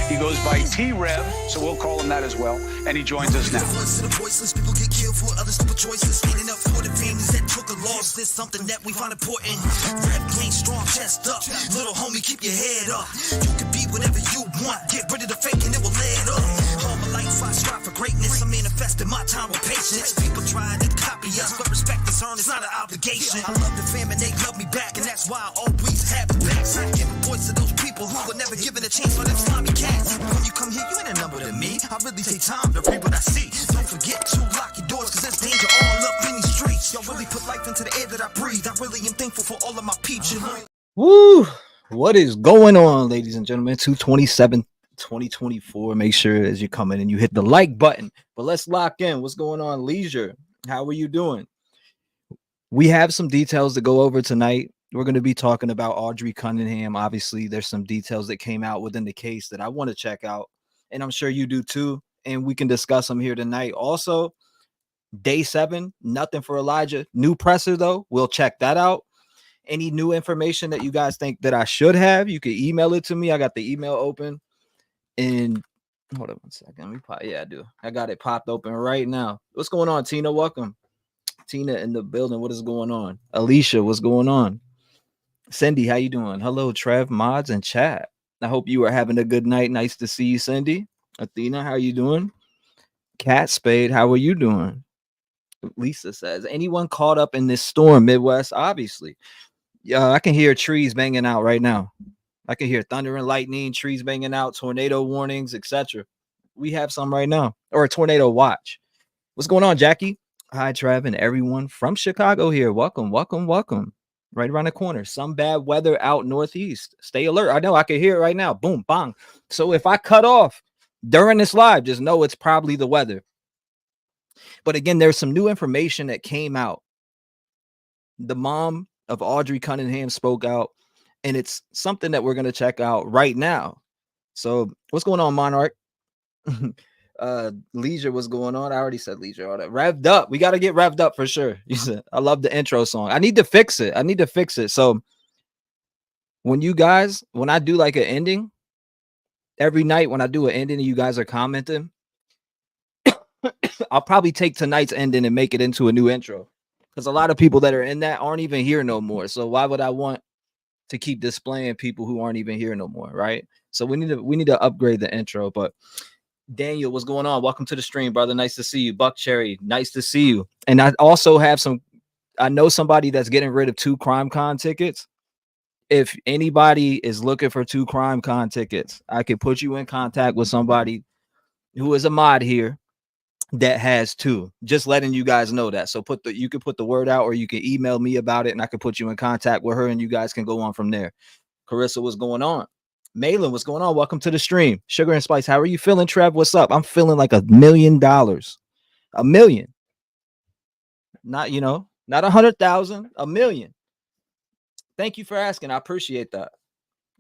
He goes by T-REV, so we'll call him that as well. And he joins us now. People get killed for other stupid choices. Standing up for the families that took a loss. This something that we find important. Rep clean, strong, chest up. Little homie, keep your head up. You can be whatever you want. Get rid of the fake and it will lead up. All my life I strive for greatness. I manifest in my time with patience. People try to copy us, but respect is earned. It's not an obligation. I love the fam and they love me back, and that's why I always have the backs. I give a voice to those people who were never given a chance for them slimy cats. When you come here, you ain't a number to me. I really take time to read what I see. Don't forget to lock your doors, cause there's danger all up in these streets. Y'all really put life into the air that I breathe. I really am thankful for all of my peeps. Woo! What is going on, ladies and gentlemen? 227 2024. Make sure as you come in and you hit the like button. But let's lock in. What's going on, Leisure? How are you doing? We have some details to go over tonight. We're going to be talking about Audrey Cunningham. Obviously, there's some details that came out within the case that I want to check out, and I'm sure you do too. And we can discuss them here tonight. Also, day 7, nothing for Elijah. New presser, though. We'll check that out. Any new information that you guys think that I should have, you can email it to me. I got the email open. And hold on one second. Yeah, I do. I got it popped open right now. What's going on, Tina? Welcome. Tina in the building. What is going on? Alicia, what's going on? Cindy, how you doing? Hello, Trev, mods, and chat. I hope you are having a good night. Nice to see you, Cindy. Athena, how you doing? Cat Spade, how are you doing? Lisa says, anyone caught up in this storm, Midwest? Obviously. Yeah, I can hear trees banging out right now. I can hear thunder and lightning, trees banging out, tornado warnings, etc. We have some right now, or a tornado watch. What's going on, Jackie? Hi, Trev, and everyone from Chicago here. Welcome, welcome, welcome. Right around the corner. Some bad weather out northeast. Stay alert. I know I can hear it right now. Boom, bang. So if I cut off during this live, just know it's probably the weather. But again, there's some new information that came out. The mom of Audrey Cunningham spoke out, and it's something that we're going to check out right now. So what's going on, Monarch? Leisure, what's going on? I already said leisure. All that revved up. We got to get revved up for sure. You said I love the intro song. I need to fix it. So when I do like an ending every night, when I do an ending and you guys are commenting, I'll probably take tonight's ending and make it into a new intro, because a lot of people that are in that aren't even here no more. So why would I want to keep displaying people who aren't even here no more, right? So we need to upgrade the intro. But Daniel, what's going on? Welcome to the stream, brother. Nice to see you. Buck Cherry, nice to see you. And I also have I know somebody that's getting rid of 2 CrimeCon tickets. If anybody is looking for 2 CrimeCon tickets, I could put you in contact with somebody who is a mod here that has 2. Just letting you guys know that. So you can put the word out, or you can email me about it, and I can put you in contact with her, and you guys can go on from there. Carissa, what's going on? Malin, what's going on? Welcome to the stream. Sugar and Spice, how are you feeling, Trev? What's up? I'm feeling like $1 million. $1 million. Not 100,000, $1 million. Thank you for asking. I appreciate that.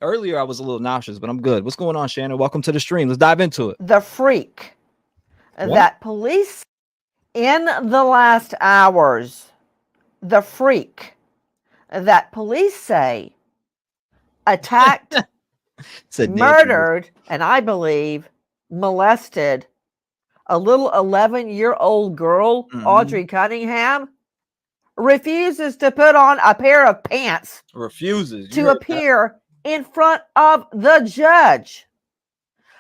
Earlier, I was a little nauseous, but I'm good. What's going on, Shannon? Welcome to the stream. Let's dive into it. The freak that police in the last hours, the freak that police say attacked, murdered, and I believe molested a little 11-year-old girl, Audrey Cunningham, refuses to put on a pair of pants. Refuses to appear in front of the judge.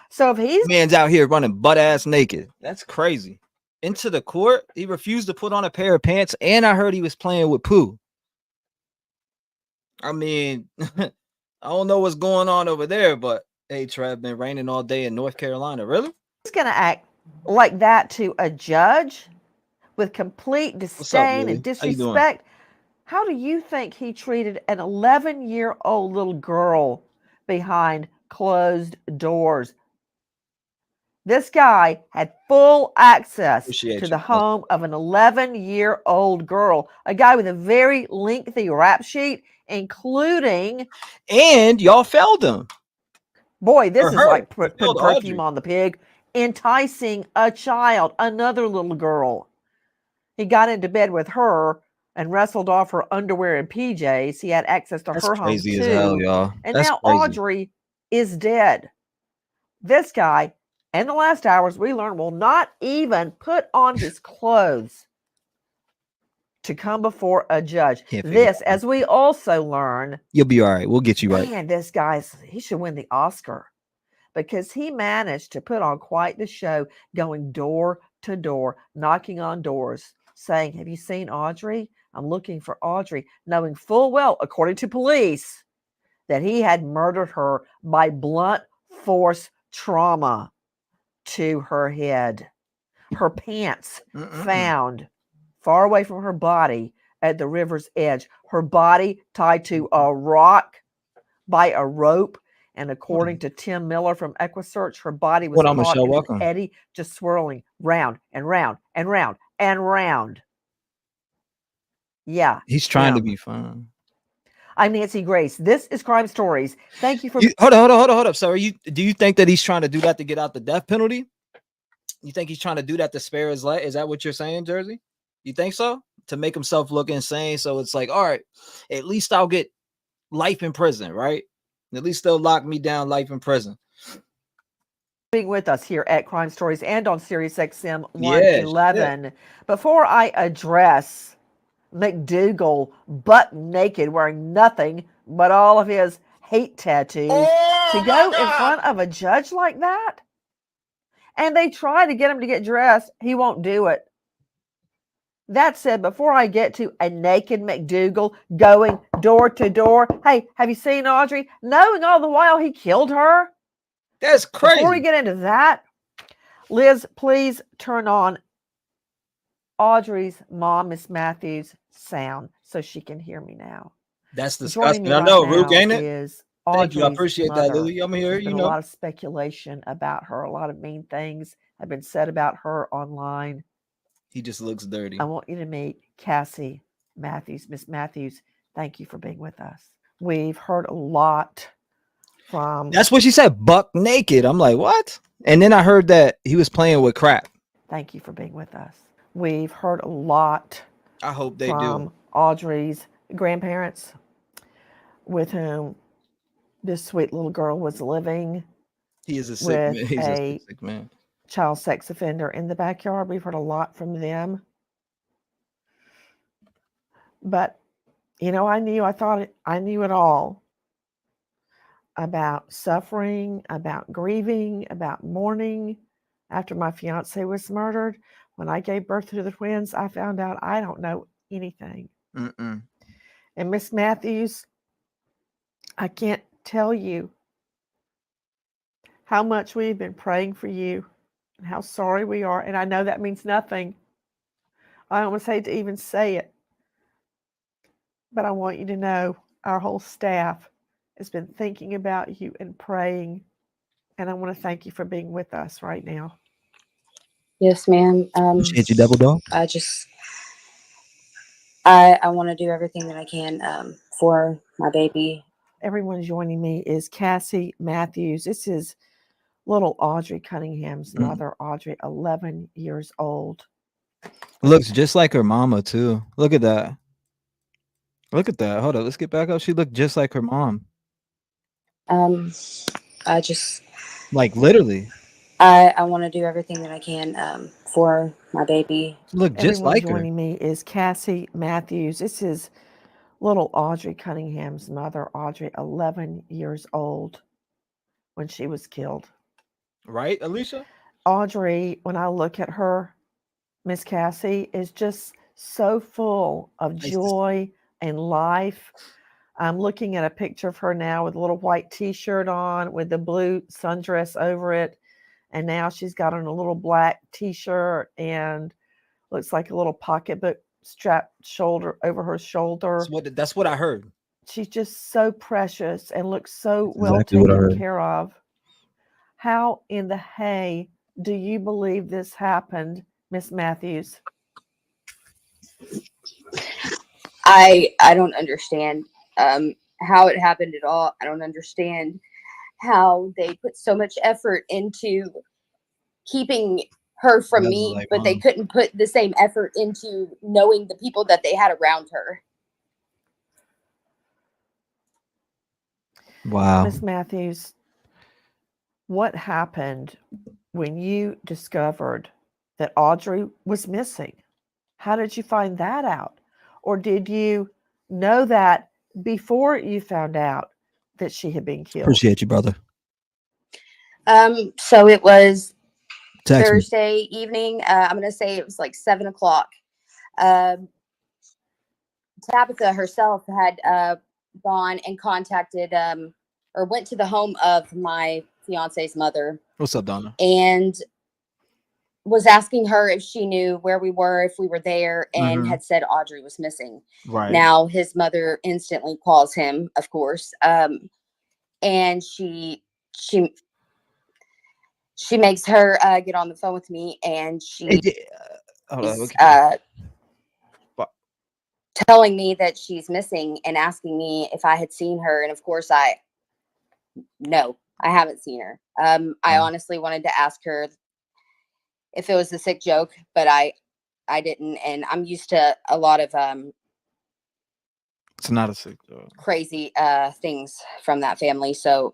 So if he's man's out here running butt ass naked, that's crazy. Into the court, he refused to put on a pair of pants, and I heard he was playing with poo. I mean, I don't know what's going on over there, but hey, Trev, been raining all day in North Carolina. Really? He's gonna act like that to a judge with complete disdain and disrespect. How do you think he treated an 11-year-old little girl behind closed doors? This guy had full access to the home of an 11-year-old girl, a guy with a very lengthy rap sheet, including... And y'all failed him. Boy, this is like putting perfume on the pig. Enticing a child, another little girl. He got into bed with her and wrestled off her underwear and PJs. He had access to her home too. As hell, y'all. And now Audrey is dead. This guy, in the last hours, we learned, will not even put on his clothes to come before a judge. This, as we also learn, you'll be all right. We'll get you right. Man, this guy's, he should win the Oscar because he managed to put on quite the show, going door to door, knocking on doors, saying, "Have you seen Audrey? I'm looking for Audrey," knowing full well, according to police, that he had murdered her by blunt force trauma to her head. Her pants found far away from her body at the river's edge. Her body tied to a rock by a rope. And according to Tim Miller from EquiSearch, her body was caught in an eddy, just swirling round and round and round and round. Yeah. He's trying to be fun. I'm Nancy Grace. This is Crime Stories. Thank you for hold up. So do you think that he's trying to do that to get out the death penalty? You think he's trying to do that to spare his life? Is that what you're saying, Jersey? You think so? To make himself look insane. So it's like, all right, at least I'll get life in prison, right? At least they'll lock me down, life in prison. Being with us here at Crime Stories and on Sirius XM 111. Yes. Before I address McDougal butt naked, wearing nothing but all of his hate tattoos, to go in front of a judge like that, and they try to get him to get dressed, he won't do it. That said, before I get to a naked McDougal going door to door, hey, have you seen Audrey? Knowing all the while he killed her? That's crazy. Before we get into that, Liz, please turn on Audrey's mom, Miss Matthews, sound so she can hear me now. That's disgusting. I know, Rook, ain't it? Thank you. I appreciate mother. That, Lily. I'm here. There's been a lot of speculation about her. A lot of mean things have been said about her online. He just looks dirty. I want you to meet Cassie Matthews. Miss Matthews, thank you for being with us. We've heard a lot from... That's what she said, buck naked. I'm like, what? And then I heard that he was playing with crap. Thank you for being with us. We've heard a lot. I hope they from do. Audrey's grandparents, with whom this sweet little girl was living. He is a sick man. He's a sick man. Child sex offender in the backyard. We've heard a lot from them. But, you know, I knew it all about suffering, about grieving, about mourning. After my fiance was murdered, when I gave birth to the twins, I found out I don't know anything. And Miss Matthews, I can't tell you how much we've been praying for you and how sorry we are. And I know that means nothing. I almost hate to even say it. But I want you to know our whole staff has been thinking about you and praying. And I want to thank you for being with us right now. Yes, ma'am. Appreciate you, Double Dog. I want to do everything that I can for my baby. Everyone joining me is Cassie Matthews. This is little Audrey Cunningham's mother, Audrey, 11 years old. Looks just like her mama, too. Look at that. Look at that. Hold on. Let's get back up. She looked just like her mom. Like, literally. I want to do everything that I can for my baby. Look just like her. Joining me is Cassie Matthews. This is little Audrey Cunningham's mother, Audrey, 11 years old when she was killed. Right, Alicia? Audrey, when I look at her, Miss Cassie, is just so full of joy and life. I'm looking at a picture of her now with a little white t-shirt on with the blue sundress over it. And now she's got on a little black t-shirt and looks like a little pocketbook strapped over her shoulder. That's what I heard. She's just so precious and looks so well taken care of. How in the hay do you believe this happened, Miss Matthews? I don't understand how it happened at all. I don't understand how they put so much effort into keeping her from me, but they couldn't put the same effort into knowing the people that they had around her. Wow. Miss Matthews, what happened when you discovered that Audrey was missing? How did you find that out? Or did you know that before you found out that she had been killed? Appreciate you, brother. So it was Text me. Thursday evening. I'm gonna say it was like 7 o'clock. Tabitha herself had gone and contacted or went to the home of my fiance's mother. What's up, Donna? And was asking her if she knew where we were, if we were there, and had said Audrey was missing. Right. Now his mother instantly calls him, of course, and she makes her get on the phone with me, and she telling me that she's missing and asking me if I had seen her. And of course, no, I haven't seen her. I honestly wanted to ask her if it was a sick joke, but I didn't. And I'm used to a lot of it's not a sick joke. Crazy things from that family. So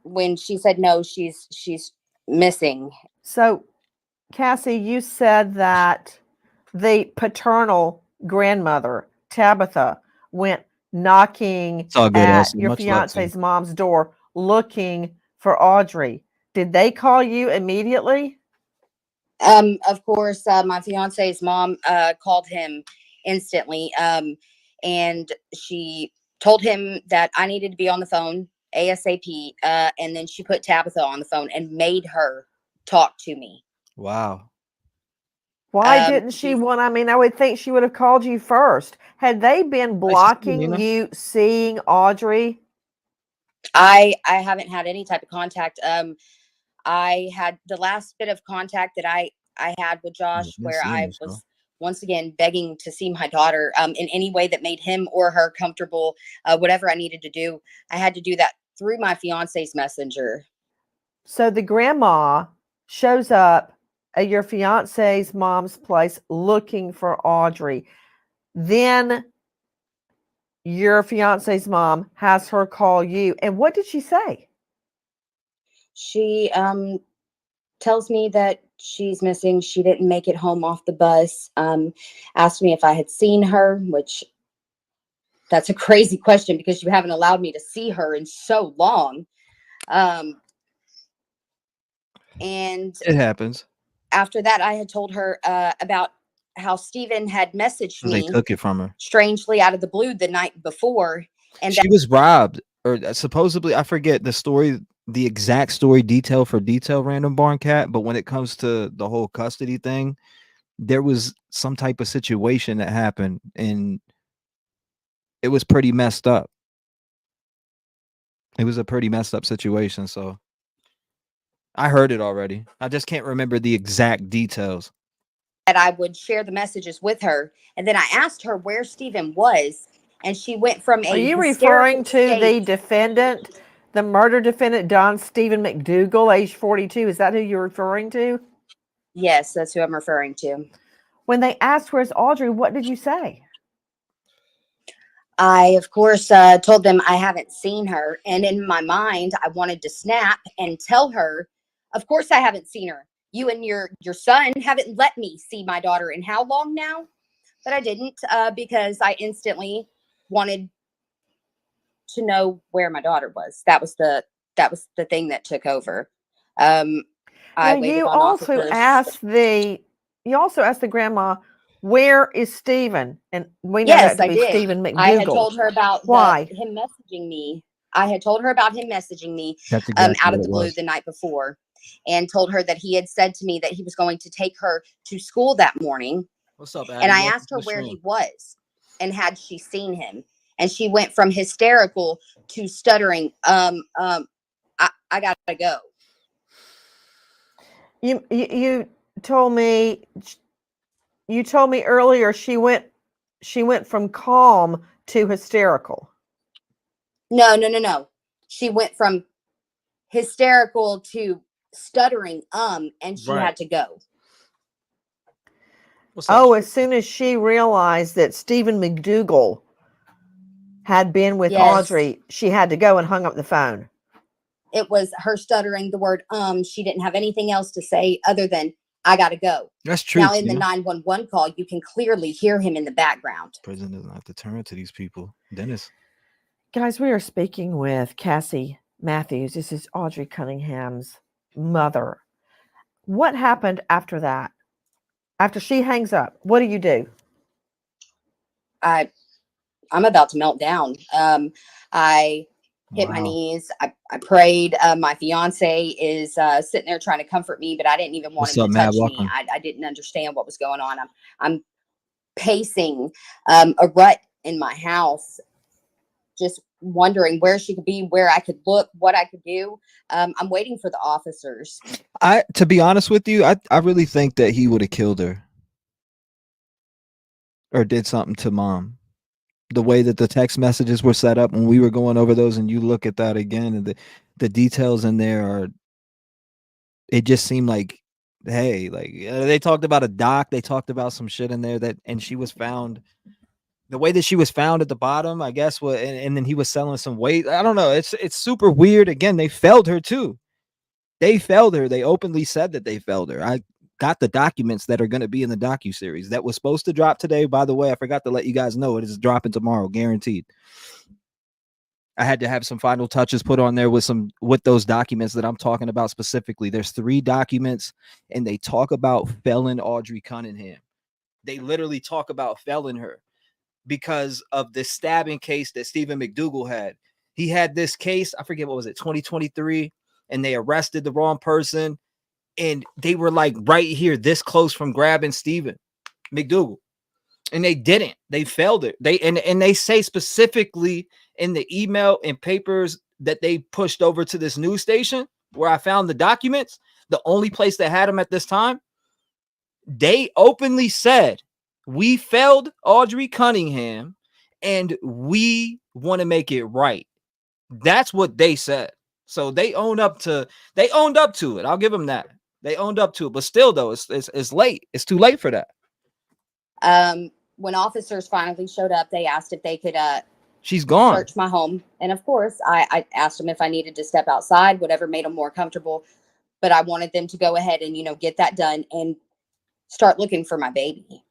when she said no, she's missing. So Cassie, you said that the paternal grandmother, Tabitha, went knocking at your fiance's mom's door looking for Audrey. Did they call you immediately? Of course, my fiance's mom called him instantly, and she told him that I needed to be on the phone ASAP, and then she put Tabitha on the phone and made her talk to me. Wow. Why didn't she want? I mean, I would think she would have called you first. Had they been blocking you seeing Audrey? I haven't had any type of contact. I had the last bit of contact that I had with Josh, where I was once again begging to see my daughter in any way that made him or her comfortable. Whatever I needed to do, I had to do that through my fiance's messenger. So the grandma shows up at your fiance's mom's place looking for Audrey. Then your fiance's mom has her call you. And what did she say? She tells me that she's missing. She didn't make it home off the bus. Asked me if I had seen her, which that's a crazy question because you haven't allowed me to see her in so long. And it happens. After that, I had told her about how Steven had messaged me. They took it from her strangely out of the blue the night before, and she was robbed, or supposedly, I forget the story, the exact story detail for detail, Random Barn Cat. But when it comes to the whole custody thing, there was some type of situation that happened, and it was pretty messed up. It was a pretty messed up situation. So I heard it already. I just can't remember the exact details. That I would share the messages with her. And then I asked her where Steven was. And she went from a... Are you referring to the defendant, the murder defendant, Don Steven McDougal, age 42? Is that who you're referring to? Yes, that's who I'm referring to. When they asked where's Audrey, what did you say? I, of course, told them I haven't seen her. And in my mind, I wanted to snap and tell her, of course I haven't seen her. You and your son haven't let me see my daughter in how long now? But I didn't because I instantly wanted to know where my daughter was. That was the thing that took over. You also asked the grandma, where is Steven? And we know that to be Steven McDougal. I had told her about why him messaging me. I had told her about him messaging me out of the blue the night before, and told her that he had said to me that he was going to take her to school that morning. What's up, Addie? And I asked her where he was and had she seen him. And she went from hysterical to stuttering. I gotta go. You told me earlier she went from calm to hysterical. No. She went from hysterical to stuttering, and she had to go. As soon as she realized that Steven McDougal had been with Yes. Audrey, she had to go and hung up the phone. It was her stuttering the word she didn't have anything else to say other than I gotta go. That's true. Now in the 911 call, you can clearly hear him in the background. Prison doesn't have to turn to these people. Dennis. Guys, we are speaking with Cassie Matthews. This is Audrey Cunningham's mother. What happened after that? After she hangs up, what do you do? I'm about to melt down. I hit my knees. I prayed. My fiance is sitting there trying to comfort me, but I didn't even want him to touch me. I didn't understand what was going on. I'm pacing a rut in my house, just wondering where she could be, where I could look, what I could do. I'm waiting for the officers. To be honest with you, I really think that he would have killed her or did something to mom. The way that the text messages were set up when we were going over those, and you look at that again, and the details in there it just seemed like, hey, like they talked about a doc, they talked about some shit in there and she was found. The way that she was found at the bottom, I guess, and then he was selling some weight. I don't know. It's super weird. Again, they failed her too. They failed her. They openly said that they failed her. I got the documents that are going to be in the docuseries that was supposed to drop today. By the way, I forgot to let you guys know it is dropping tomorrow, guaranteed. I had to have some final touches put on there with those documents that I'm talking about specifically. There's 3 documents, and they talk about felon Audrey Cunningham. They literally talk about felon her because of the stabbing case that Stephen McDougal had. He had this case, I forget what was it, 2023, and they arrested the wrong person. And they were like right here, this close from grabbing Stephen McDougal. And they didn't. They failed it. And they say specifically in the email and papers that they pushed over to this news station where I found the documents, the only place that had them at this time, they openly said, we failed Audrey Cunningham and we want to make it right. That's what they said. So they owned up to it. I'll give them that. They owned up to it, but still though, it's late. It's too late for that. When officers finally showed up, they asked if they could she's gone. Search my home. And of course, I asked them if I needed to step outside, whatever made them more comfortable. But I wanted them to go ahead and, get that done and start looking for my baby.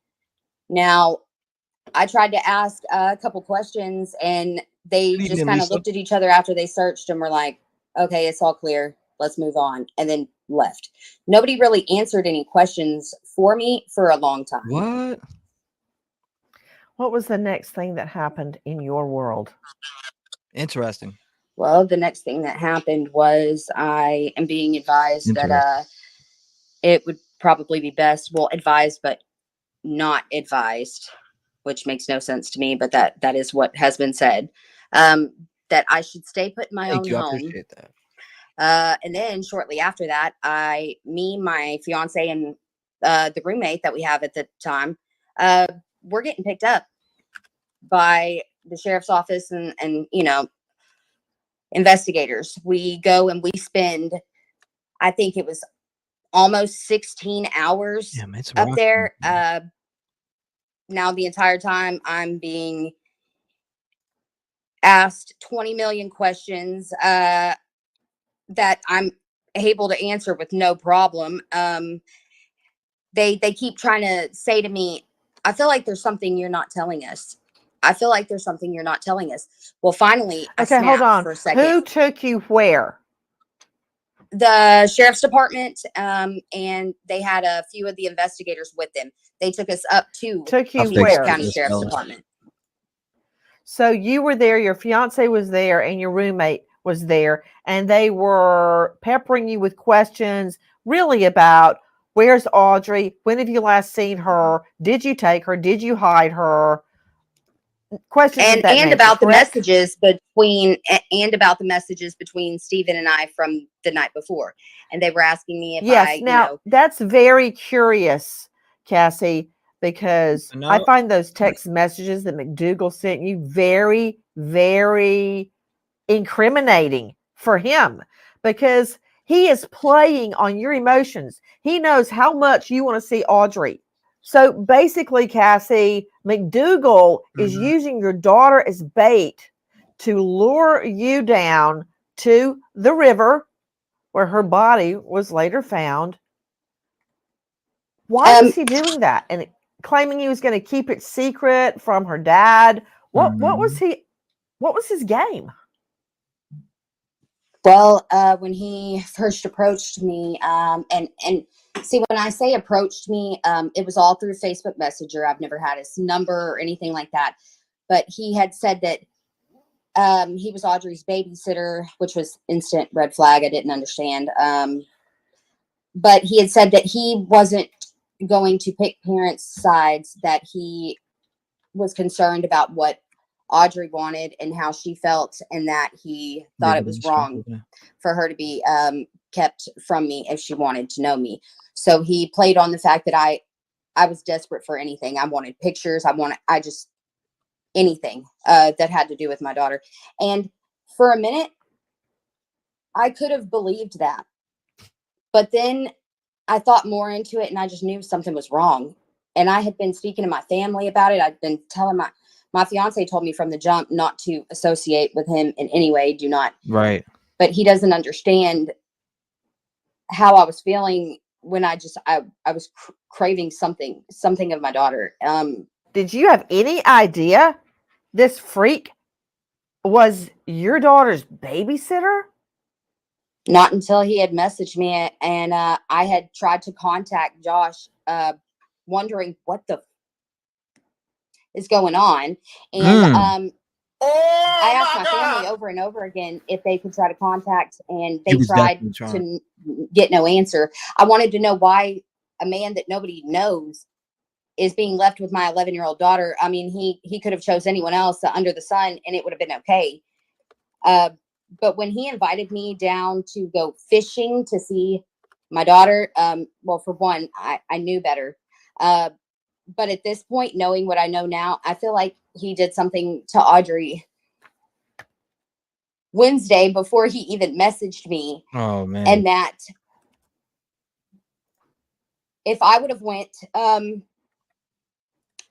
Now, I tried to ask a couple questions, and they just kind of looked at each other after they searched and were like, okay, it's all clear. Let's move on. And then left. Nobody really answered any questions for me for a long time. What was the next thing that happened in your world? Interesting. Well, the next thing that happened was I am being advised that it would probably be best, advised, but not advised, which makes no sense to me, but that is what has been said, that I should stay put in my own home. I appreciate that. And then shortly after that, my fiance, and the roommate that we have at the time, we're getting picked up by the sheriff's office and investigators. We go and we spend, I think it was almost 16 hours up there. Now the entire time I'm being asked 20 million questions that I'm able to answer with no problem. They keep trying to say to me, I feel like there's something you're not telling us. Well, finally, okay, hold on for a second. Who took you where? The sheriff's department, and they had a few of the investigators with them. They took us up to where? County Sheriff's Department. So you were there, your fiance was there, and your roommate was there, and they were peppering you with questions really about where's Audrey? When have you last seen her? Did you take her? Did you hide her? Questions and about the messages between Stephen and I from the night before. And they were asking me if that's very curious, Cassie, because I find those text messages that McDougal sent you very, very incriminating for him, because he is playing on your emotions. He knows how much you want to see Audrey. So basically, Cassie, McDougal is using your daughter as bait to lure you down to the river where her body was later found. Why was he doing that? And claiming he was going to keep it secret from her dad. What was his game? Well, when he first approached me, and see, when I say approached me, it was all through Facebook Messenger. I've never had his number or anything like that. But he had said that he was Audrey's babysitter, which was instant red flag. I didn't understand. But he had said that he wasn't going to pick parents' sides, that he was concerned about what Audrey wanted and how she felt, and that he thought it was wrong for her to be kept from me if she wanted to know me. So he played on the fact that I was desperate for anything. I wanted pictures. I just anything that had to do with my daughter. And for a minute, I could have believed that. But then I thought more into it, and I just knew something was wrong. And I had been speaking to my family about it. I'd been telling my fiance told me from the jump not to associate with him in any way. Do not. Right. But he doesn't understand how I was feeling when I was craving something of my daughter. Did you have any idea this freak was your daughter's babysitter? Not until he had messaged me, and I had tried to contact Josh, wondering what the is going on. And I asked my family over and over again if they could try to contact, and they tried to get no answer. I wanted to know why a man that nobody knows is being left with my 11-year-old daughter. I mean, he could have chose anyone else under the sun, and it would have been okay. But when he invited me down to go fishing to see my daughter, well, for one, I knew better. But at this point, knowing what I know now, I feel like he did something to Audrey Wednesday before he even messaged me. Oh, man. And that if I would have went,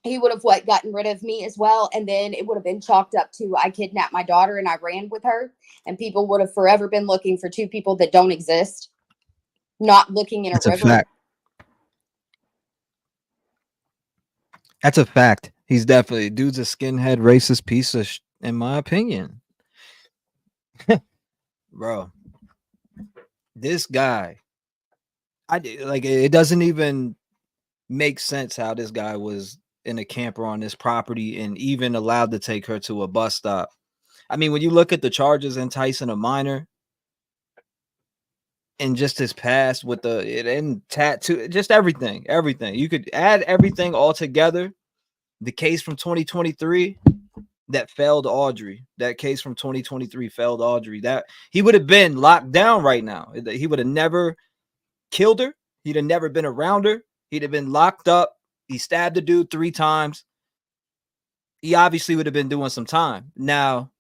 he would have gotten rid of me as well. And then it would have been chalked up to I kidnapped my daughter and I ran with her. And people would have forever been looking for two people that don't exist, not looking in a river. That's a fact. That's a fact. He's definitely, dude's a skinhead, racist piece of in my opinion. Bro, this guy, it doesn't even make sense how this guy was in a camper on this property and even allowed to take her to a bus stop. I mean, when you look at the charges, enticing a minor and just his past with and tattoo, just everything, you could add everything all together. The case from 2023 that failed Audrey, that case from 2023 failed Audrey, that he would have been locked down right now. He would have never killed her. He'd have never been around her. He'd have been locked up. He stabbed the dude 3 times. He obviously would have been doing some time. Now,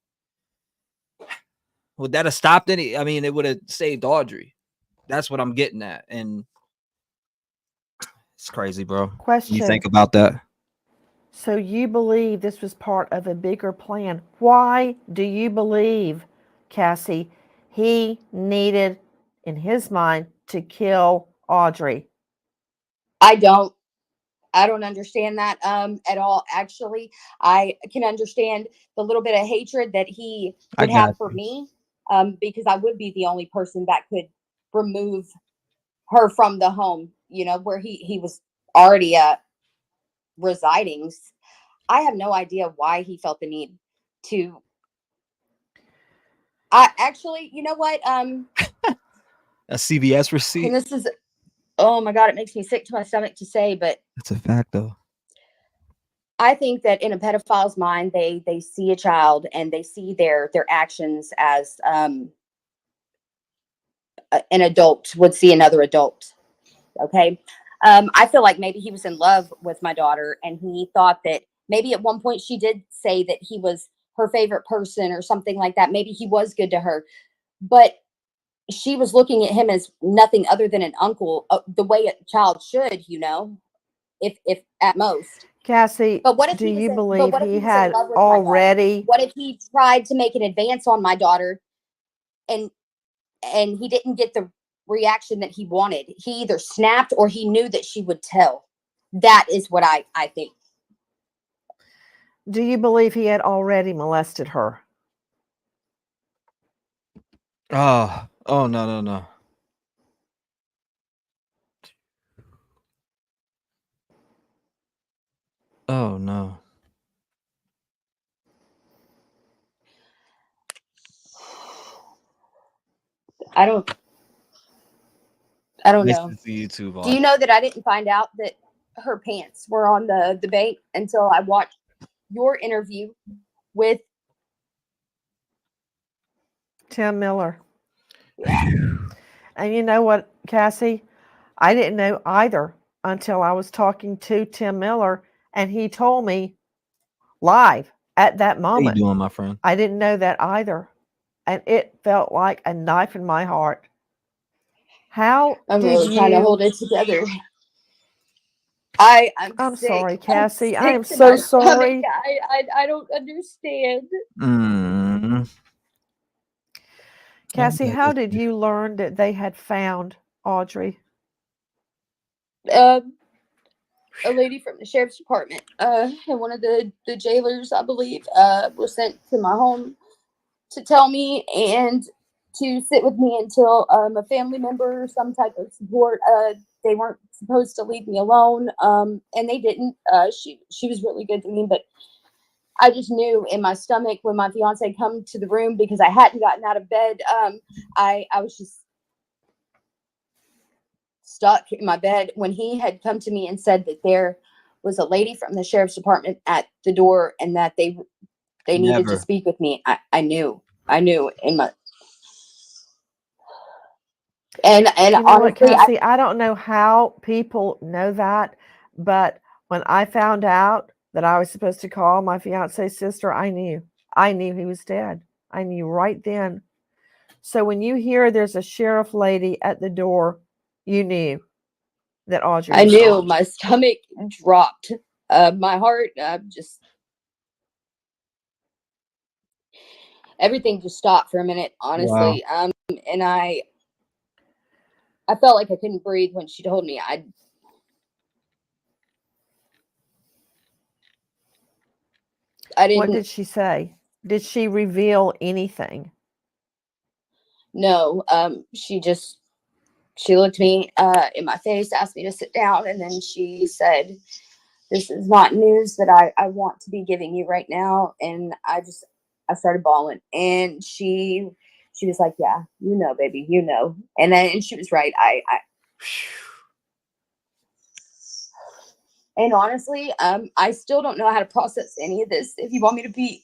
would that have stopped any? I mean, it would have saved Audrey. That's what I'm getting at. And it's crazy, bro. Question. You think about that? So you believe this was part of a bigger plan. Why do you believe, Cassie, he needed, in his mind, to kill Audrey? I don't understand that at all. Actually, I can understand the little bit of hatred that he would have for me, because I would be the only person that could remove her from the home, where he was already residing. I have no idea why he felt the need to. I actually, you know what? A CVS receipt. And this is, oh my God, it makes me sick to my stomach to say, but that's a fact, though. I think that in a pedophile's mind, they see a child and they see their actions as an adult would see another adult. Okay. I feel like maybe he was in love with my daughter, and he thought that maybe at one point she did say that he was her favorite person or something like that. Maybe he was good to her, but she was looking at him as nothing other than an uncle, the way a child should, if at most. Cassie, But what if do he was you in, but believe what if he he was in had love with my daughter? already? What if he tried to make an advance on my daughter and he didn't get the reaction that he wanted? He either snapped or he knew that she would tell. That is what I think. Do you believe he had already molested her? Oh, no. Oh no. I don't know. This is the YouTube. Do you know that I didn't find out that her pants were on the debate until I watched your interview with Tim Miller. Yeah. And you know what, Cassie? I didn't know either until I was talking to Tim Miller, and he told me live at that moment. How you doing, my friend? I didn't know that either, and it felt like a knife in my heart. How I'm did really trying to hold it together. I'm sick. sorry, Cassie. I am to so my sorry. stomach. I don't understand. Cassie, how did you learn that they had found Audrey? A lady from the sheriff's department, and one of the jailers, I believe, was sent to my home to tell me and to sit with me until a family member or some type of support. They weren't supposed to leave me alone, and they didn't. She was really good to me, but I just knew in my stomach when my fiance come to the room, because I hadn't gotten out of bed. I was just stuck in my bed when he had come to me and said that there was a lady from the sheriff's department at the door and that they needed to speak with me. I knew in my and you know honestly, what, Cassie, I don't know how people know that, but when I found out that I was supposed to call my fiance's sister, I knew he was dead. I knew right then. So when you hear there's a sheriff lady at the door, you knew that Audrey. I knew gone. My stomach dropped. My heart just everything just stopped for a minute, honestly. Wow. And I felt like I couldn't breathe when she told me. I didn't. What did she say? Did she reveal anything? No. She looked me in my face, asked me to sit down, and then she said, "This is not news that I want to be giving you right now." And I started bawling, and she was like, "Yeah, you know, baby, you know." And she was right. And honestly, I still don't know how to process any of this. If you want me to be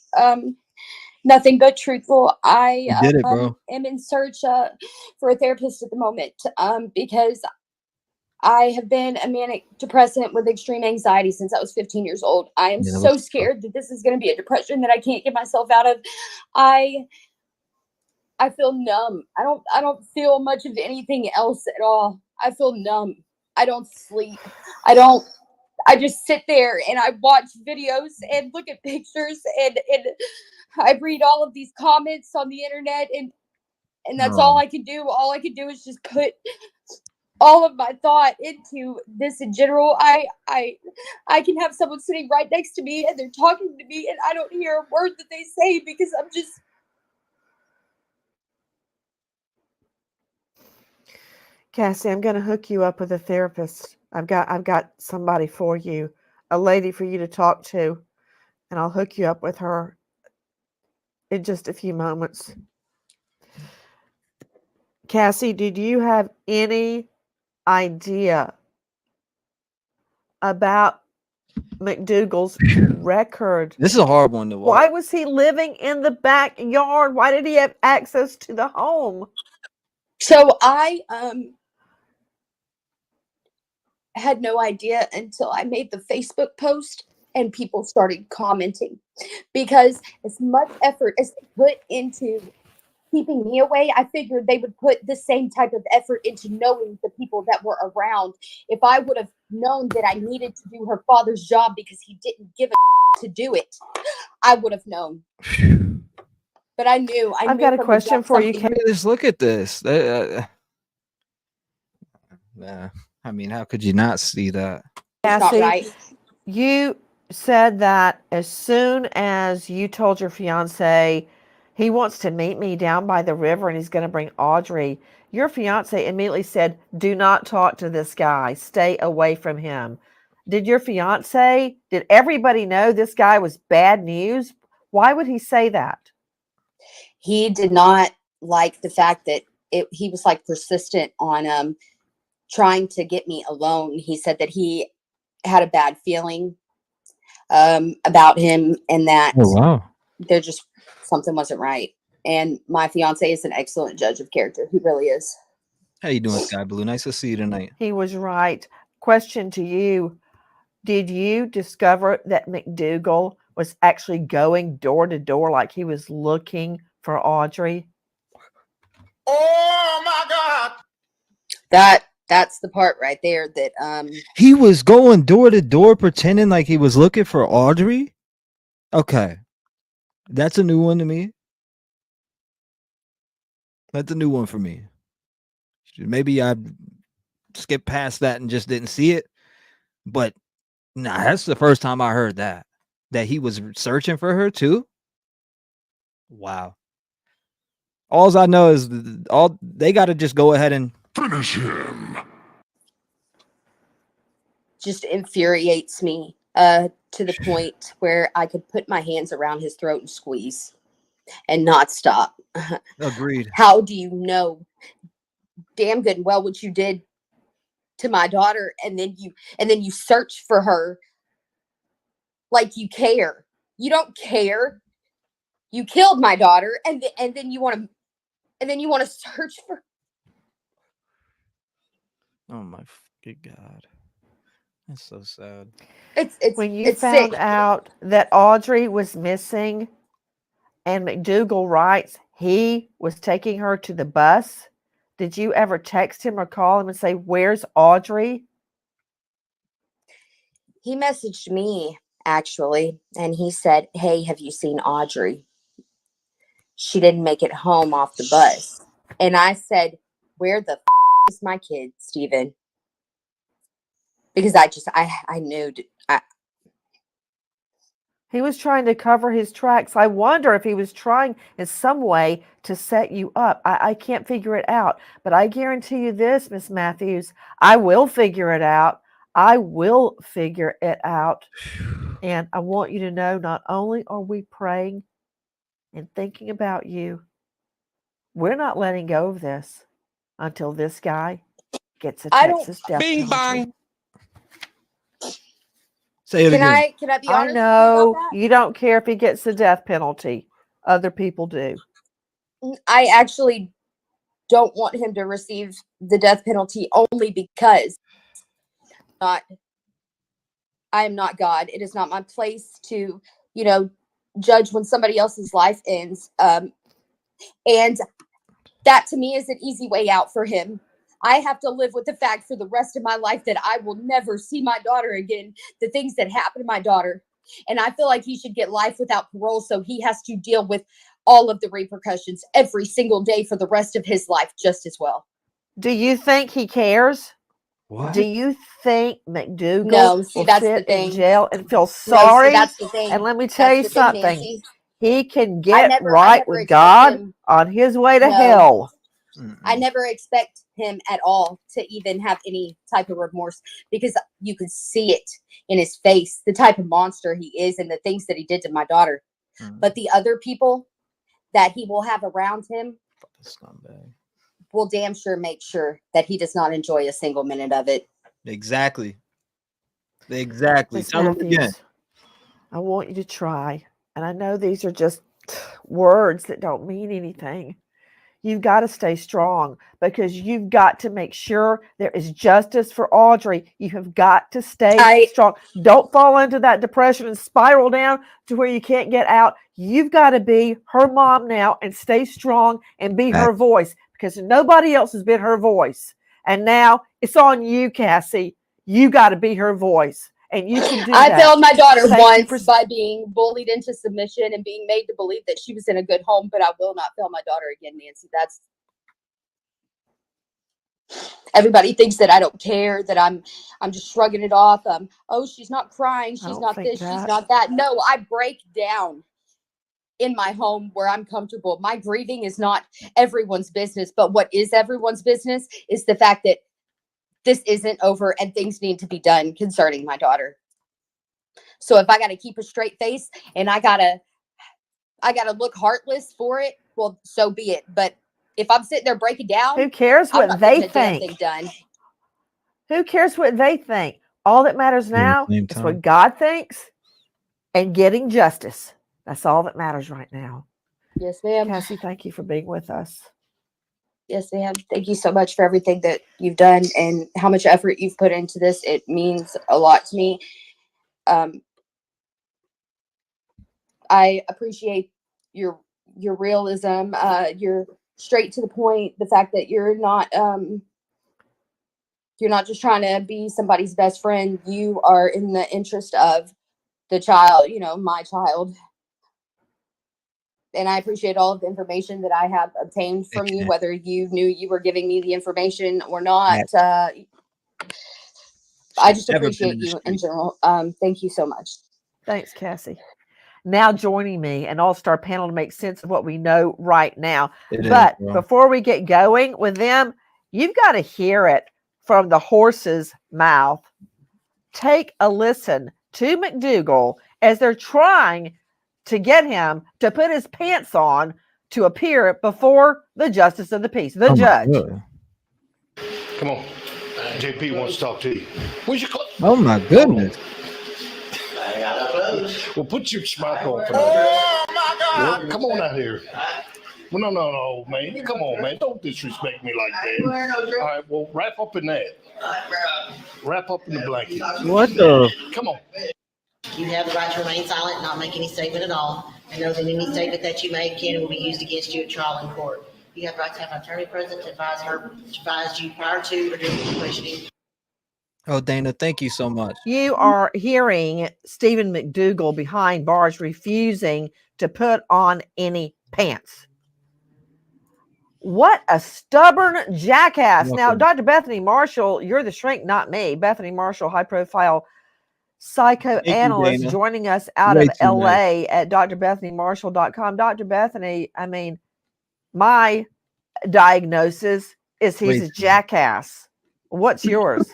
nothing but truthful, I did it, bro. am in search for a therapist at the moment, because I have been a manic depressant with extreme anxiety since I was 15 years old. I am so scared that this is going to be a depression that I can't get myself out of. I feel numb. I don't feel much of anything else at all. I feel numb. I don't sleep. I just sit there and I watch videos and look at pictures and I read all of these comments on the internet and that's all I can do. All I can do is just put all of my thought into this in general. I can have someone sitting right next to me and they're talking to me and I don't hear a word that they say because I'm just. Cassie, I'm going to hook you up with a therapist. I've got somebody for you, a lady for you to talk to, and I'll hook you up with her in just a few moments. Cassie, did you have any idea about McDougal's record? This is a hard one to watch. Why was he living in the backyard? Why did he have access to the home? So I had no idea until I made the Facebook post and people started commenting, because as much effort as they put into keeping me away, I figured they would put the same type of effort into knowing the people that were around. If I would have known that I needed to do her father's job because he didn't give a to do it, I would have known. But I knew. I've got a question for you. Just look at this. Nah, I mean, how could you not see that? It's not right. You said that as soon as you told your fiance he wants to meet me down by the river and he's going to bring Audrey, your fiance immediately said, do not talk to this guy. Stay away from him. Did everybody know this guy was bad news? Why would he say that? He did not like the fact that he was like persistent on trying to get me alone. He said that he had a bad feeling about him and that there just something wasn't right. And my fiance is an excellent judge of character. He really is. How you doing, Sky Blue? Nice to see you tonight. He was right. Question to you. Did you discover that McDougal was actually going door to door like he was looking for Audrey? Oh my God. That's the part right there that he was going door to door pretending like he was looking for Audrey. Okay. That's a new one to me. That's a new one for me. Maybe I skipped past that and just didn't see it. But nah, that's the first time I heard that he was searching for her too. Wow. All I know is they got to just go ahead and finish him. Just infuriates me to the point where I could put my hands around his throat and squeeze and not stop. Agreed. How do you know damn good and well what you did to my daughter, and then you search for her like you care? You don't care. You killed my daughter, and then you want to search for. Oh my fucking God. That's so sad. It's when you found sick. out that Audrey was missing and McDougal writes he was taking her to the bus, did you ever text him or call him and say, where's Audrey? He messaged me, actually, and he said, hey, have you seen Audrey? She didn't make it home off the bus. And I said, where the is my kid, Steven? Because I knew. He was trying to cover his tracks. I wonder if he was trying in some way to set you up. I can't figure it out. But I guarantee you this, Miss Matthews, I will figure it out. I will figure it out. And I want you to know, not only are we praying and thinking about you, we're not letting go of this until this guy gets a Texas death penalty. Bang. Say it again. Can I be honest? I know with you about that? you don't care if he gets the death penalty. Other people do. I actually don't want him to receive the death penalty only because I am not God. It is not my place to, judge when somebody else's life ends. And that to me is an easy way out for him. I have to live with the fact for the rest of my life that I will never see my daughter again, the things that happened to my daughter. And I feel like he should get life without parole, so he has to deal with all of the repercussions every single day for the rest of his life just as well. Do you think he cares? What? Do you think McDougal will sit in jail and feel sorry? That's the thing. And let me tell you something. Nancy. He can get right with God on his way to hell. I never expect him at all to even have any type of remorse, because you can see it in his face, the type of monster he is and the things that he did to my daughter. But the other people that he will have around him will damn sure make sure that he does not enjoy a single minute of it. Exactly. Tell him again. I want you to try. And I know these are just words that don't mean anything. You've got to stay strong because you've got to make sure there is justice for Audrey. You have got to stay strong. Don't fall into that depression and spiral down to where you can't get out. You've got to be her mom now and stay strong and be her voice because nobody else has been her voice. And now it's on you, Cassie. You got to be her voice. And you can do that. I failed my daughter once by being bullied into submission and being made to believe that she was in a good home, but I will not fail my daughter again, Nancy. That's everybody thinks that I don't care, that I'm just shrugging it off. Oh, she's not crying, she's not this, she's not that. No, I break down in my home where I'm comfortable. My grieving is not everyone's business, but what is everyone's business is the fact that this isn't over and things need to be done concerning my daughter. So if I got to keep a straight face and I got to look heartless for it, well, so be it. But if I'm sitting there breaking down, who cares what they think? Who cares what they think? All that matters now is what God thinks and getting justice. That's all that matters right now. Yes, ma'am. Cassie, thank you for being with us. Yes, ma'am. Thank you so much for everything that you've done and how much effort you've put into this. It means a lot to me. I appreciate your realism, your straight to the point, the fact that you're not just trying to be somebody's best friend. You are in the interest of the child, my child. And I appreciate all of the information that I have obtained from you, whether you knew you were giving me the information or not. I just appreciate you in general. Thank you so much. Thanks, Cassie. Now joining me, an all-star panel to make sense of what we know right now. Before we get going with them, you've got to hear it from the horse's mouth. Take a listen to McDougal as they're trying to get him to put his pants on to appear before the justice of the peace, the judge. Come on. JP wants to talk to you. Where's your clothes? Oh, my goodness. Well, put your smock on for now. Oh, my God. Well, come on out here. Well, no, man. You come on, man. Don't disrespect me like that. All right, well, wrap up in that. Wrap up in the blanket. What the? Come on. You have the right to remain silent and not make any statement at all, and know that any statement that you make can and will be used against you at trial in court. You have the right to have an attorney present to advise you prior to or during the questioning. Oh, Dana, thank you so much. You are hearing Stephen McDougal behind bars refusing to put on any pants. What a stubborn jackass. Now, Dr. Bethany Marshall, you're the shrink, not me. Bethany Marshall, high-profile psychoanalyst, joining us out of LA at drbethanymarshall.com. Dr. Bethany, I mean, my diagnosis is he's a jackass. What's yours?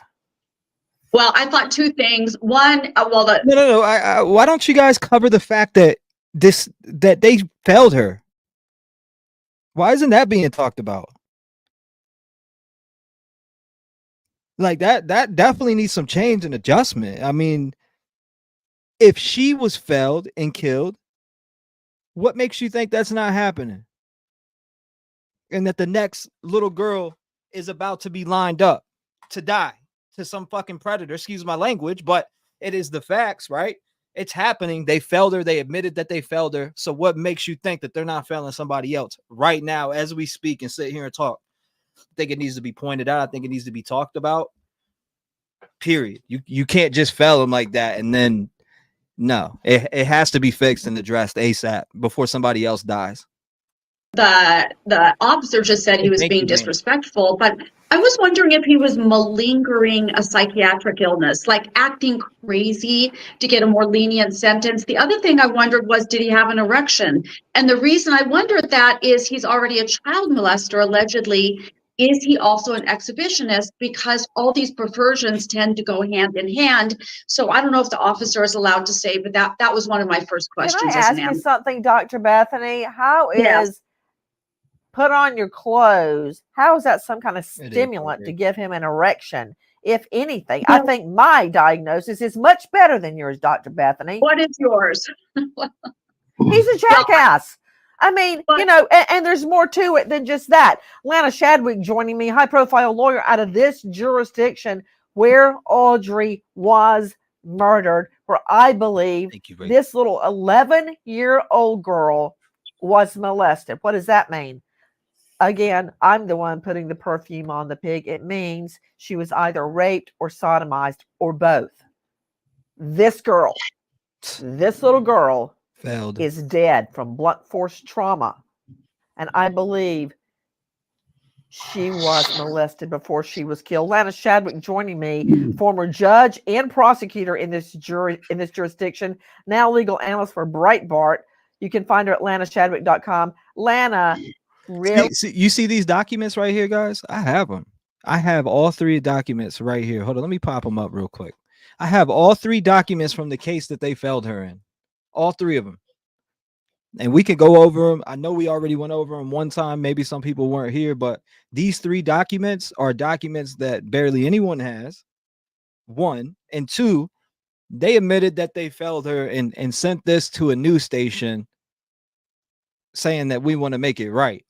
Well, I thought two things. One, no. Why don't you guys cover the fact that that they failed her? Why isn't that being talked about? Like that definitely needs some change and adjustment. I mean, if she was failed and killed, what makes you think that's not happening? And that the next little girl is about to be lined up to die to some fucking predator, excuse my language, but it is the facts, right? It's happening. They failed her. They admitted that they failed her. So what makes you think that they're not failing somebody else right now as we speak and sit here and talk? I think it needs to be pointed out. I think it needs to be talked about. Period. You can't just fail them like that. And then, no, it has to be fixed and addressed ASAP before somebody else dies. The officer just said he was being disrespectful, but I was wondering if he was malingering a psychiatric illness, like acting crazy to get a more lenient sentence. The other thing I wondered was, did he have an erection? And the reason I wondered that is he's already a child molester, allegedly. Is he also an exhibitionist? Because all these perversions tend to go hand in hand. So I don't know if the officer is allowed to say, but that was one of my first questions. Can I ask you something, Dr. Bethany? How is put on your clothes? How is that some kind of stimulant to give him an erection? If anything, I think my diagnosis is much better than yours, Dr. Bethany. What is yours? He's a jackass. I mean, and there's more to it than just that. Lana Shadwick joining me, high-profile lawyer out of this jurisdiction where Audrey was murdered, where I believe this little 11-year-old girl was molested. What does that mean? Again, I'm the one putting the perfume on the pig. It means she was either raped or sodomized or both. This little girl is dead from blunt force trauma. And I believe she was molested before she was killed. Lana Shadwick joining me, former judge and prosecutor in this jurisdiction, now legal analyst for Breitbart. You can find her at lanashadwick.com. Lana, really? You see these documents right here, guys? I have them. I have all 3 documents right here. Hold on, let me pop them up real quick. I have all 3 documents from the case that they felled her in. All 3 of them. And we can go over them. I know we already went over them one time. Maybe some people weren't here, but these 3 documents are documents that barely anyone has. 1 and 2, they admitted that they felled her and sent this to a news station saying that we want to make it right.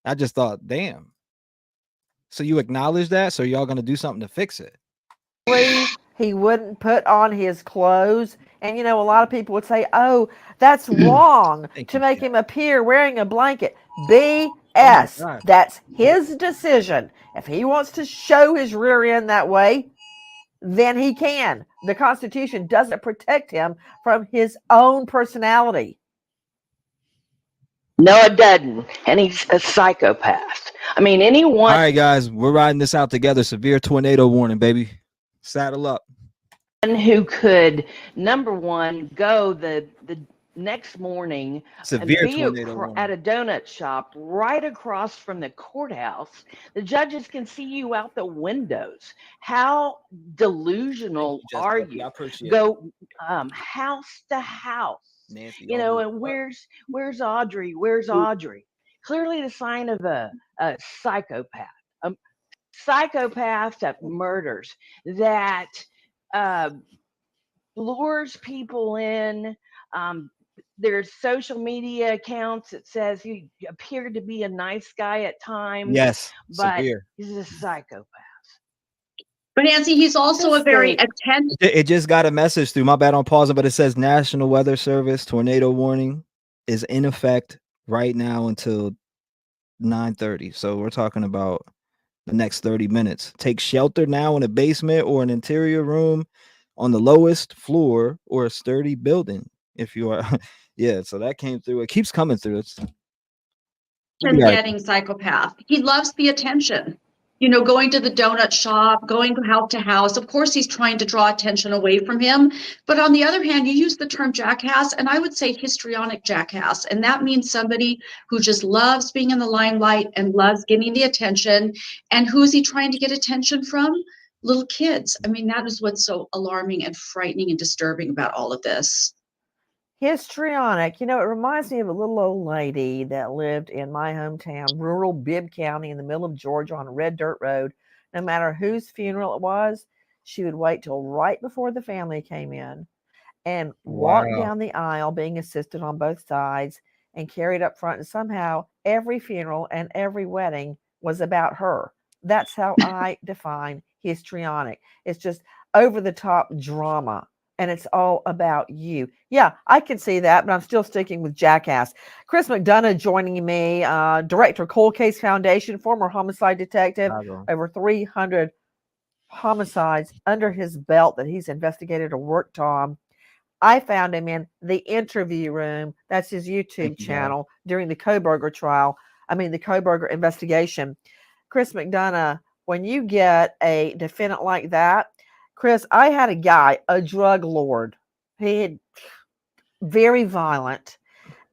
I just thought, damn. So you acknowledge that? So y'all going to do something to fix it? He wouldn't put on his clothes. And, a lot of people would say, oh, that's wrong to make him appear wearing a blanket. BS. That's his decision. If he wants to show his rear end that way, then he can. The Constitution doesn't protect him from his own personality. No, it doesn't. And he's a psychopath. I mean, anyone. All right, guys, we're riding this out together. Severe tornado warning, baby. Saddle up. Who could, number one, go the next morning severe tornado at a donut shop right across from the courthouse. The judges can see you out the windows. How delusional are you? I appreciate go house to house. Nancy, and where's Audrey? Where's Audrey? Clearly the sign of a psychopath. A psychopath that murders, that lures people in. There's social media accounts that says he appeared to be a nice guy at times. Yes, but severe. He's a psychopath. But Nancy, he's also a very attentive. It just got a message through. My bad on pausing, but it says National Weather Service tornado warning is in effect right now until 9:30. So we're talking about the next 30 minutes. Take shelter now in a basement or an interior room on the lowest floor or a sturdy building. If you are, yeah. So that came through. It keeps coming through. It's getting psychopath. He loves the attention. Going to the donut shop, going house to house. Of course, he's trying to draw attention away from him. But on the other hand, you use the term jackass, and I would say histrionic jackass. And that means somebody who just loves being in the limelight and loves getting the attention. And who is he trying to get attention from? Little kids. I mean, that is what's so alarming and frightening and disturbing about all of this. Histrionic. It reminds me of a little old lady that lived in my hometown, rural Bibb County in the middle of Georgia on a red dirt road. No matter whose funeral it was, she would wait till right before the family came in and walk down the aisle being assisted on both sides and carried up front. And somehow every funeral and every wedding was about her. That's how I define histrionic. It's just over the top drama. And it's all about you. Yeah, I can see that, but I'm still sticking with jackass. Chris McDonough joining me, director, Cold Case Foundation, former homicide detective, over 300 homicides under his belt that he's investigated or worked on. I found him in the interview room. That's his YouTube channel during the Kohberger trial. The Kohberger investigation. Chris McDonough, when you get a defendant like that, Chris, I had a guy, a drug lord. He had very violent,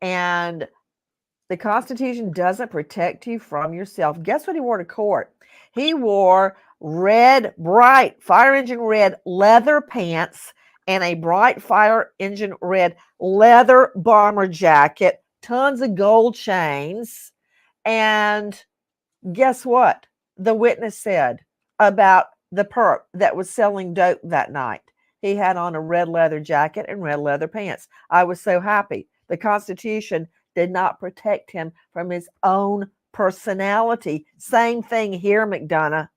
and the Constitution doesn't protect you from yourself. Guess what he wore to court? He wore red, bright fire engine red leather pants and a bright fire engine red leather bomber jacket, tons of gold chains. And guess what the witness said about the perp that was selling dope that night? He had on a red leather jacket and red leather pants. I was so happy. The Constitution did not protect him from his own personality. Same thing here, McDonough.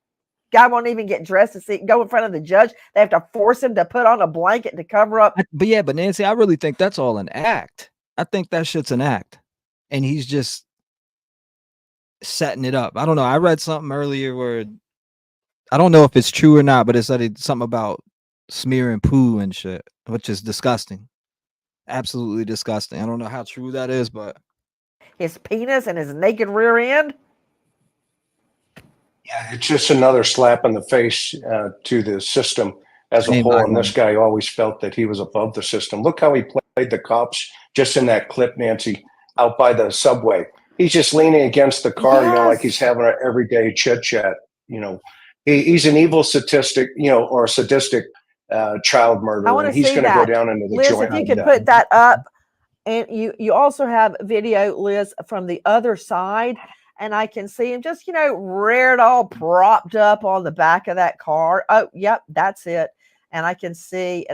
Guy won't even get dressed to go in front of the judge. They have to force him to put on a blanket to cover up. But Nancy, I really think that's all an act. I think that shit's an act. And he's just setting it up. I don't know. I read something earlier where I don't know if it's true or not, but it said something about smearing poo and shit, which is disgusting. Absolutely disgusting. I don't know how true that is, but his penis and his naked rear end. Yeah, it's just another slap in the face to the system as a whole. And this guy always felt that he was above the system. Look how he played the cops just in that clip, Nancy, out by the subway. He's just leaning against the car, you know, like he's having an everyday chit chat. You know, he's an evil statistic, you know, or a sadistic child murderer. And he's going to go down into the Liz, joint. if you could put that up. And you also have video, Liz, from the other side. And I can see him just, you know, reared all propped up on the back of that car. Oh, yep, that's it. And I can see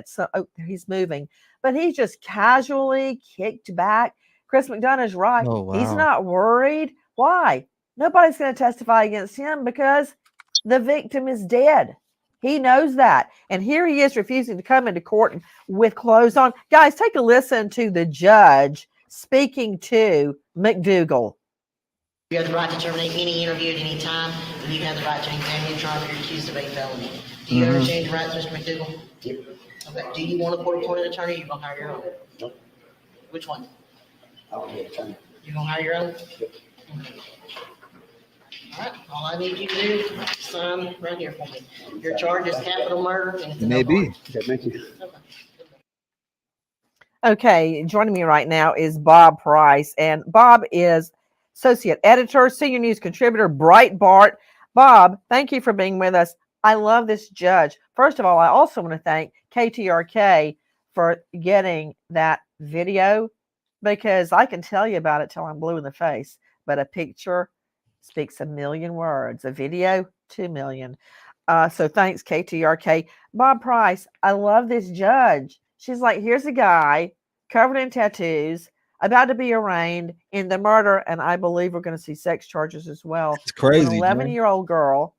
he's moving. But he's just casually kicked back. Chris McDonough is right. Oh, wow. He's not worried. Why? Nobody's going to testify against him because the victim is dead. He knows that. And here he is refusing to come into court with clothes on. Guys, take a listen to the judge speaking to McDougal. You have the right to terminate any interview at any time, and you have the right to examine your trial if you're accused of a felony. Do you understand your rights, Mr. McDougal? Yep. Okay. Do you want a court-appointed attorney, or you going to hire your own? Nope. Which one? I'll be an attorney. You're going to hire your own? Yep. Okay. All right. All I need you to do is sign right here for me. Your charge is capital murder. And it's maybe. Yeah, thank you. Okay. Okay, joining me right now is Bob Price, and Bob is associate editor, senior news contributor, Breitbart. Bob, thank you for being with us. I love this judge. First of all, I also want to thank KTRK for getting that video, because I can tell you about it till I'm blue in the face, but a picture speaks a million words, a video 2 million. So thanks, KTRK. Bob Price, I love this judge. She's like, here's a guy covered in tattoos, about to be arraigned in the murder, and I believe we're going to see sex charges as well. It's crazy. An 11-year-old girl.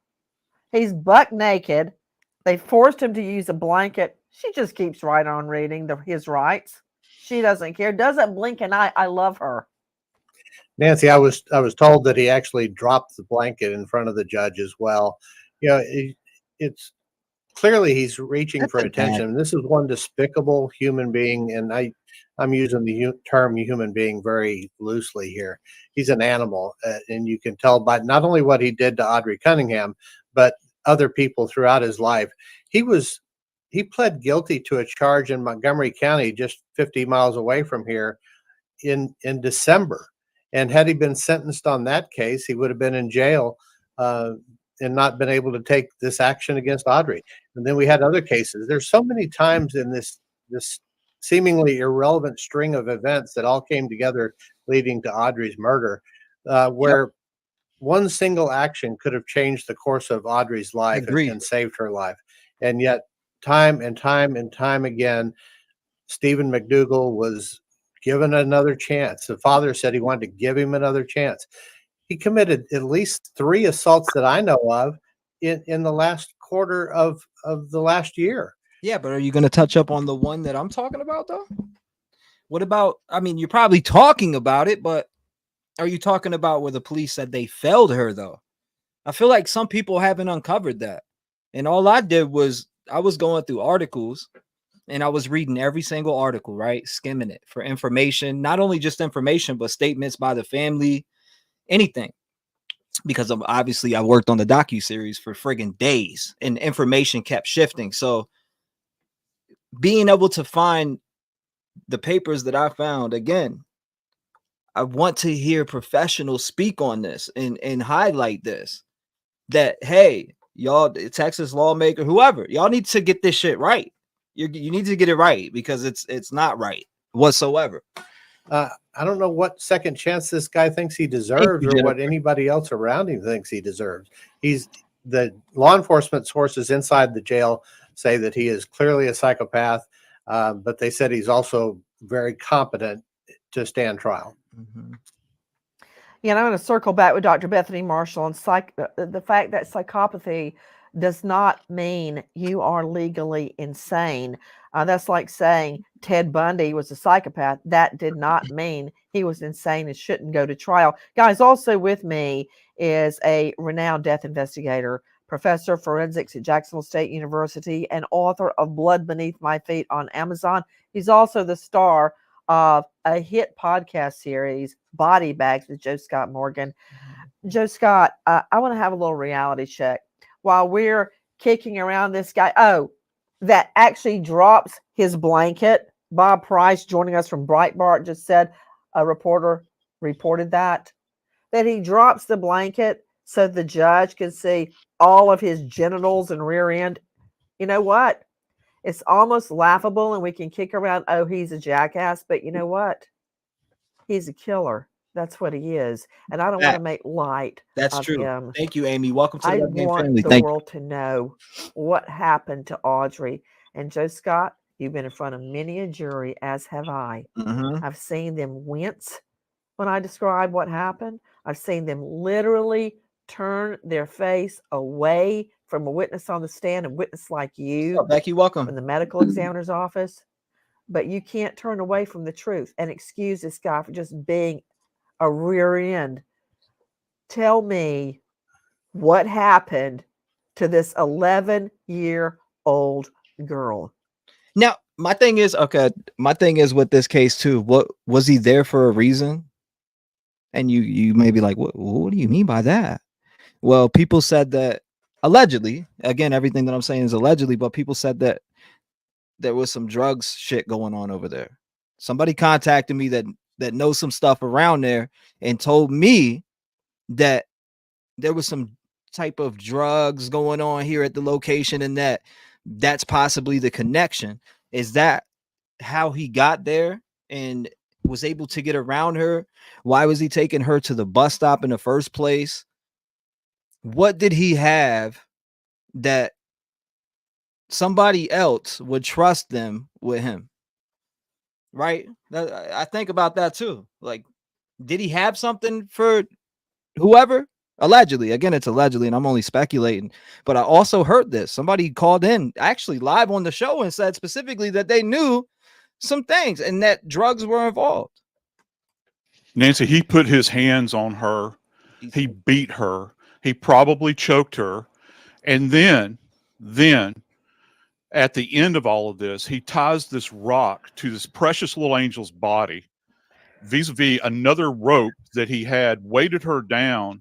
He's buck naked. They forced him to use a blanket. She just keeps right on reading his rights. She doesn't care. Doesn't blink an eye. I love her. Nancy, I was told that he actually dropped the blanket in front of the judge as well. You know, it's clearly he's reaching for attention. This is one despicable human being, and I'm using the term human being very loosely here. He's an animal, and you can tell by not only what he did to Audrey Cunningham, but other people throughout his life. He pled guilty to a charge in Montgomery County, just 50 miles away from here, in December. And had he been sentenced on that case, he would have been in jail and not been able to take this action against Audrey. And then we had other cases. There's so many times in this seemingly irrelevant string of events that all came together leading to Audrey's murder, where one single action could have changed the course of Audrey's life and saved her life. And yet time and time and time again, Stephen McDougal was given another chance. The father said he wanted to give him another chance. He committed at least 3 assaults that I know of in the last quarter of the last year. Yeah, but are you going to touch up on the one that I'm talking about, though? What about, I mean, you're probably talking about it, but are you talking about where the police said they failed her, though? I feel like some people haven't uncovered that. And all I did was I was going through articles and I was reading every single article, right? Skimming it for information, not only just information, but statements by the family, anything. Because obviously I worked on the docuseries for friggin' days and information kept shifting. So being able to find the papers that I found, again, I want to hear professionals speak on this and highlight this, that, hey, y'all, Texas lawmaker, whoever, y'all need to get this shit right. You need to get it right, because it's not right whatsoever. I don't know what second chance this guy thinks he deserves, or what anybody else around him thinks he deserves. The law enforcement sources inside the jail say that he is clearly a psychopath, but they said he's also very competent to stand trial. Yeah, and I'm going to circle back with Dr. Bethany Marshall on the fact that psychopathy does not mean you are legally insane. That's like saying Ted Bundy was a psychopath. That did not mean he was insane and shouldn't go to trial. Guys, also with me is a renowned death investigator, professor of forensics at Jacksonville State University, and author of Blood Beneath My Feet on Amazon. He's also the star of a hit podcast series, Body Bags, with Joe Scott Morgan. Joe Scott, I want to have a little reality check while we're kicking around this guy. Oh, that actually drops his blanket. Bob Price, joining us from Breitbart, just said a reporter reported that he drops the blanket so the judge can see all of his genitals and rear end. You know what? It's almost laughable, and we can kick around, oh, he's a jackass. But you know what? He's a killer. That's what he is. And I don't want to make light of him. Thank you, Amy. Welcome to the I Game want family. the world to know what happened to Audrey. And Joe Scott, you've been in front of many a jury, as have I. I've seen them wince when I describe what happened. I've seen them literally turn their face away from a witness on the stand, a witness like you. Oh, Becky, welcome. In the medical examiner's office. But you can't turn away from the truth and excuse this guy for just being a rear end. Tell me what happened to this 11-year-old girl. Now, my thing is with this case too, what was he there for a reason? And you may be like, what do you mean by that? Well, people said that allegedly, again, everything that I'm saying is allegedly, but people said that there was some drugs shit going on over there. Somebody contacted me that knows some stuff around there and told me that there was some type of drugs going on here at the location, and that's possibly the connection. Is that how he got there and was able to get around her? Why was he taking her to the bus stop in the first place? What did he have that somebody else would trust them with him? Right? I think about that too. Like, did he have something for whoever? Allegedly. Again, it's allegedly, and I'm only speculating. But I also heard this. Somebody called in actually live on the show and said specifically that they knew some things and that drugs were involved. Nancy, he put his hands on her. He beat her. He probably choked her. And then at the end of all of this, he ties this rock to this precious little angel's body vis-a-vis another rope that he had, weighted her down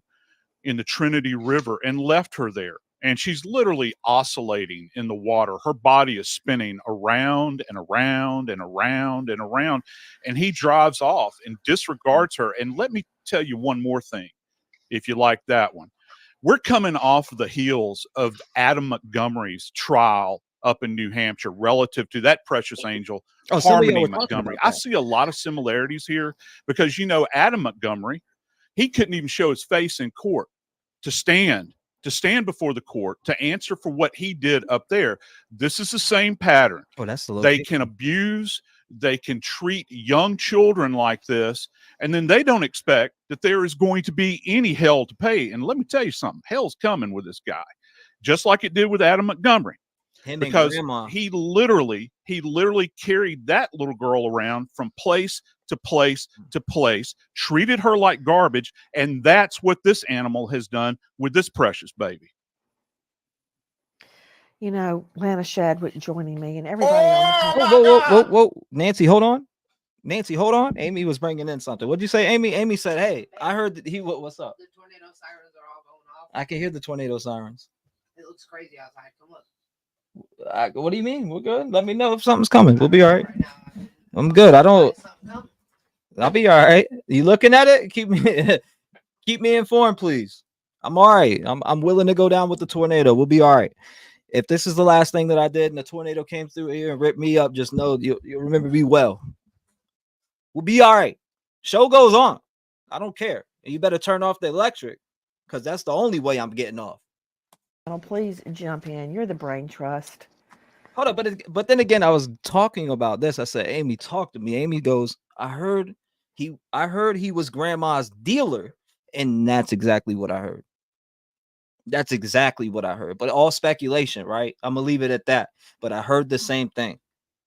in the Trinity River and left her there. And she's literally oscillating in the water. Her body is spinning around and around and around and around. And he drives off and disregards her. And let me tell you one more thing, if you like that one. We're coming off the heels of Adam Montgomery's trial up in New Hampshire relative to that precious angel, Harmony Montgomery. I see a lot of similarities here because, Adam Montgomery, he couldn't even show his face in court to stand before the court to answer for what he did up there. This is the same pattern. Oh, that's the they can abuse, they can treat young children like this, and then they don't expect that there is going to be any hell to pay. And let me tell you something, hell's coming with this guy, just like it did with Adam Montgomery. Because he literally carried that little girl around from place to place to place, treated her like garbage, and that's what this animal has done with this precious baby. Lana Shadwick joining me and everybody on the Whoa. Nancy, hold on. Amy was bringing in something. What'd you say, Amy? Amy said, hey, I heard that what's up? The tornado sirens are all going off. I can hear the tornado sirens. It looks crazy outside. Come look. What do you mean? We're good. Let me know if something's coming. We'll be all right. I'm good. I'll be all right. You looking at it? Keep me informed, please. I'm all right. I'm willing to go down with the tornado. We'll be all right. If this is the last thing that I did and the tornado came through here and ripped me up, just know you'll remember me well. We'll be all right. Show goes on. I don't care. And you better turn off the electric because that's the only way I'm getting off. Please jump in. You're the brain trust. Hold up, but then again, I was talking about this. I said, Amy, talk to me. Amy goes, I heard I heard he was grandma's dealer, and that's exactly what I heard. That's exactly what I heard. But all speculation, right? I'm gonna leave it at that. But I heard the same thing.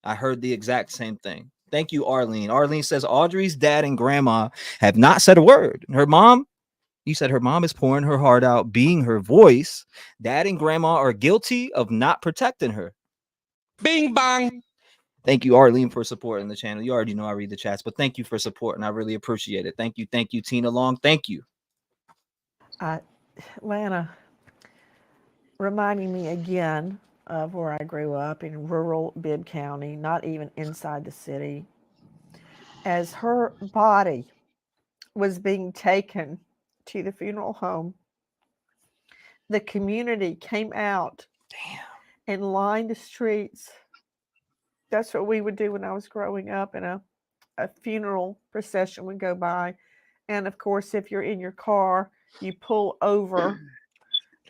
I heard the exact same thing. Thank you, Arlene. Arlene says Audrey's dad and grandma have not said a word. Her mom, you said her mom is pouring her heart out, being her voice. Dad and grandma are guilty of not protecting her. Bing bang. Thank you, Arlene, for supporting the channel. You already know I read the chats, but thank you for supporting. I really appreciate it. Thank you, Tina Long. Thank you. Lana, reminding me again of where I grew up in rural Bibb County, not even inside the city. As her body was being taken to the funeral home, the community came out and lined the streets. That's what we would do when I was growing up, and a funeral procession would go by. And of course, if you're in your car, you pull over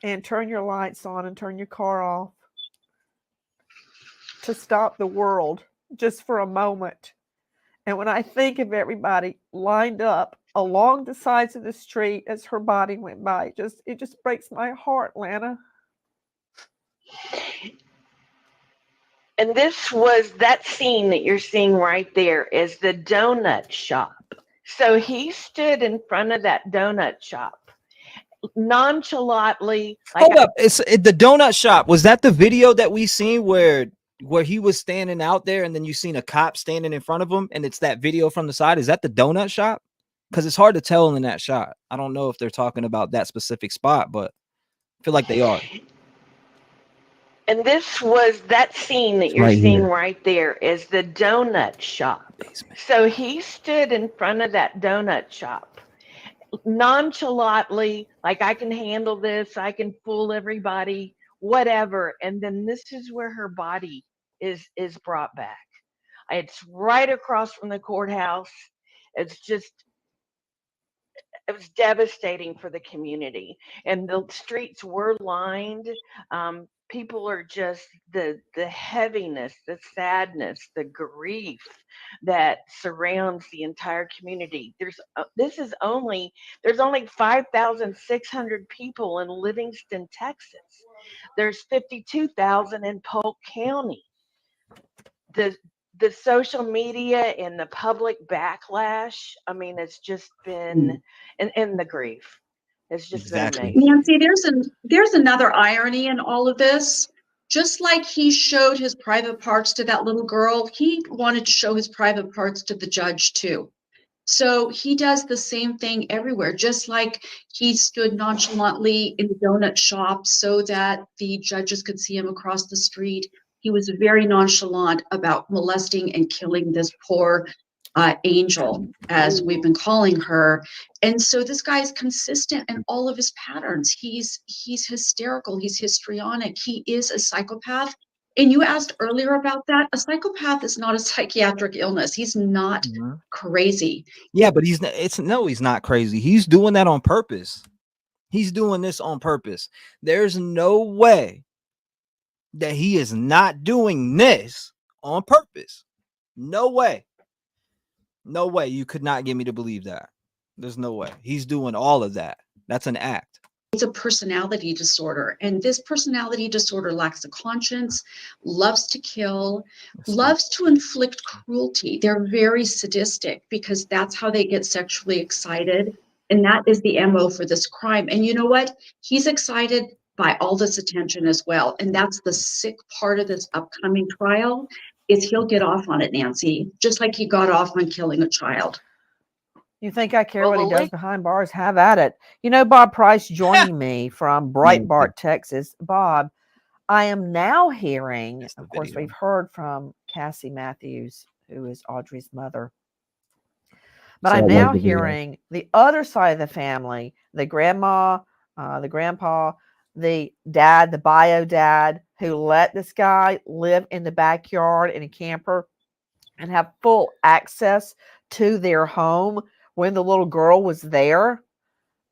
and turn your lights on and turn your car off to stop the world just for a moment. And when I think of everybody lined up along the sides of the street as her body went by, it just breaks my heart, Lana. And this was that scene that you're seeing right there is the donut shop. So he stood in front of that donut shop nonchalantly. Hold up. It's the donut shop. Was that the video that we seen where he was standing out there and then you seen a cop standing in front of him and it's that video from the side? Is that the donut shop? Because it's hard to tell in that shot. I don't know if they're talking about that specific spot, but I feel like they are. And this was that scene that you're seeing right there is the donut shop. So he stood in front of that donut shop nonchalantly, like, I can handle this, I can fool everybody, whatever. And then this is where her body is brought back. It's right across from the courthouse. It was devastating for the community, and the streets were lined. People are just the heaviness, the sadness, the grief that surrounds the entire community. There's only 5,600 people in Livingston, Texas. There's 52,000 in Polk County. The social media and the public backlash, I mean, it's just been, and the grief. It's just been amazing. Nancy, there's another irony in all of this. Just like he showed his private parts to that little girl, he wanted to show his private parts to the judge too. So he does the same thing everywhere, just like he stood nonchalantly in the donut shop so that the judges could see him across the street. He was very nonchalant about molesting and killing this poor angel, as we've been calling her. And so this guy is consistent in all of his patterns. He's hysterical. He's histrionic. He is a psychopath. And you asked earlier about that. A psychopath is not a psychiatric illness. He's not crazy. Yeah, but he's not crazy. He's doing that on purpose. He's doing this on purpose. There's no way that he is not doing this on purpose. No way. No way. You could not get me to believe that. There's no way. He's doing all of that. That's an act. It's a personality disorder, and this personality disorder lacks a conscience, loves to kill, loves to inflict cruelty. They're very sadistic because that's how they get sexually excited, and that is the MO for this crime. And you know what? He's excited by all this attention as well, and that's the sick part of this upcoming trial, is he'll get off on it, Nancy, just like he got off on killing a child. You think I care what he does behind bars? Have at it. You know, Bob Price joining me from Breitbart, Texas. Bob, I am now hearing, of course, we've heard from Cassie Matthews, who is Audrey's mother. But I'm now hearing the other side of the family, the grandma, the grandpa, the dad, the bio dad, who let this guy live in the backyard in a camper and have full access to their home when the little girl was there.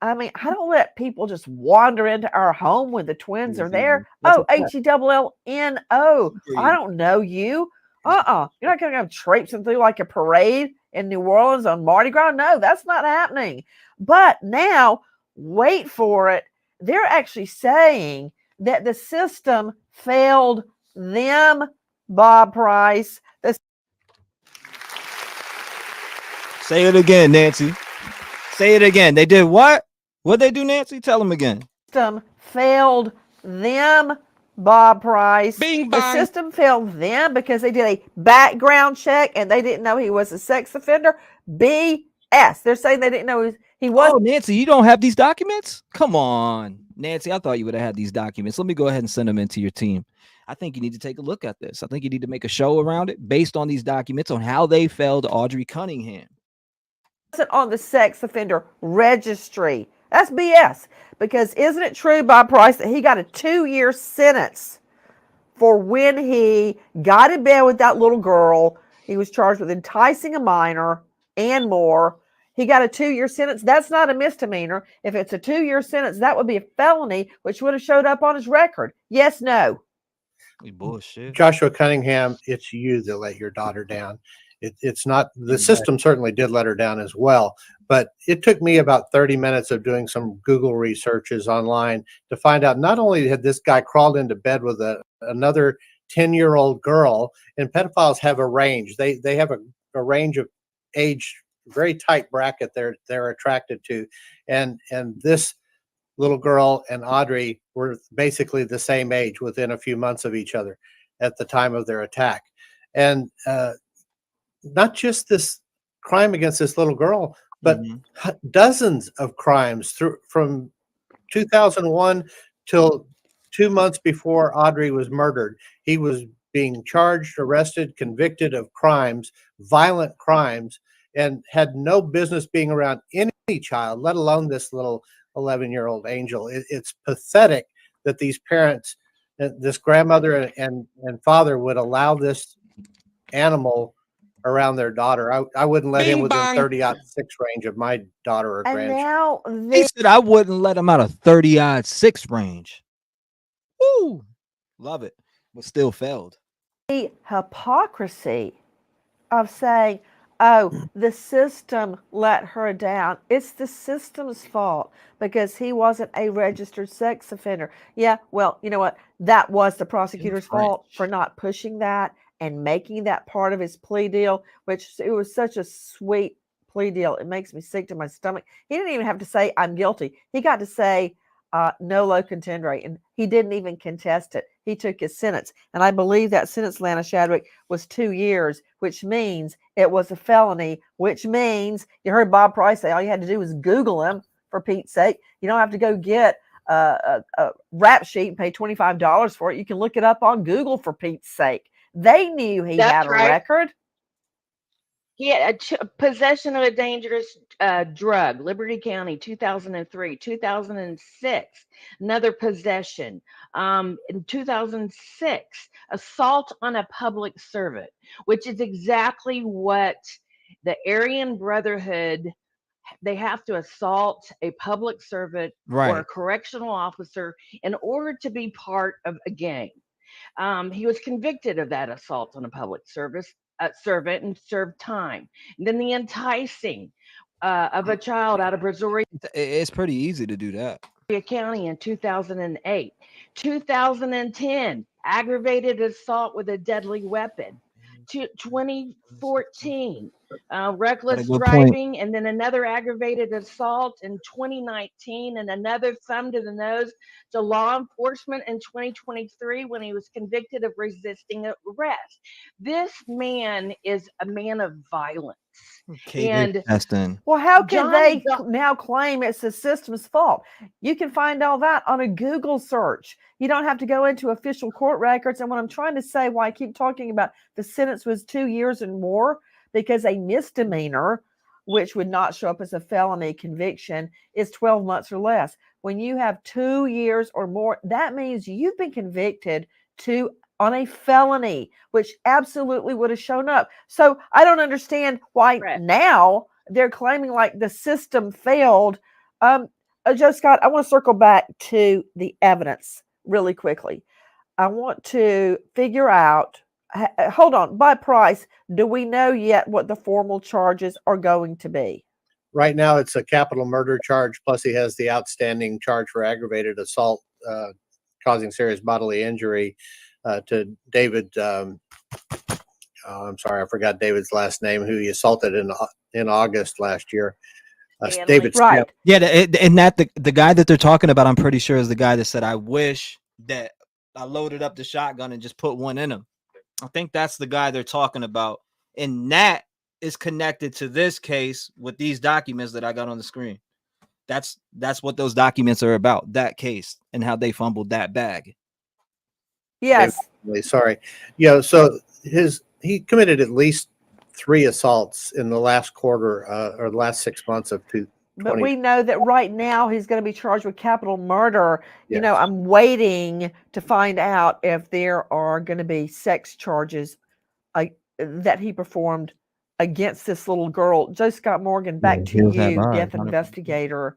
I mean, I don't let people just wander into our home when the twins are there. Oh, H-E-double-L-N-O. I don't know you. You're not going to go traipsing through like a parade in New Orleans on Mardi Gras. No, that's not happening. But now, wait for it. They're actually saying that the system failed them, Bob Price. Say it again, Nancy. Say it again. They did what? What'd they do, Nancy? Tell them again. System failed them, Bob Price. Bing The bong. system failed them because they did a background check and they didn't know he was a sex offender. BS. They're saying they didn't know he was. Oh, Nancy, you don't have these documents? Come on, Nancy. I thought you would have had these documents. Let me go ahead and send them into your team. I think you need to take a look at this. I think you need to make a show around it based on these documents on how they failed Audrey Cunningham. On the sex offender registry. That's BS. Because isn't it true, Bob Price, that he got a 2-year sentence for when he got in bed with that little girl? He was charged with enticing a minor and more. He got a 2-year sentence. That's not a misdemeanor. If it's a 2-year sentence, that would be a felony, which would have showed up on his record. Yes, no. Bullshit. Joshua Cunningham, it's you that let your daughter down. It's not, the system certainly did let her down as well, but it took me about 30 minutes of doing some Google researches online to find out not only had this guy crawled into bed with another 10-year-old girl, and pedophiles have a range. They have a range of age, very tight bracket they're attracted to. And this little girl and Audrey were basically the same age within a few months of each other at the time of their attack. And not just this crime against this little girl, but dozens of crimes from 2001 till 2 months before Audrey was murdered. He was being charged, arrested, convicted of crimes, violent crimes, and had no business being around any child, let alone this little 11-year-old angel. It's pathetic that these parents, this grandmother and father, would allow this animal around their daughter. I wouldn't let him within 30-06 range of my daughter or grandchild. And now They said I wouldn't let him out of 30-06 range. Woo! Love it. But still failed. The hypocrisy of saying, oh, the system let her down. It's the system's fault because he wasn't a registered sex offender. Yeah, well, you know what? That was the prosecutor's fault for not pushing that and making that part of his plea deal, which it was such a sweet plea deal. It makes me sick to my stomach. He didn't even have to say, I'm guilty. He got to say, nolo contendere, and he didn't even contest it. He took his sentence, and I believe that sentence, Lana Shadwick, was 2 years, which means it was a felony, which means you heard Bob Price say all you had to do was Google him, for Pete's sake. You don't have to go get a rap sheet and pay $25 for it. You can look it up on Google, for Pete's sake. They knew he had a record. He had possession of a dangerous drug, Liberty County, 2003, 2006, another possession. In 2006, assault on a public servant, which is exactly what the Aryan Brotherhood, they have to assault a public servant or a correctional officer in order to be part of a gang. He was convicted of that assault on a public servant and served time. And then the enticing of a child out of Missouri. It's pretty easy to do that. County in 2008. 2010, aggravated assault with a deadly weapon. 2014, reckless driving, and then another aggravated assault in 2019, and another thumb to the nose to law enforcement in 2023 when he was convicted of resisting arrest. This man is a man of violence. And well, how can they now claim it's the system's fault? You can find all that on a Google search. You don't have to go into official court records. And what I'm trying to say, why I keep talking about the sentence was 2 years and more, because a misdemeanor, which would not show up as a felony conviction, is 12 months or less. When you have 2 years or more, that means you've been convicted on a felony, which absolutely would have shown up. So I don't understand why now they're claiming like the system failed. Joe Scott, I want to circle back to the evidence really quickly. I want to figure out hold on, by price, do we know yet what the formal charges are going to be? Right now, it's a capital murder charge, plus he has the outstanding charge for aggravated assault causing serious bodily injury to David. I'm sorry, I forgot David's last name, who he assaulted in August last year. David, right? Yeah, and that the guy that they're talking about, I'm pretty sure is the guy that said, "I wish that I loaded up the shotgun and just put one in him." I think that's the guy they're talking about, and that is connected to this case with these documents that I got on the screen. That's what those documents are about. That case and how they fumbled that bag. Yes. Sorry. Yeah. So he committed at least 3 assaults in the last quarter or the last 6 months of 2020. But we know that right now he's going to be charged with capital murder. Yes. You know, I'm waiting to find out if there are going to be sex charges that he performed against this little girl. Joe Scott Morgan, back to you, death investigator.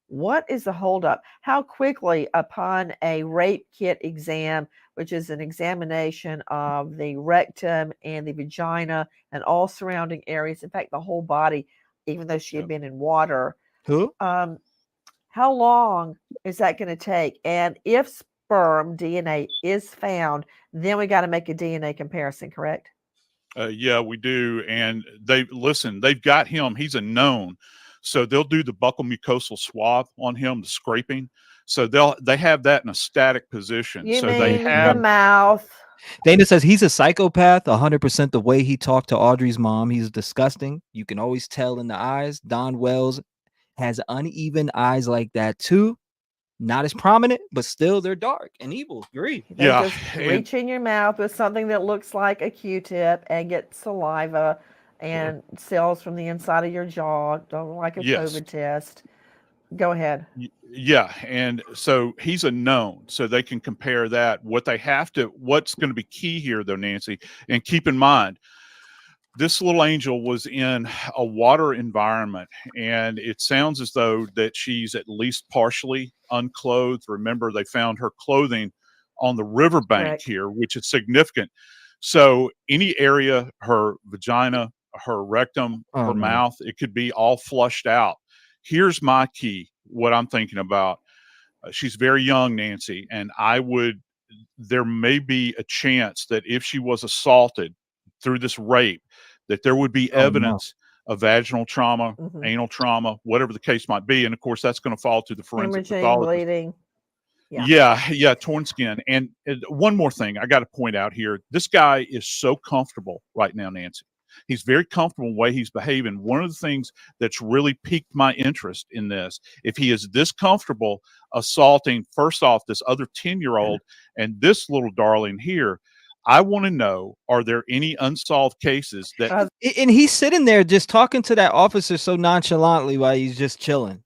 What is the holdup? How quickly, upon a rape kit exam, which is an examination of the rectum and the vagina and all surrounding areas, in fact, the whole body, even though she had been in water. Who? How long is that going to take? And if sperm DNA is found, then we got to make a DNA comparison, correct? Yeah, we do. And they've got him. He's a known. So they'll do the buccal mucosal swab on him, the scraping. So they have that in a static position. You so mean they have the mouth. Dana says he's a psychopath, 100% the way he talked to Audrey's mom. He's disgusting. You can always tell in the eyes. Don Wells has uneven eyes like that too. Not as prominent, but still they're dark and evil. Agree. They just reach in your mouth with something that looks like a Q-tip and get saliva and cells from the inside of your jaw, like a COVID test. Go ahead. Yeah, and so he's a known, so they can compare that. What's going to be key here, though, Nancy, and keep in mind, this little angel was in a water environment, and it sounds as though that she's at least partially unclothed. Remember, they found her clothing on the riverbank here, which is significant. So any area, her vagina, her rectum, her mouth, it could be all flushed out. Here's my key, what I'm thinking about. She's very young, Nancy, and there may be a chance that if she was assaulted through this rape, that there would be evidence of vaginal trauma, anal trauma, whatever the case might be. And of course, that's going to fall to the forensic pathologist. Bleeding. Yeah, torn skin. And one more thing I got to point out here. This guy is so comfortable right now, Nancy. He's very comfortable in the way he's behaving. One of the things that's really piqued my interest in this, if he is this comfortable assaulting, first off, this other 10-year-old and this little darling here, I want to know, are there any unsolved cases that... and he's sitting there just talking to that officer so nonchalantly while he's just chilling,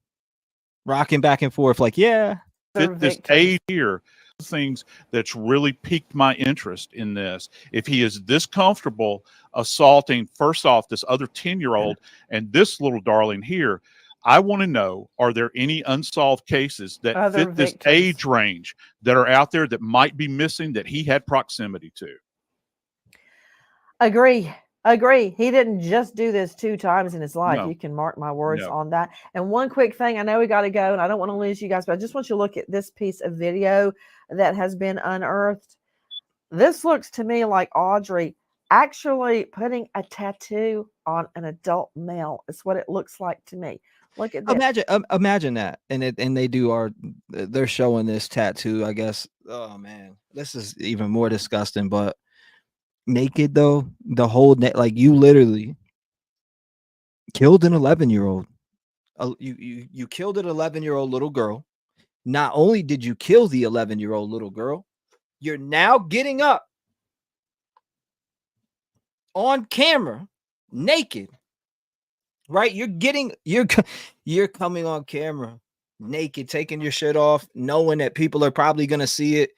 rocking back and forth like, yeah. This age here, things that's really piqued my interest in this. If he is this comfortable assaulting, first off, this other 10-year-old and this little darling here, I want to know, are there any unsolved cases that fit this age range that are out there that might be missing that he had proximity to? Agree. He didn't just do this 2 times in his life. No. You can mark my words on that. And one quick thing, I know we got to go and I don't want to lose you guys, but I just want you to look at this piece of video that has been unearthed. This looks to me like Audrey actually putting a tattoo on an adult male. It's what it looks like to me. Look at this. Imagine that. And they're showing this tattoo, I guess. Oh man, this is even more disgusting, but naked though, the whole like you literally killed an 11-year-old. You killed an 11-year-old little girl. Not only did you kill the 11-year-old little girl, you're now getting up on camera naked. Right? You're coming on camera naked, taking your shirt off, knowing that people are probably going to see it.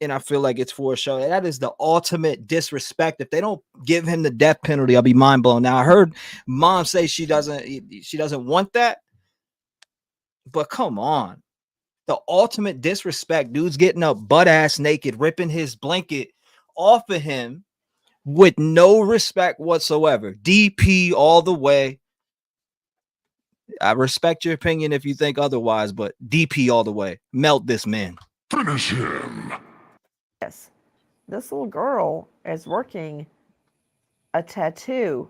And I feel like it's for a show. That is the ultimate disrespect. If they don't give him the death penalty, I'll be mind blown. Now I heard mom say she doesn't want that. But come on. The ultimate disrespect. Dude's getting up butt ass naked, ripping his blanket off of him with no respect whatsoever. DP all the way. I respect your opinion if you think otherwise, but DP all the way. Melt this man. Finish him. Yes. This little girl is working a tattoo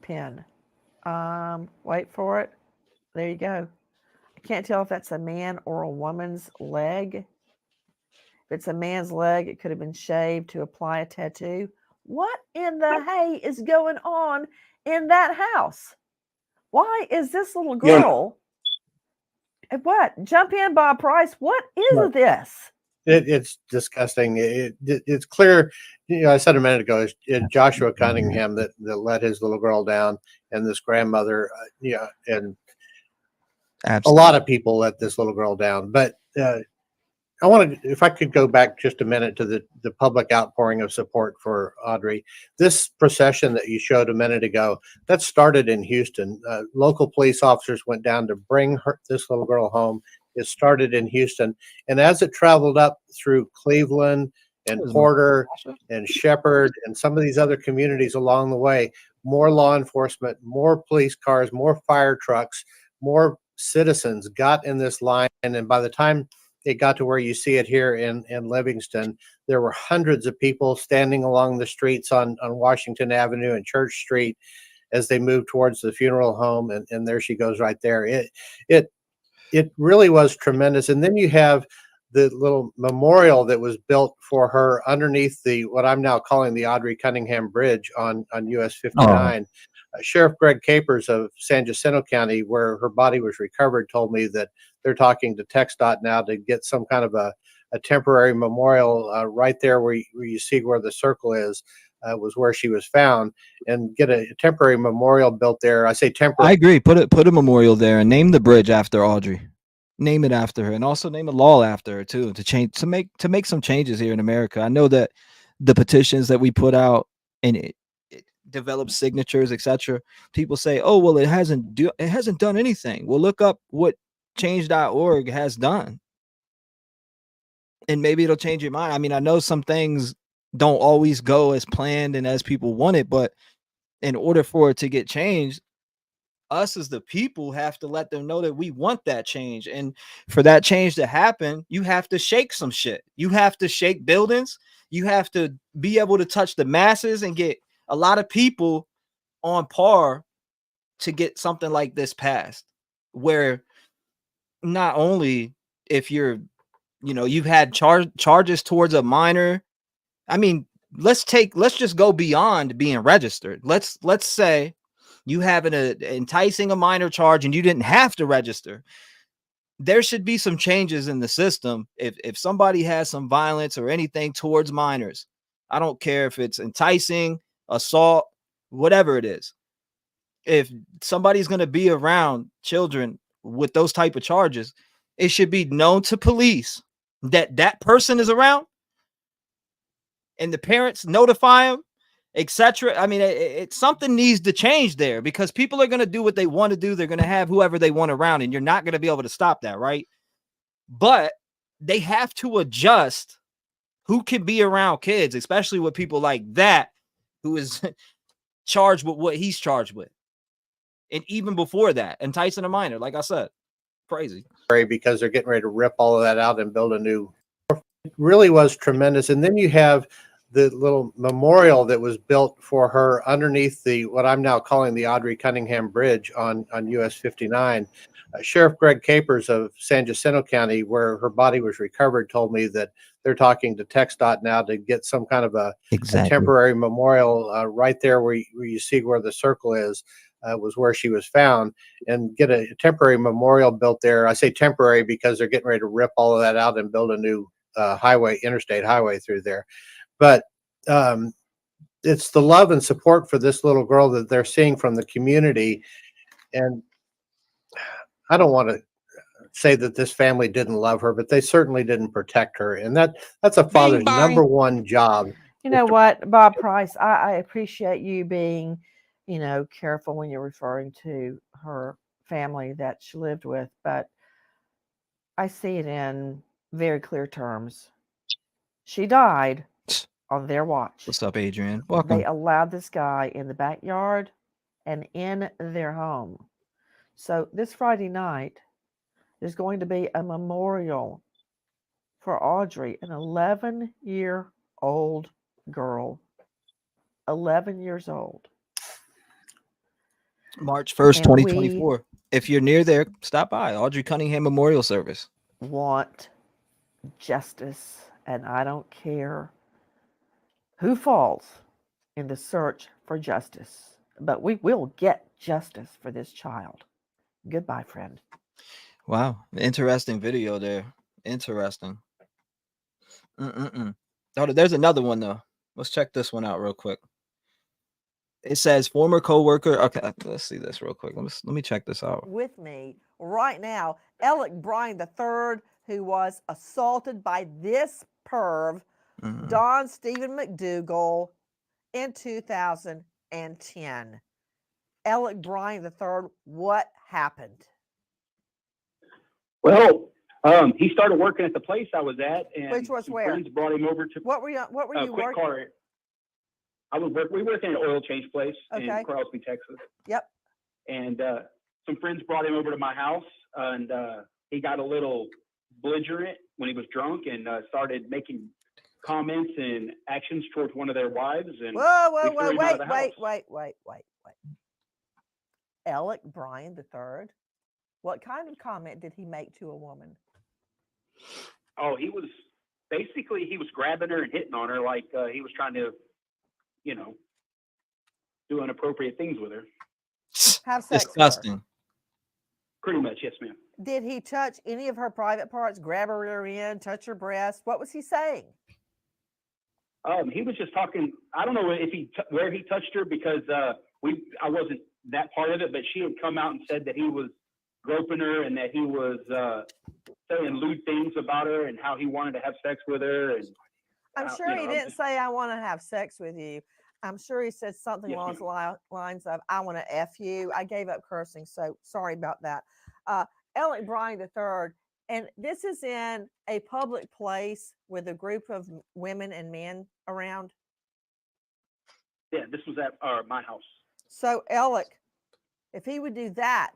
pen. Wait for it. There you go. I can't tell if that's a man or a woman's leg. If it's a man's leg, it could have been shaved to apply a tattoo. What in the hay is going on in that house? Why is this little girl? What? Jump in, Bob Price. What is this? It's disgusting. It's clear. I said a minute ago, it's Joshua Cunningham that let his little girl down, and this grandmother, and Absolutely. a lot of people let this little girl down. But I wanted, if I could go back just a minute to the public outpouring of support for Audrey. This procession that you showed a minute ago, that started in Houston. Local police officers went down to bring this little girl home. It started in Houston. And as it traveled up through Cleveland and Porter and Shepherd and some of these other communities along the way, more law enforcement, more police cars, more fire trucks, more citizens got in this line. And by the time it got to where you see it here in Livingston, there were hundreds of people standing along the streets on Washington Avenue and Church Street as they moved towards the funeral home. And there she goes right there. It really was tremendous. And then you have the little memorial that was built for her underneath what I'm now calling the Audrey Cunningham Bridge on US 59. Sheriff Greg Capers of San Jacinto County, where her body was recovered, told me that they're talking to TxDOT now to get some kind of a temporary memorial right there where you see where the circle is, was where she was found, and get a temporary memorial built there. I say temporary. I agree. Put a memorial there and name the bridge after Audrey. Name it after her, and also name a law after her too, to make some changes here in America. I know that the petitions that we put out and it develops signatures, etc. People say, "Oh, well, it hasn't done anything." Well, look up what change.org has done, and maybe it'll change your mind. I mean, I know some things don't always go as planned and as people want it, but in order for it to get changed, us as the people have to let them know that we want that change. And for that change to happen, you have to shake some shit. You have to shake buildings. You have to be able to touch the masses and get a lot of people on par to get something like this passed, where not only if you've had charges towards a minor. I mean, let's just go beyond being registered. Let's say you have an enticing a minor charge and you didn't have to register. There should be some changes in the system. If somebody has some violence or anything towards minors, I don't care if it's enticing, assault, whatever it is. If somebody's going to be around children with those type of charges, it should be known to police that that person is around, and the parents notify them, etc. I mean, something needs to change there, because people are going to do what they want to do. They're going to have whoever they want around, and you're not going to be able to stop that, right? But they have to adjust who can be around kids, especially with people like that, who is charged with what he's charged with. And even before that, enticing a minor, like I said, crazy. Because they're getting ready to rip all of that out and build a new. It really was tremendous. And then you have the little memorial that was built for her underneath what I'm now calling the Audrey Cunningham Bridge on US 59. Sheriff Greg Capers of San Jacinto County, where her body was recovered, told me that they're talking to TxDOT now to get some kind of a temporary memorial right there where you see where the circle is, was where she was found, and get a temporary memorial built there. I say temporary because they're getting ready to rip all of that out and build a new interstate highway through there. But it's the love and support for this little girl that they're seeing from the community. And I don't want to say that this family didn't love her, but they certainly didn't protect her. And that's a father's number one job. You know what, Bob Price, I appreciate you being, careful when you're referring to her family that she lived with, but I see it in very clear terms. She died. on their watch. What's up, Adrian? Welcome. They allowed this guy in the backyard and in their home. So this Friday night, there's going to be a memorial for Audrey, an 11-year-old girl. 11 years old. March 1st, 2024. If you're near there, stop by. Audrey Cunningham Memorial Service. Want justice, and I don't care who falls in the search for justice, but we will get justice for this child. Goodbye, friend. Wow, interesting video there. Interesting. Oh, there's another one though. Let's check this one out real quick. It says former coworker. Okay, let's see this real quick. Let me check this out. With me right now, Alec Bryan III, who was assaulted by this perv, Don Stephen McDougal, in 2010. Alec Bryan III, what happened? Well, he started working at the place I was at, and which was where? Friends brought him over to. What were you working? Car. We worked in an oil change place in Crosby, Texas. Yep. And some friends brought him over to my house, and he got a little belligerent when he was drunk and started making comments and actions towards one of their wives. And wait. Alec Bryan III, what kind of comment did he make to a woman? Oh, he was grabbing her and hitting on her like he was trying to, do inappropriate things with her. Have sex. Disgusting. Pretty much, yes, ma'am. Did he touch any of her private parts, grab her rear end, touch her breast? What was he saying? He was just talking. I don't know if where he touched her because I wasn't that part of it, but she had come out and said that he was groping her and that he was saying lewd things about her and how he wanted to have sex with her. And I'm sure he didn't say, I want to have sex with you. I'm sure he said something along the lines of, I want to F you. I gave up cursing, so sorry about that. Alec Bryan III, and this is in a public place with a group of women and men around? Yeah, this was at my house. So, Alec, if he would do that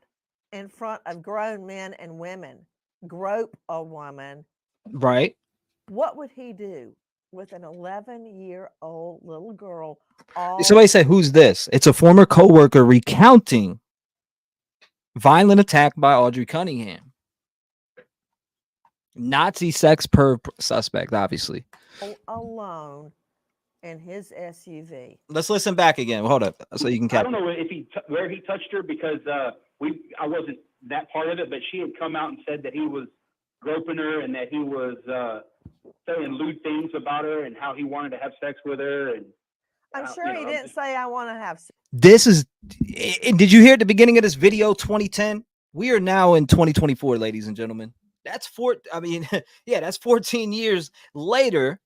in front of grown men and women, grope a woman, right? What would he do with an 11-year-old little girl? Somebody said, who's this? It's a former coworker recounting violent attack by Audrey Cunningham. Nazi sex perv suspect, obviously. Alone in his SUV. Let's listen back again. Hold up, so you can capture. I don't know if where he touched her because I wasn't that part of it, but she had come out and said that he was groping her and that he was saying lewd things about her and how he wanted to have sex with her. And I'm sure he didn't say, I want to have sex. This is, did you hear at the beginning of this video, 2010? We are now in 2024, ladies and gentlemen. That's that's 14 years later.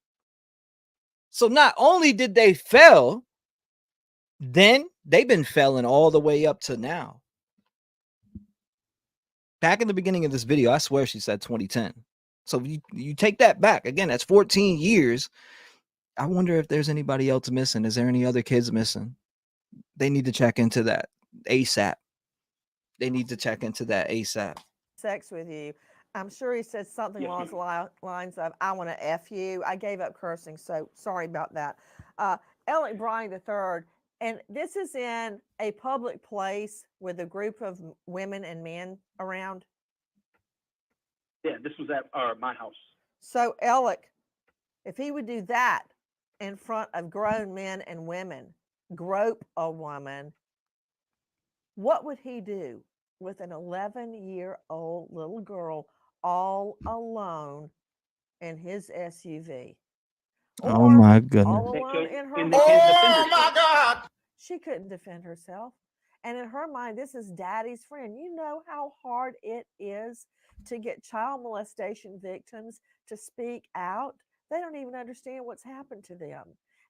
So not only did they fail, then they've been failing all the way up to now. Back in the beginning of this video, I swear she said 2010. So you take that back. Again, that's 14 years. I wonder if there's anybody else missing. Is there any other kids missing? They need to check into that ASAP. Sex with you. I'm sure he said something along the lines of, I want to F you. I gave up cursing, so sorry about that. Alec Bryan III, and this is in a public place with a group of women and men around? Yeah, this was at my house. So, Alec, if he would do that in front of grown men and women, grope a woman, what would he do with an 11-year-old little girl all alone in his SUV? Oh my goodness. All alone in her home. Oh my God. She couldn't defend herself. And in her mind, this is daddy's friend. You know how hard it is to get child molestation victims to speak out? They don't even understand what's happened to them.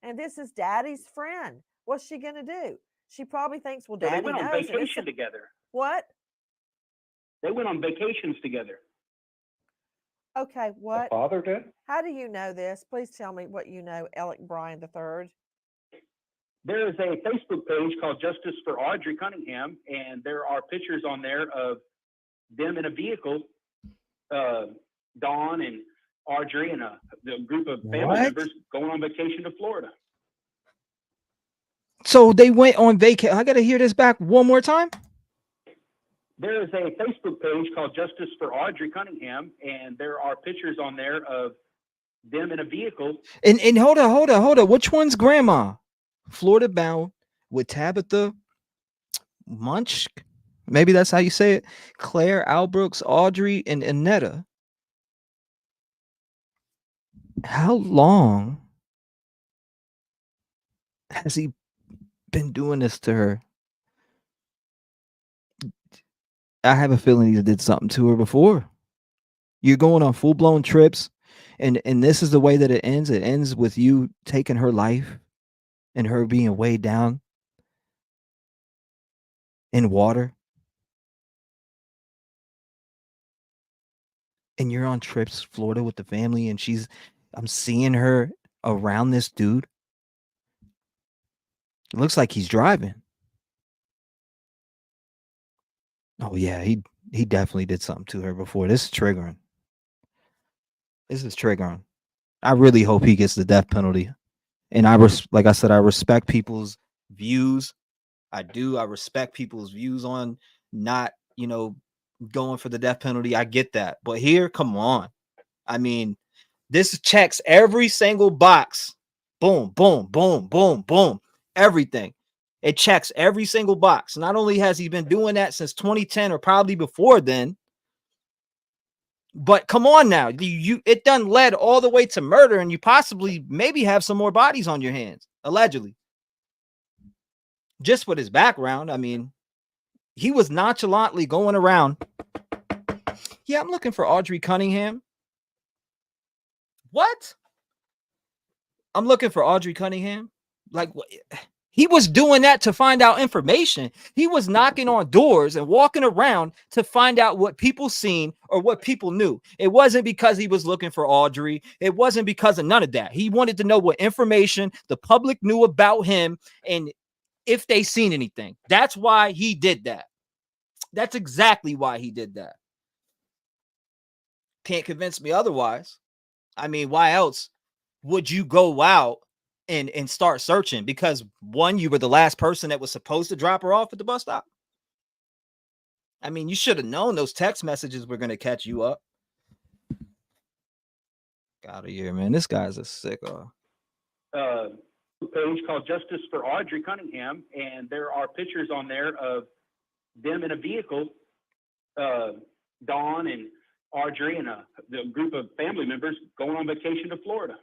And this is daddy's friend. What's she going to do? She probably thinks, well, daddy knows. They went on vacation together. What? They went on vacations together. Okay, what? The father did? How do you know this? Please tell me what you know, Alec Bryan III. There is a Facebook page called Justice for Audrey Cunningham, and there are pictures on there of them in a vehicle, Dawn and Audrey and a group of family members going on vacation to Florida. So they went on vacation. I got to hear this back one more time. There is a Facebook page called Justice for Audrey Cunningham, and there are pictures on there of them in a vehicle. And hold on. Which one's grandma? Florida bound with Tabitha Munch. Maybe that's how you say it. Claire, Albrooks, Audrey, and Annetta. How long has he been doing this to her? I have a feeling he did something to her before. You're going on full-blown trips, and this is the way that it ends. It ends with you taking her life and her being weighed down in water. And you're on trips, Florida, with the family, and I'm seeing her around this dude. It looks like he's driving. Oh yeah, he definitely did something to her before. This is triggering. I really hope he gets the death penalty. And like I said, I respect people's views. I do. I respect people's views on not, going for the death penalty. I get that. But here, come on. I mean, this checks every single box. Boom, boom, boom, boom, boom. Everything. It checks every single box. Not only has he been doing that since 2010 or probably before then, but come on now. It done led all the way to murder, and you possibly maybe have some more bodies on your hands, allegedly. Just with his background, I mean, he was nonchalantly going around. Yeah, I'm looking for Audrey Cunningham. What? I'm looking for Audrey Cunningham? Like, what? He was doing that to find out information. He was knocking on doors and walking around to find out what people seen or what people knew. It wasn't because he was looking for Audrey. It wasn't because of none of that. He wanted to know what information the public knew about him and if they seen anything. That's why he did that. That's exactly why he did that. Can't convince me otherwise. I mean, why else would you go out and start searching? Because one, you were the last person that was supposed to drop her off at the bus stop. I mean, you should have known those text messages were going to catch you up. Out of here, man. This guy's a sicko. Page called Justice for Audrey Cunningham, and there are pictures on there of them in a vehicle, Dawn and Audrey and a group of family members going on vacation to Florida.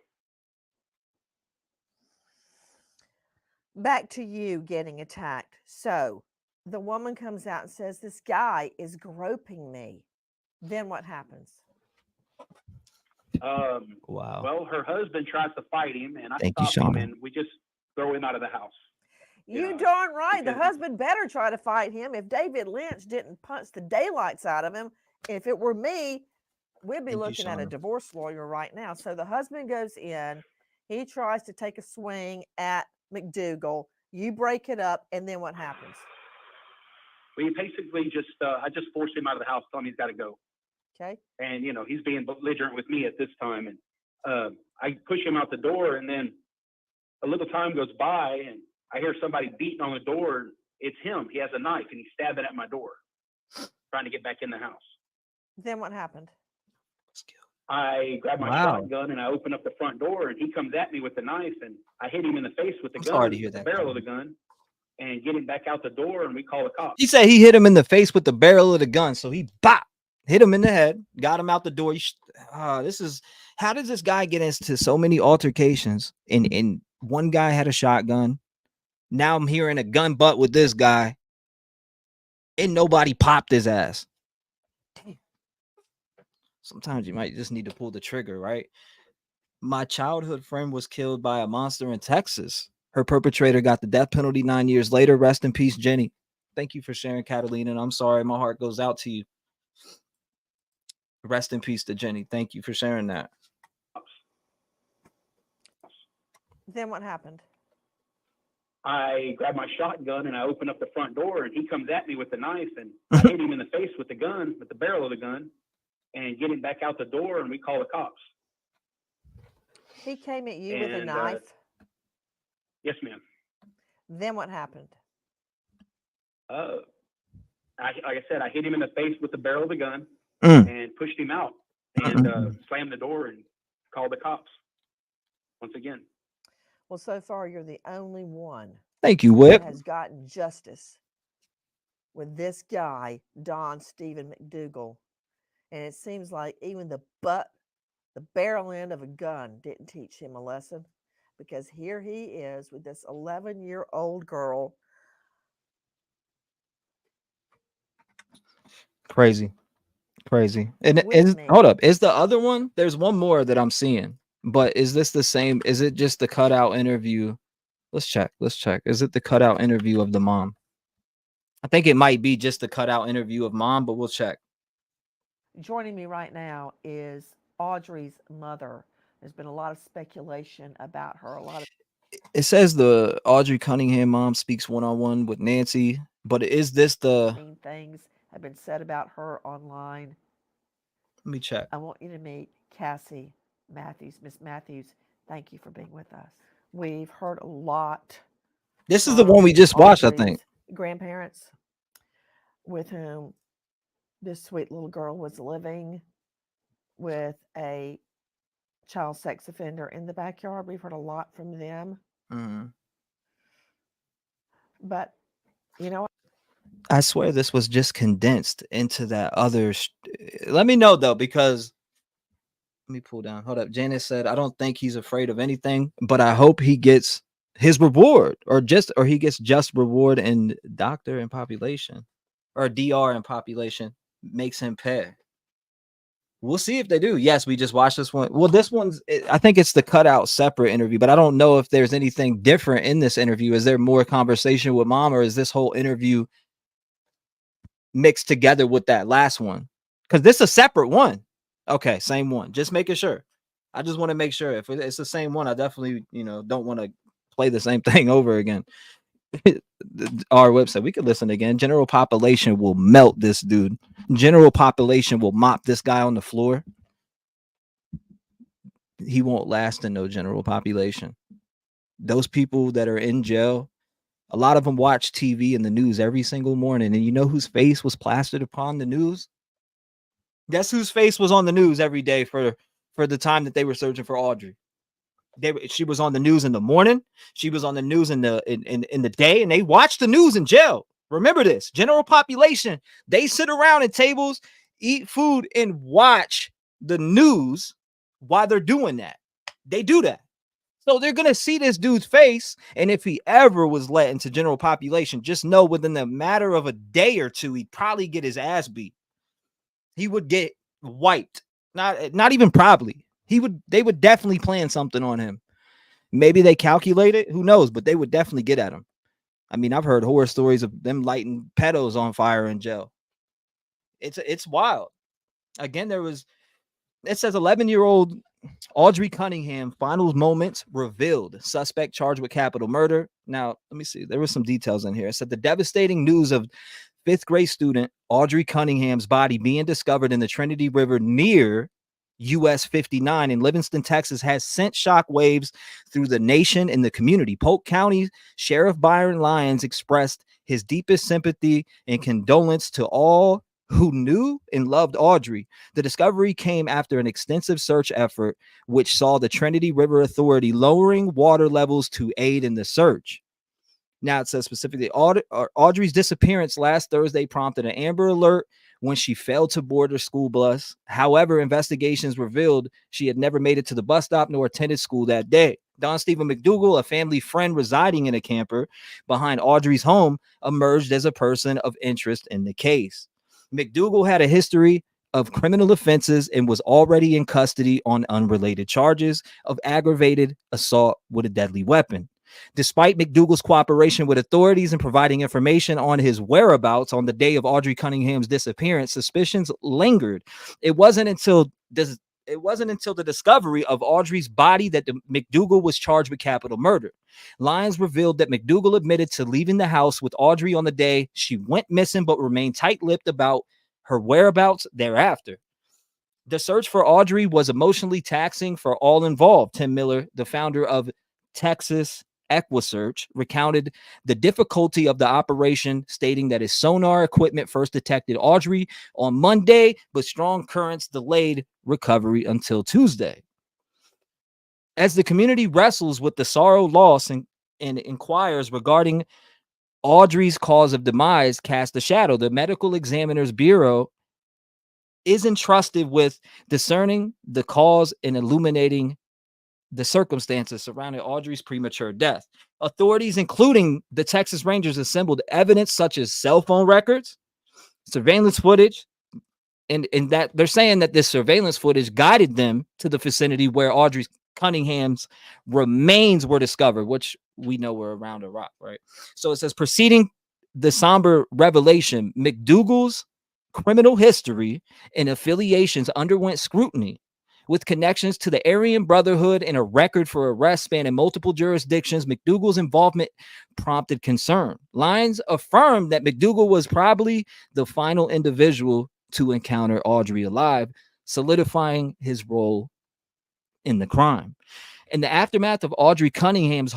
Back to you getting attacked. So the woman comes out and says, this guy is groping me. Then what happens? Wow. Well, her husband tries to fight him, and I Thank you, stop him, Shauna. and we just throw him out of the house. You darn right. The husband better try to fight him. If David Lynch didn't punch the daylights out of him, if it were me, we'd be looking at a divorce lawyer right now. So the husband goes in. He tries to take a swing at McDougal. You break it up, and then what happens? We basically just, I just forced him out of the house, telling him he's got to go. Okay. And, he's being belligerent with me at this time. And I push him out the door, and then a little time goes by, and I hear somebody beating on the door. It's him. He has a knife, and he's stabbing at my door, trying to get back in the house. Then what happened? I grab my shotgun, and I open up the front door, and he comes at me with the knife, and I hit him in the face with the gun, the barrel of the gun, and get him back out the door, and we call the cops. He said he hit him in the face with the barrel of the gun, so he hit him in the head, got him out the door. How does this guy get into so many altercations? And one guy had a shotgun. Now I'm hearing a gun butt with this guy, and nobody popped his ass. Damn. Sometimes you might just need to pull the trigger, right? My childhood friend was killed by a monster in Texas. Her perpetrator got the death penalty 9 years later. Rest in peace, Jenny. Thank you for sharing, Catalina. And I'm sorry, my heart goes out to you. Rest in peace to Jenny. Thank you for sharing that. Then what happened? I grabbed my shotgun and I opened up the front door, and he comes at me with the knife, and I hit him in the face with the gun, with the barrel of the gun, and get him back out the door, and we call the cops. He came at you with a knife? Yes, ma'am. Then what happened? Like I said, I hit him in the face with the barrel of the gun and pushed him out and slammed the door and called the cops once again. Well, so far, you're the only one. Thank you, Whip. That has gotten justice with this guy, Don Stephen McDougal. And it seems like even the barrel end of a gun didn't teach him a lesson, because here he is with this 11-year-old girl. Crazy. And hold up, is the other one? There's one more that I'm seeing. But is this the same? Is it just the cutout interview? Let's check. Is it the cutout interview of the mom? I think it might be just the cutout interview of mom, but we'll check. Joining me right now is Audrey's mother. There's been a lot of speculation about her. It says the Audrey Cunningham mom speaks one-on-one with Nancy, but is this the things have been said about her online? Let me check. I want you to meet Cassie Matthews. Miss Matthews, thank you for being with us. We've heard a lot. This is the one we just watched, I think. Grandparents with whom this sweet little girl was living with a child sex offender in the backyard. We've heard a lot from them. But, you know, I swear this was just condensed into that other. Let me know, though, because let me pull down. Hold up. Janice said, I don't think he's afraid of anything, but I hope he gets his reward or he gets just reward, and doctor and population or DR and population makes him pay. We'll see if they do. Yes, we just watched this one. Well, this one's, I think it's the cutout separate interview, but I don't know if there's anything different in this interview. Is there more conversation with mom, or is this whole interview mixed together with that last one? Because this is a separate one. Okay, same one. Just making sure. I just want to make sure if it's the same one. I definitely, don't want to play the same thing over again. Our website, we could listen again. General population will melt this dude. General population will mop this guy on the floor. He won't last in no general population. Those people that are in jail, a lot of them watch TV and the news every single morning. And you know whose face was plastered upon the news? Guess whose face was on the news every day for the time that they were searching for Audrey? She was on the news in the morning. She was on the news in the day, and they watch the news in jail. Remember this. General population, they sit around at tables, eat food, and watch the news while they're doing that. They do that. So they're going to see this dude's face, and if he ever was let into general population, just know within the matter of a day or two, he'd probably get his ass beat. He would get wiped. Not even probably. They would definitely plan something on him. Maybe they calculate it. Who knows? But they would definitely get at him. I mean, I've heard horror stories of them lighting pedos on fire in jail. It's wild. Again, it says 11-year-old Audrey Cunningham, final moments revealed. Suspect charged with capital murder. Now, let me see. There was some details in here. It said the devastating news of 5th grade student Audrey Cunningham's body being discovered in the Trinity River near US 59 in Livingston, Texas, has sent shockwaves through the nation and the community. Polk County Sheriff Byron Lyons expressed his deepest sympathy and condolence to all who knew and loved Audrey. The discovery came after an extensive search effort, which saw the Trinity River Authority lowering water levels to aid in the search. Now it says specifically, Audrey's disappearance last Thursday prompted an Amber Alert when she failed to board her school bus. However, investigations revealed she had never made it to the bus stop nor attended school that day. Don Stephen McDougal, a family friend residing in a camper behind Audrey's home, emerged as a person of interest in the case. McDougal had a history of criminal offenses and was already in custody on unrelated charges of aggravated assault with a deadly weapon. Despite McDougal's cooperation with authorities and providing information on his whereabouts on the day of Audrey Cunningham's disappearance, suspicions lingered. It wasn't until the discovery of Audrey's body that McDougal was charged with capital murder. Lines revealed that McDougal admitted to leaving the house with Audrey on the day she went missing, but remained tight-lipped about her whereabouts thereafter. The search for Audrey was emotionally taxing for all involved. Tim Miller, the founder of Texas EquiSearch, recounted the difficulty of the operation, stating that his sonar equipment first detected Audrey on Monday, but strong currents delayed recovery until Tuesday. As the community wrestles with the sorrow, loss, and inquires regarding Audrey's cause of demise cast a shadow, the Medical Examiner's Bureau is entrusted with discerning the cause and illuminating the circumstances surrounding Audrey's premature death. Authorities, including the Texas Rangers, assembled evidence such as cell phone records, surveillance footage, and that they're saying that this surveillance footage guided them to the vicinity where Audrey Cunningham's remains were discovered, which we know were around a rock, right? So it says, preceding the somber revelation, McDougal's criminal history and affiliations underwent scrutiny. With connections to the Aryan Brotherhood and a record for arrests spanning multiple jurisdictions, McDougal's involvement prompted concern. Lines affirmed that McDougal was probably the final individual to encounter Audrey alive, solidifying his role in the crime. In the aftermath of Audrey Cunningham's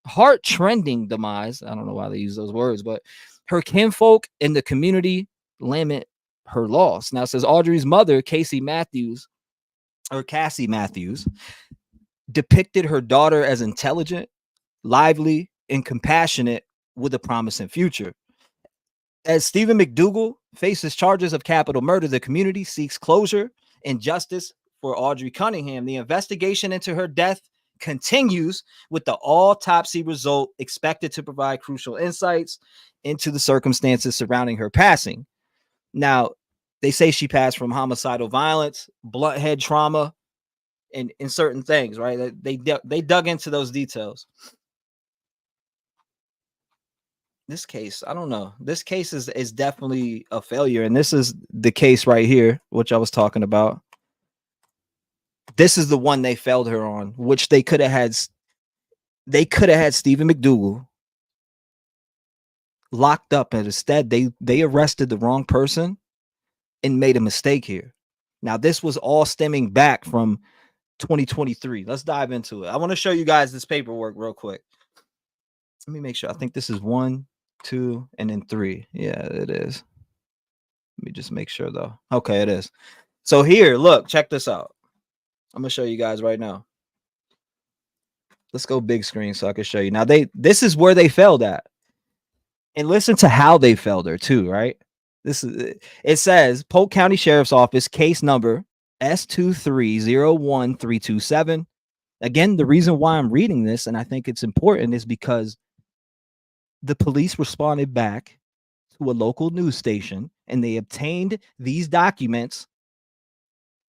heart-trending demise, I don't know why they use those words, but her kinfolk in the community lament her loss. Now, it says Audrey's mother, Cassie Matthews, depicted her daughter as intelligent, lively, and compassionate with a promising future. As Stephen McDougal faces charges of capital murder, the community seeks closure and justice for Audrey Cunningham. The investigation into her death continues, with the autopsy result expected to provide crucial insights into the circumstances surrounding her passing. Now, they say she passed from homicidal violence, blunt head trauma, and certain things, right? They dug into those details. This case, I don't know. This case is definitely a failure, and this is the case right here, which I was talking about. This is the one they failed her on, which they could have had. They could have had Stephen McDougal locked up, and instead they arrested the wrong person and made a mistake here. Now, this was all stemming back from 2023. Let's dive into it. I want to show you guys this paperwork real quick. Let me make sure. I think this is 1, 2, and then 3. Yeah, it is. Let me just make sure though. Okay, it is. So here, look, check this out. I'm gonna show you guys right now. Let's go big screen so I can show you. Now, this is where they failed at. And listen to how they failed her too, right? It says Polk County Sheriff's Office, case number S2301327. Again, the reason why I'm reading this, and I think it's important, is because the police responded back to a local news station and they obtained these documents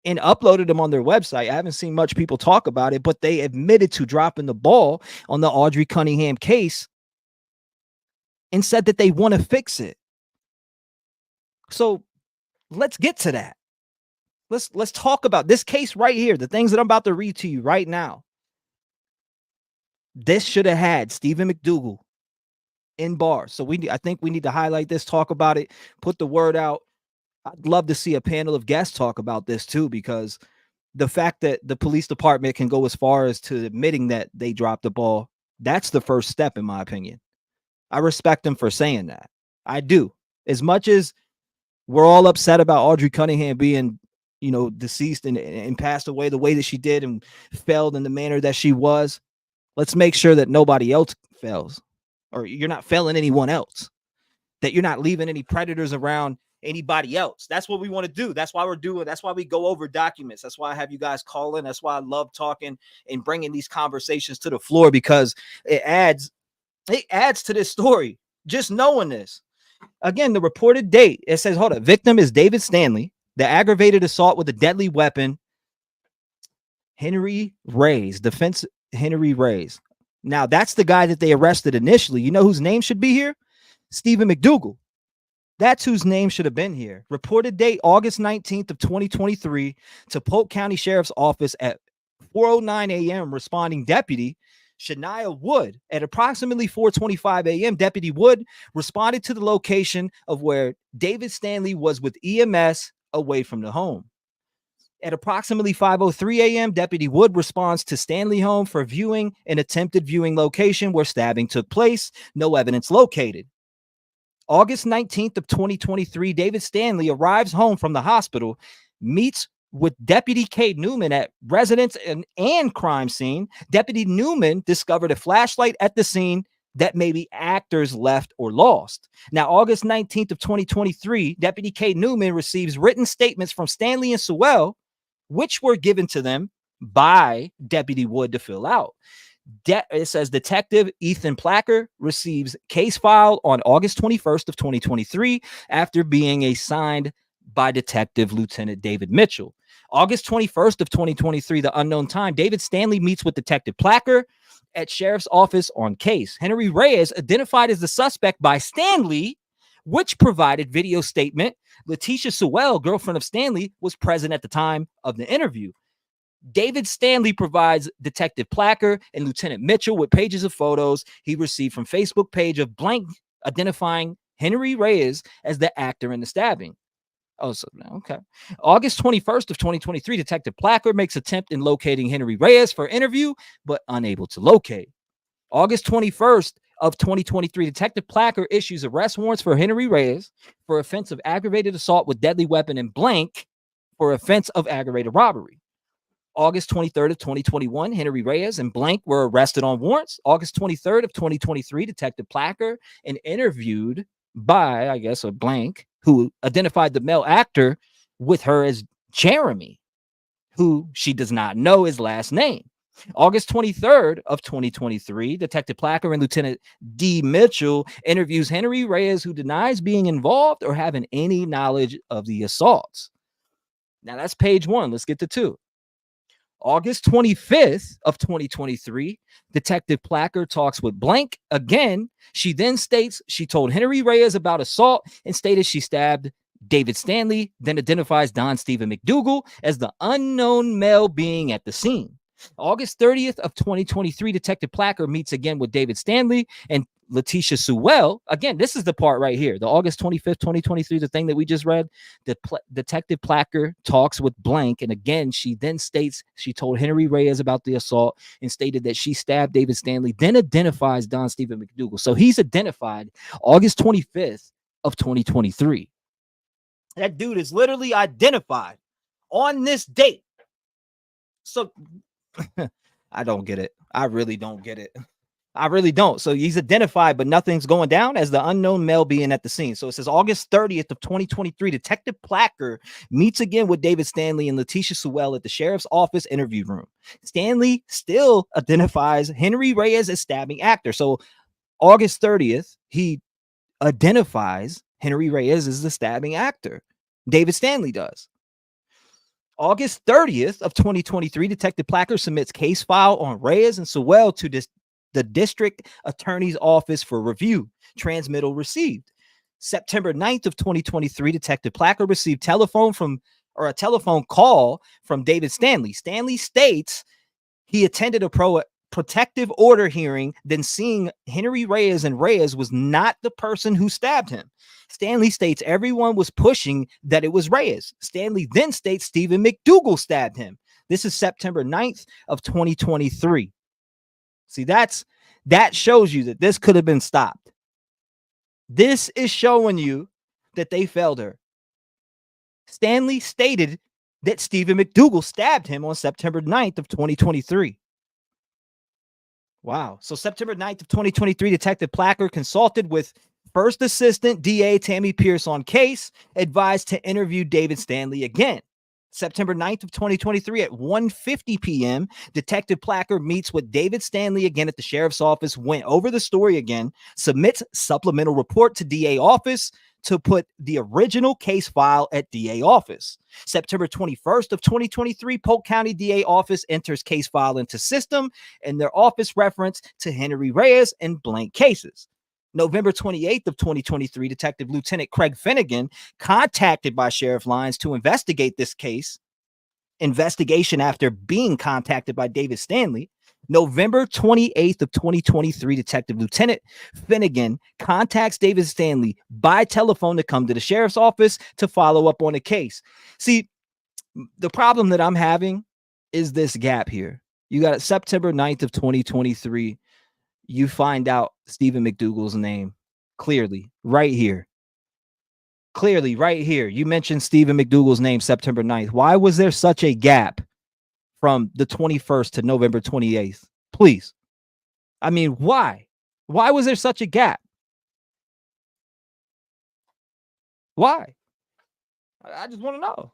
and uploaded them on their website. I haven't seen much people talk about it, but they admitted to dropping the ball on the Audrey Cunningham case and said that they want to fix it. So let's get to that. Let's talk about this case right here. The things that I'm about to read to you right now. This should have had Stephen McDougal in bars. So I think we need to highlight this, talk about it, put the word out. I'd love to see a panel of guests talk about this too, because the fact that the police department can go as far as to admitting that they dropped the ball, that's the first step, in my opinion. I respect them for saying that. I do. As much as we're all upset about Audrey Cunningham being, deceased and passed away the way that she did and failed in the manner that she was, let's make sure that nobody else fails, or you're not failing anyone else, that you're not leaving any predators around anybody else. That's what we want to do. That's why that's why we go over documents. That's why I have you guys call in. That's why I love talking and bringing these conversations to the floor, because it adds to this story. Just knowing this. Again, the reported date, it says, hold up, victim is David Stanley. The aggravated assault with a deadly weapon, Henry Reyes, defense Henry Reyes. Now, that's the guy that they arrested initially. You know whose name should be here? Stephen McDougal. That's whose name should have been here. Reported date August 19th of 2023 to Polk County Sheriff's Office at 4:09 a.m. Responding deputy Shania Wood. At approximately 4:25 a.m., Deputy Wood responded to the location of where David Stanley was with EMS away from the home. At approximately 5:03 a.m., Deputy Wood responds to Stanley home for viewing an attempted viewing location where stabbing took place. No evidence located. August 19th of 2023, David Stanley arrives home from the hospital, meets with Deputy K. Newman at residence and crime scene. Deputy Newman discovered a flashlight at the scene that maybe actors left or lost. Now, August 19th of 2023, Deputy K. Newman receives written statements from Stanley and Sewell, which were given to them by Deputy Wood to fill out. It says Detective Ethan Placker receives case file on August 21st of 2023 after being assigned by Detective Lieutenant David Mitchell. August 21st of 2023, the unknown time, David Stanley meets with Detective Placker at Sheriff's Office on case. Henry Reyes, identified as the suspect by Stanley, which provided video statement. Letitia Sewell, girlfriend of Stanley, was present at the time of the interview. David Stanley provides Detective Placker and Lieutenant Mitchell with pages of photos he received from Facebook page of blank identifying Henry Reyes as the actor in the stabbing. Oh, so okay. August 21st of 2023, Detective Placker makes attempt in locating Henry Reyes for interview, but unable to locate. August 21st of 2023, Detective Placker issues arrest warrants for Henry Reyes for offense of aggravated assault with deadly weapon and blank for offense of aggravated robbery. August 23rd of 2021, Henry Reyes and blank were arrested on warrants. August 23rd of 2023, Detective Placker and interviewed by, I guess, a blank who identified the male actor with her as Jeremy, who she does not know his last name. August 23rd of 2023, Detective Placker and Lieutenant D. Mitchell interviews Henry Reyes, who denies being involved or having any knowledge of the assaults. Now that's page 1. Let's get to 2. August 25th of 2023, Detective Placker talks with blank again. She then states she told Henry Reyes about assault and stated she stabbed David Stanley, then identifies Don Stephen McDougal as the unknown male being at the scene. August 30th of 2023, Detective Placker meets again with David Stanley and Letitia Sewell. Again, this is the part right here. The August 25th, 2023, the thing that we just read. Detective Placker talks with blank. And again, she then states she told Henry Reyes about the assault and stated that she stabbed David Stanley, then identifies Don Stephen McDougal. So he's identified August 25th of 2023. That dude is literally identified on this date. So I don't get it. I really don't get it. I really don't. So he's identified, but nothing's going down as the unknown male being at the scene. So it says August 30th of 2023, Detective Placker meets again with David Stanley and Letitia Sewell at the Sheriff's Office interview room. Stanley still identifies Henry Reyes as stabbing actor. So August 30th, he identifies Henry Reyes as the stabbing actor. David Stanley does. August 30th of 2023, Detective Placker submits case file on Reyes and Sewell to the district attorney's office for review. Transmittal received. September 9th of 2023, Detective Placker received a telephone call from David Stanley. Stanley states he attended a protective order hearing, then seeing Henry Reyes and Reyes was not the person who stabbed him. Stanley states everyone was pushing that it was Reyes. Stanley then states Stephen McDougal stabbed him. This is September 9th of 2023. See, that shows you that this could have been stopped. This is showing you that they failed her. Stanley stated that Stephen McDougal stabbed him on September 9th of 2023. Wow. So September 9th of 2023, Detective Placker consulted with First Assistant DA Tammy Pierce on case, advised to interview David Stanley again. September 9th of 2023 at 1:50 p.m., Detective Placker meets with David Stanley again at the sheriff's office, went over the story again, submits supplemental report to DA office to put the original case file at DA office. September 21st of 2023, Polk County DA office enters case file into system and their office reference to Henry Reyes and blank cases. November 28th of 2023, Detective Lieutenant Craig Finnegan, contacted by Sheriff Lyons to investigate this case. Investigation after being contacted by David Stanley. November 28th of 2023, Detective Lieutenant Finnegan contacts David Stanley by telephone to come to the sheriff's office to follow up on the case. See, the problem that I'm having is this gap here. You got September 9th of 2023. You find out Stephen McDougal's name clearly right here. Clearly right here. You mentioned Stephen McDougal's name September 9th. Why was there such a gap from the 21st to November 28th? Please. I mean, why? Why was there such a gap? Why? I just want to know.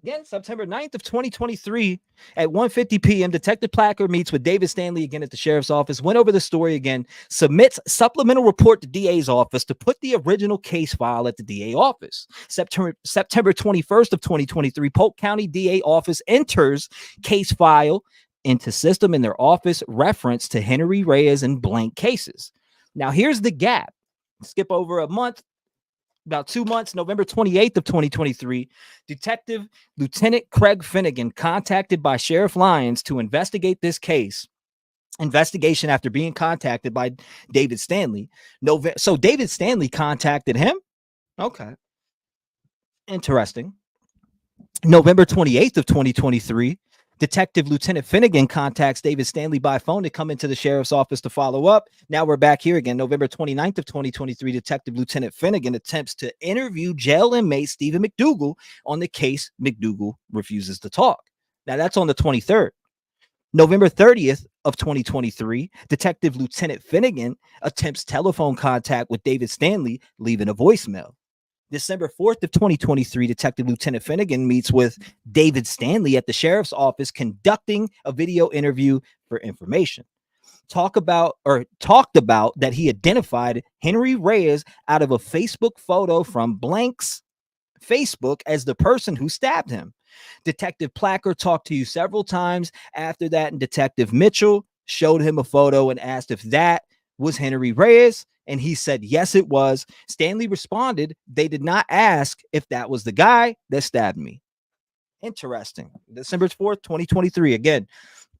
Again, September 9th of 2023 at 1:50 p.m., Detective Placker meets with David Stanley again at the sheriff's office, went over the story again, submits supplemental report to DA's office to put the original case file at the DA office. September 21st of 2023, Polk County DA office enters case file into system in their office reference to Henry Reyes and blank cases. Now, here's the gap. Skip over a month. About 2 months, November 28th of 2023, Detective Lieutenant Craig Finnegan, contacted by Sheriff Lyons to investigate this case. Investigation after being contacted by David Stanley. So David Stanley contacted him? Okay. Interesting. November 28th of 2023, Detective Lieutenant Finnegan contacts David Stanley by phone to come into the sheriff's office to follow up. Now we're back here again. November 29th of 2023, Detective Lieutenant Finnegan attempts to interview jail inmate Stephen McDougal on the case. McDougal refuses to talk. Now that's on the 23rd. November 30th of 2023, Detective Lieutenant Finnegan attempts telephone contact with David Stanley, leaving a voicemail. December 4th of 2023, Detective Lieutenant Finnegan meets with David Stanley at the sheriff's office, conducting a video interview for information. Talked about that he identified Henry Reyes out of a Facebook photo from blank's Facebook as the person who stabbed him. Detective Placker talked to you several times after that, and Detective Mitchell showed him a photo and asked if that was Henry Reyes, and he said yes, it was. Stanley responded they did not ask if that was the guy that stabbed me. Interesting. December 4th, 2023. Again,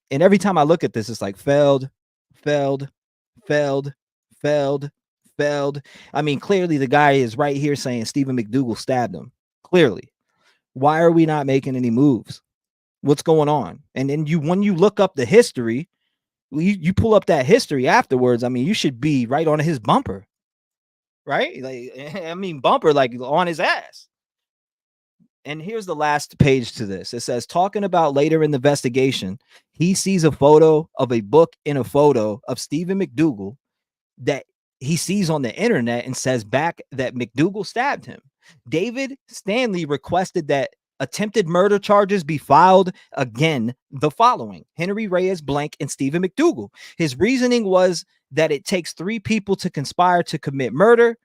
and every time I look at this, it's like failed. I mean, clearly the guy is right here saying Stephen McDougal stabbed him. Clearly. Why are we not making any moves? What's going on? And then when you look up the history, you pull up that history afterwards. I mean, you should be right on his bumper, right? Like, I mean, bumper, like on his ass. And here's the last page to this. It says, talking about later in the investigation, he sees a photo of a book in a photo of Stephen McDougal that he sees on the internet and says back that McDougal stabbed him. David Stanley requested that attempted murder charges be filed again the following: Henry Reyes blank and Stephen McDougal. His reasoning was that it takes 3 people to conspire to commit murder,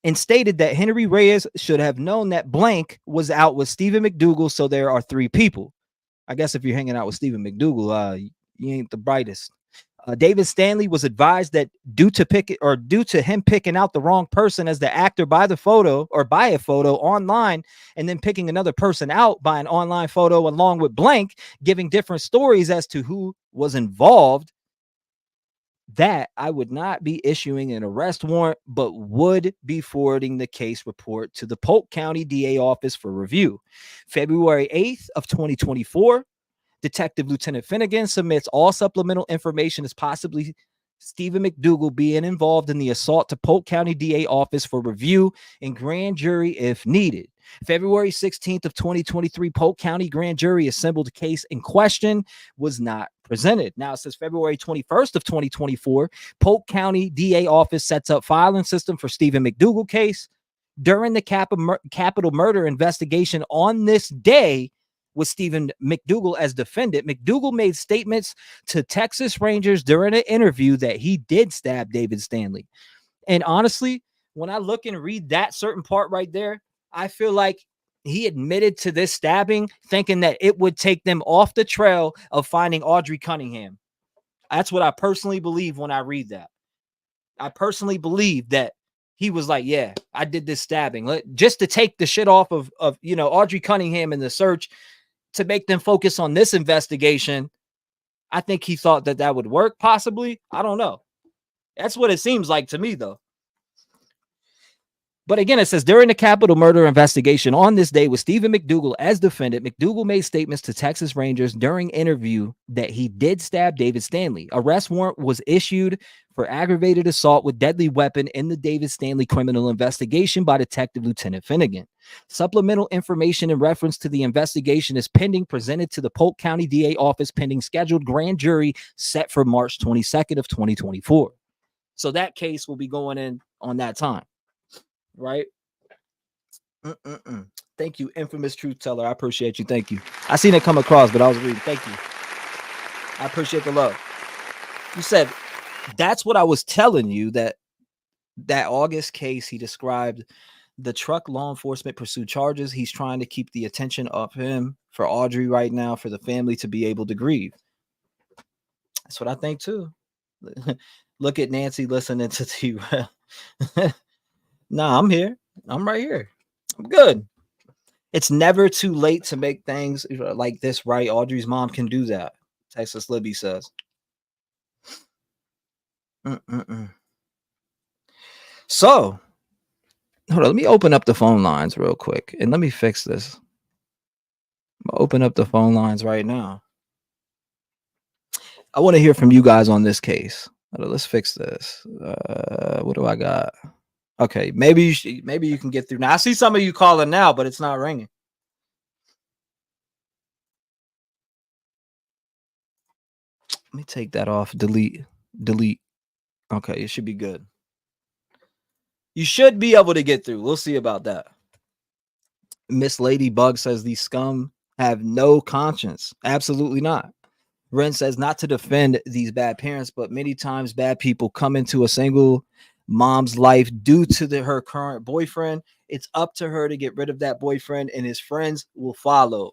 and stated that Henry Reyes should have known that blank was out with Stephen McDougal, so there are 3 people. I guess if you're hanging out with Stephen McDougal, you ain't the brightest. David Stanley was advised that due to him picking out the wrong person as the actor by a photo online, and then picking another person out by an online photo along with blank, giving different stories as to who was involved, that I would not be issuing an arrest warrant, but would be forwarding the case report to the Polk County DA office for review. February 8th of 2024, Detective Lieutenant Finnegan submits all supplemental information as possibly Stephen McDougal being involved in the assault to Polk County DA office for review and grand jury if needed. February 16th of 2023, Polk County grand jury assembled. Case in question was not presented. Now it says February 21st of 2024, Polk County DA office sets up filing system for Stephen McDougal case. during the capital murder investigation on this day with Stephen McDougal as defendant. McDougal made statements to Texas Rangers during an interview that he did stab David Stanley. And honestly, when I look and read that certain part right there, I feel like he admitted to this stabbing, thinking that it would take them off the trail of finding Audrey Cunningham. That's what I personally believe when I read that. I personally believe that he was like, yeah, I did this stabbing just to take the shit off of Audrey Cunningham in the search, to make them focus on this investigation. I think he thought that would work, possibly. I don't know. That's what it seems like to me, though. But again, it says, during the capital murder investigation on this day with Stephen McDougal as defendant, McDougal made statements to Texas Rangers during interview that he did stab David Stanley. Arrest warrant was issued for aggravated assault with deadly weapon in the David Stanley criminal investigation by Detective Lieutenant Finnegan. Supplemental information in reference to the investigation is pending, presented to the Polk County DA office pending scheduled grand jury set for March 22nd of 2024. So that case will be going in on that time. Right. Thank you, infamous truth teller. I appreciate you. Thank you. I seen it come across, but I was reading. Thank you. I appreciate the love. You said that's what I was telling you, that August case, he described the truck law enforcement pursued charges. He's trying to keep the attention off him for Audrey right now, for the family to be able to grieve. That's what I think too. Look at Nancy listening to T-REV. Nah, I'm here. I'm right here. I'm good. It's never too late to make things like this right. Audrey's mom can do that. Texas Libby says. So, hold on. Let me open up the phone lines real quick. And let me fix this. I'm going to open up the phone lines right now. I want to hear from you guys on this case. Let's fix this. What do I got? Okay, maybe you can get through now. I see some of you calling now, but it's not ringing. Let me take that off. Delete. Okay, it should be good. You should be able to get through. We'll see about that. Miss Ladybug says these scum have no conscience. Absolutely not. Ren says not to defend these bad parents, but many times bad people come into a single mom's life due to her current boyfriend. It's up to her to get rid of that boyfriend, and his friends will follow.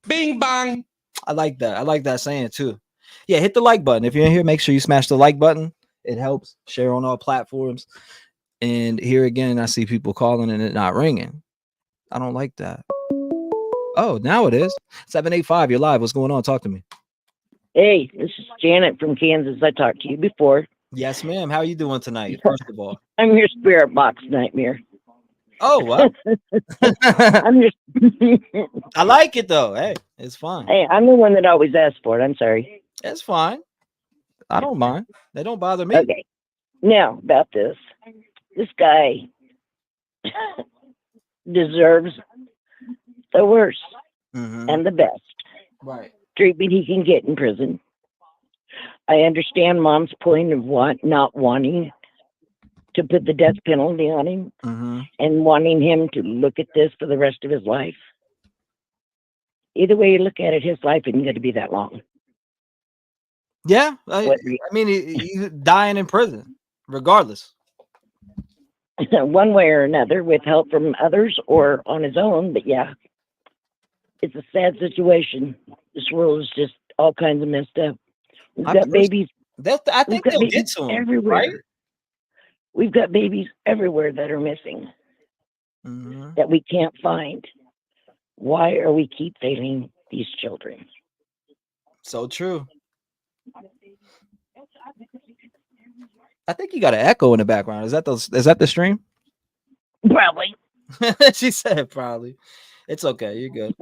Bing bang. I like that. I like that saying too. Yeah, hit the like button. If you're in here, make sure you smash the like button. It helps. Share on all platforms. And here again, I see people calling and it not ringing. I don't like that. Oh, now it is. 785, you're live. What's going on? Talk to me. Hey, this is Janet from Kansas. I talked to you before. Yes, ma'am. How are you doing tonight? First of all, I'm your spirit box nightmare. Oh, well. I'm just. I like it though. Hey, it's fine. Hey, I'm the one that always asks for it. I'm sorry. It's fine. I don't mind. They don't bother me. Okay. Now about this. This guy deserves the worst and the best treatment he can get in prison. I understand mom's point of not wanting to put the death penalty on him and wanting him to look at this for the rest of his life. Either way you look at it, his life isn't going to be that long. Yeah. I mean, he's dying in prison, regardless. One way or another, with help from others or on his own. But yeah, it's a sad situation. This world is just all kinds of messed up. We've got babies. I think they'll get to him everywhere. Right? We've got babies everywhere that are missing that we can't find. Why are we keep failing these children? So true. I think you got an echo in the background. Is that the stream? Probably. She said probably. It's okay. You're good.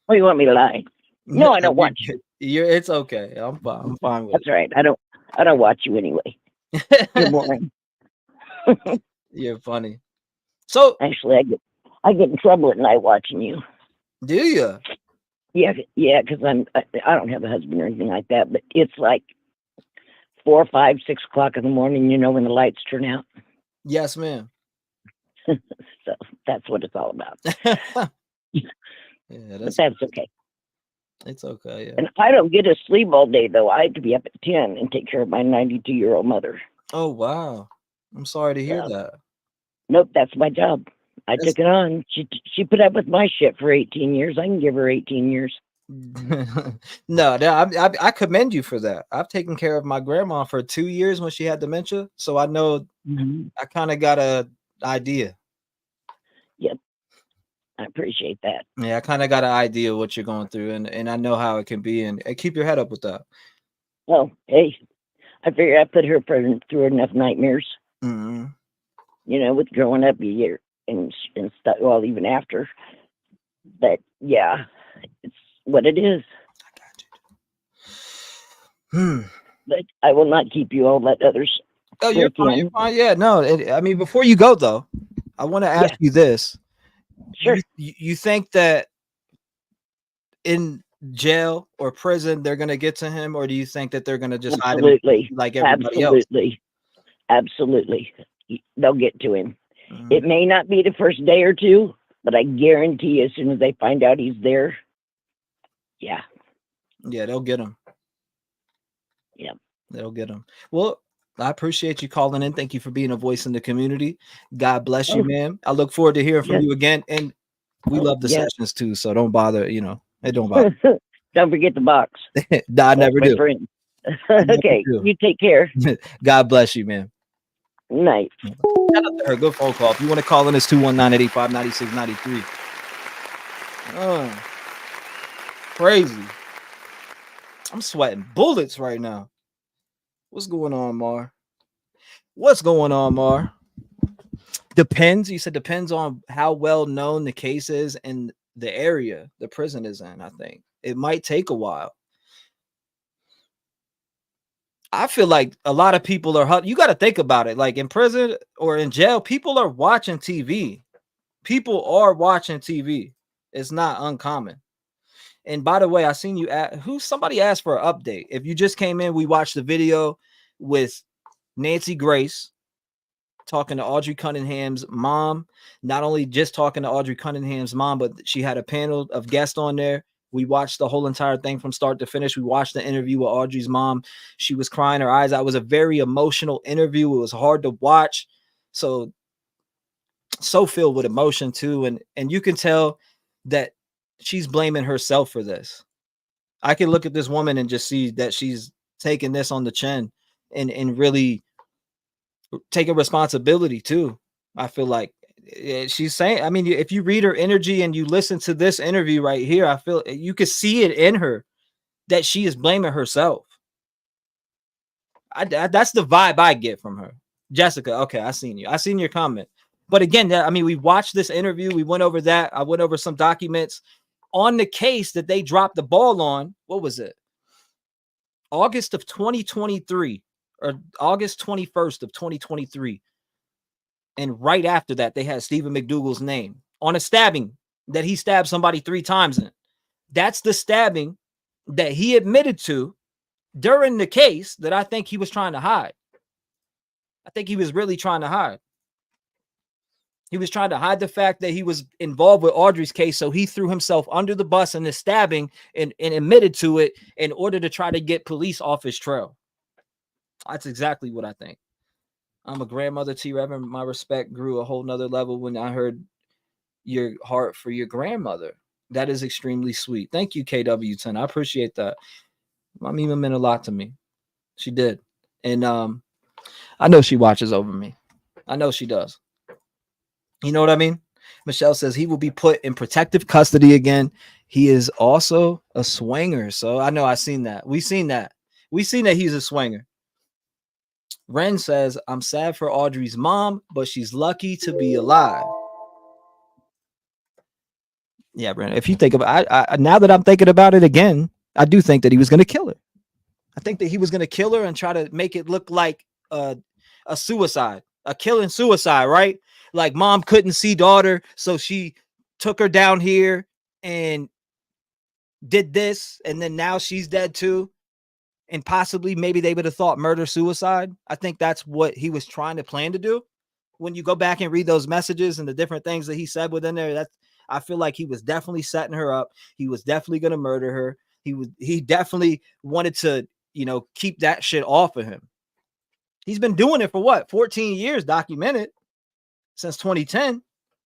Oh, you want me to lie? No, I don't want you. It's okay. I'm fine with That's it. Right. I don't watch you anyway. You're boring. You're funny. So actually, I get in trouble at night watching you. Do you? Yeah, because I don't have a husband or anything like that, but it's like 4, 5, 6 o'clock in the morning. You know when the lights turn out. Yes, ma'am. So that's what it's all about. Yeah, But that's okay. It's okay. Yeah. And I don't get to sleep all day, though. I have to be up at 10 and take care of my 92-year-old mother. Oh, wow. I'm sorry to hear that. Nope, that's my job. I took it on. She put up with my shit for 18 years. I can give her 18 years. No, I commend you for that. I've taken care of my grandma for 2 years when she had dementia, so I know I kind of got a idea. Yep, I appreciate that. Yeah, I kind of got an idea of what you're going through, and I know how it can be, and keep your head up with that. Well, hey, I figure I put her through enough nightmares. Mm-hmm. You know, with growing up a year and stuff. Well, even after. But yeah, it's what it is. But I will not keep you. I'll let others. Oh, you're fine. You're fine. Yeah, no. I mean, before you go though, I want to ask you this. Sure. You think that in jail or prison they're gonna get to him, or do you think that they're gonna just hide him like everybody else? Absolutely. They'll get to him. It may not be the first day or two, but I guarantee as soon as they find out he's there, yeah, they'll get him. Yeah, they'll get him. Well, I appreciate you calling in. Thank you for being a voice in the community. God bless you, man. I look forward to hearing from you again. And we love the sessions too, so don't bother. It don't bother. Don't forget the box. No, I never do. Okay, you take care. God bless you, man. Night. Shout out to her. Good phone call. If you want to call in, it's 219-885-9693. Crazy. I'm sweating bullets right now. What's going on, Mar? What's going on, Mar? Depends. You said depends on how well known the case is and the area the prison is in. I think it might take a while. I feel like a lot of people are, you got to think about it. Like in prison or in jail, people are watching TV. People are watching TV. It's not uncommon. And by the way, I seen you somebody asked for an update. If you just came in, we watched the video with Nancy Grace talking to Audrey Cunningham's mom. Not only just talking to Audrey Cunningham's mom, but she had a panel of guests on there. We watched the whole entire thing from start to finish. We watched the interview with Audrey's mom. She was crying her eyes out. It was a very emotional interview. It was hard to watch. So filled with emotion too. And you can tell that she's blaming herself for this. I can look at this woman and just see that she's taking this on the chin and really taking responsibility too. I feel like she's saying, I mean, if you read her energy and you listen to this interview right here, I feel you can see it in her that she is blaming herself. That's the vibe I get from her. Jessica, okay, I seen you. I seen your comment. But again, I mean, we watched this interview. We went over that. I went over some documents on the case that they dropped the ball on. What was it? August of 2023 or August 21st of 2023. And right after that, they had Stephen McDougal's name on a stabbing that he stabbed somebody 3 times in. That's the stabbing that he admitted to during the case that I think he was trying to hide. I think he was really trying to hide. He was trying to hide the fact that he was involved with Audrey's case, so he threw himself under the bus in the stabbing and admitted to it in order to try to get police off his trail. That's exactly what I think. I'm a grandmother, T-REV, and my respect grew a whole nother level when I heard your heart for your grandmother. That is extremely sweet. Thank you, KW10. I appreciate that. My Mima meant a lot to me. She did. And I know she watches over me. I know she does. You know what I mean? Michelle says he will be put in protective custody again. He is also a swinger. So I know I've seen that. We've seen that. We've seen that he's a swinger. Ren says, I'm sad for Audrey's mom, but she's lucky to be alive. Yeah, Ren, if you think about it, now that I'm thinking about it again, I do think that he was going to kill her. I think that he was going to kill her and try to make it look like a suicide, a killing suicide, right? Like mom couldn't see daughter, so she took her down here and did this, and then now she's dead too. And possibly maybe they would have thought murder suicide. I think that's what he was trying to plan to do. when you go back and read those messages and the different things that he said within there, I feel like he was definitely setting her up. He was definitely going to murder her. He definitely wanted to, keep that shit off of him. He's been doing it for what? 14 years documented since 2010.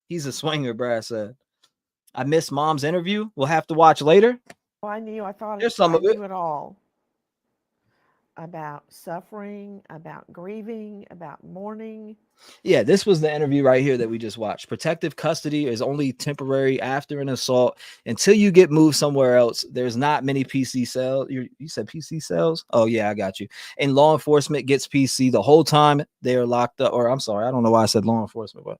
He's a swinger, Brad said. I missed Mom's interview. We'll have to watch later. Well, I thought There's some of it. knew it all about suffering, about grieving, about mourning. Yeah, this was the interview right here that we just watched. Protective custody is only temporary after an assault until you get moved somewhere else. There's not many PC cells. You said PC cells? Oh, yeah, I got you. And law enforcement gets PC the whole time they're locked up. Or I'm sorry, I don't know why I said law enforcement, but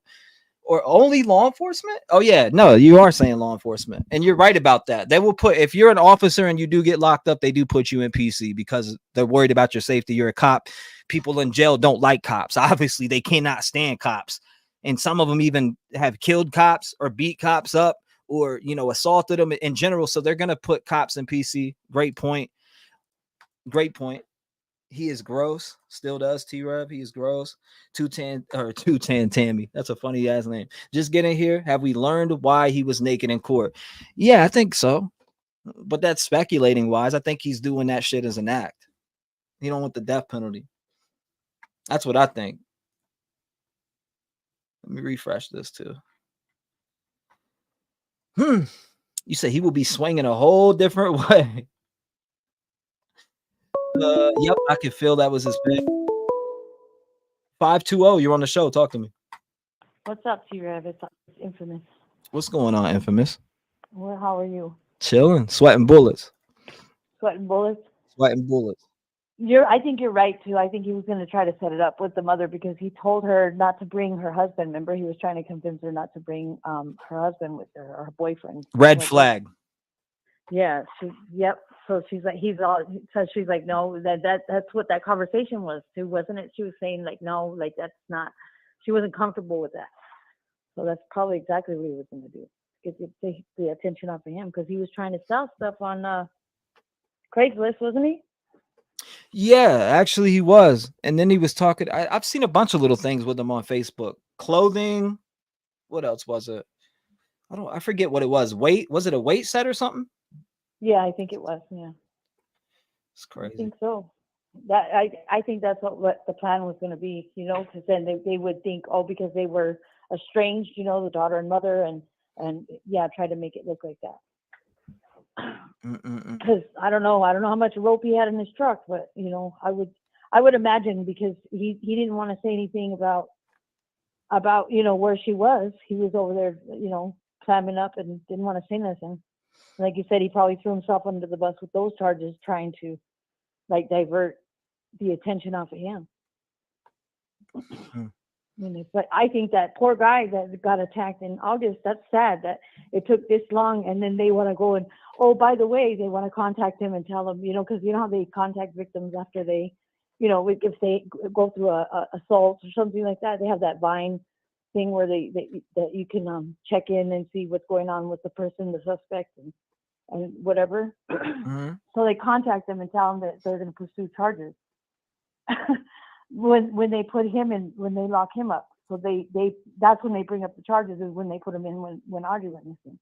or only law enforcement? Oh, yeah. No, you are saying law enforcement. And you're right about that. They will put, if you're an officer and you do get locked up, they do put you in PC because they're worried about your safety. You're a cop. People in jail don't like cops. Obviously, they cannot stand cops. And some of them even have killed cops or beat cops up or, assaulted them in general. So they're going to put cops in PC. Great point. Great point. He is gross. Still does, T-REV. He is gross. 210 Tammy. That's a funny ass name. Just getting here. Have we learned why he was naked in court? Yeah, I think so. But that's speculating wise. I think he's doing that shit as an act. He don't want the death penalty. That's what I think. Let me refresh this too. You say he will be swinging a whole different way. Yep, I can feel that was his pick. 520, you're on the show. Talk to me. What's up, T-REV? It's Infamous. What's going on, Infamous? Well, how are you? Chilling, sweating bullets. Sweating bullets? Sweating bullets. I think you're right, too. I think he was going to try to set it up with the mother because he told her not to bring her husband. Remember, he was trying to convince her not to bring her husband with her or her boyfriend. Red flag. Yeah. Yep. So she's like, she's like, no, that's what that conversation was too, wasn't it? She was saying like, no, like that's not, she wasn't comfortable with that. So that's probably exactly what he was going to do. Get the attention off of him because he was trying to sell stuff on Craigslist, wasn't he? Yeah, actually he was. And then he was talking. I've seen a bunch of little things with him on Facebook. Clothing. What else was it? I forget what it was. Was it a weight set or something? Yeah, I think it was. Yeah, it's crazy. I think so. That I think that's what the plan was going to be, because then they would think, because they were estranged, the daughter and mother, and yeah, try to make it look like that. Because I don't know how much rope he had in his truck, but I would imagine because he didn't want to say anything about where she was. He was over there, climbing up and didn't want to say nothing. Like you said, he probably threw himself under the bus with those charges, trying to like divert the attention off of him. But I think that poor guy that got attacked in August, that's sad that it took this long, and then they want to go and, by the way, they want to contact him and tell him, because how they contact victims after they, if they go through a assault or something like that, they have that Vine thing where that you can check in and see what's going on with the person, the suspect, and whatever. So they contact them and tell them that they're going to pursue charges when they put him in, when they lock him up. So that's when they bring up the charges, is when they put him in when Audrey went missing.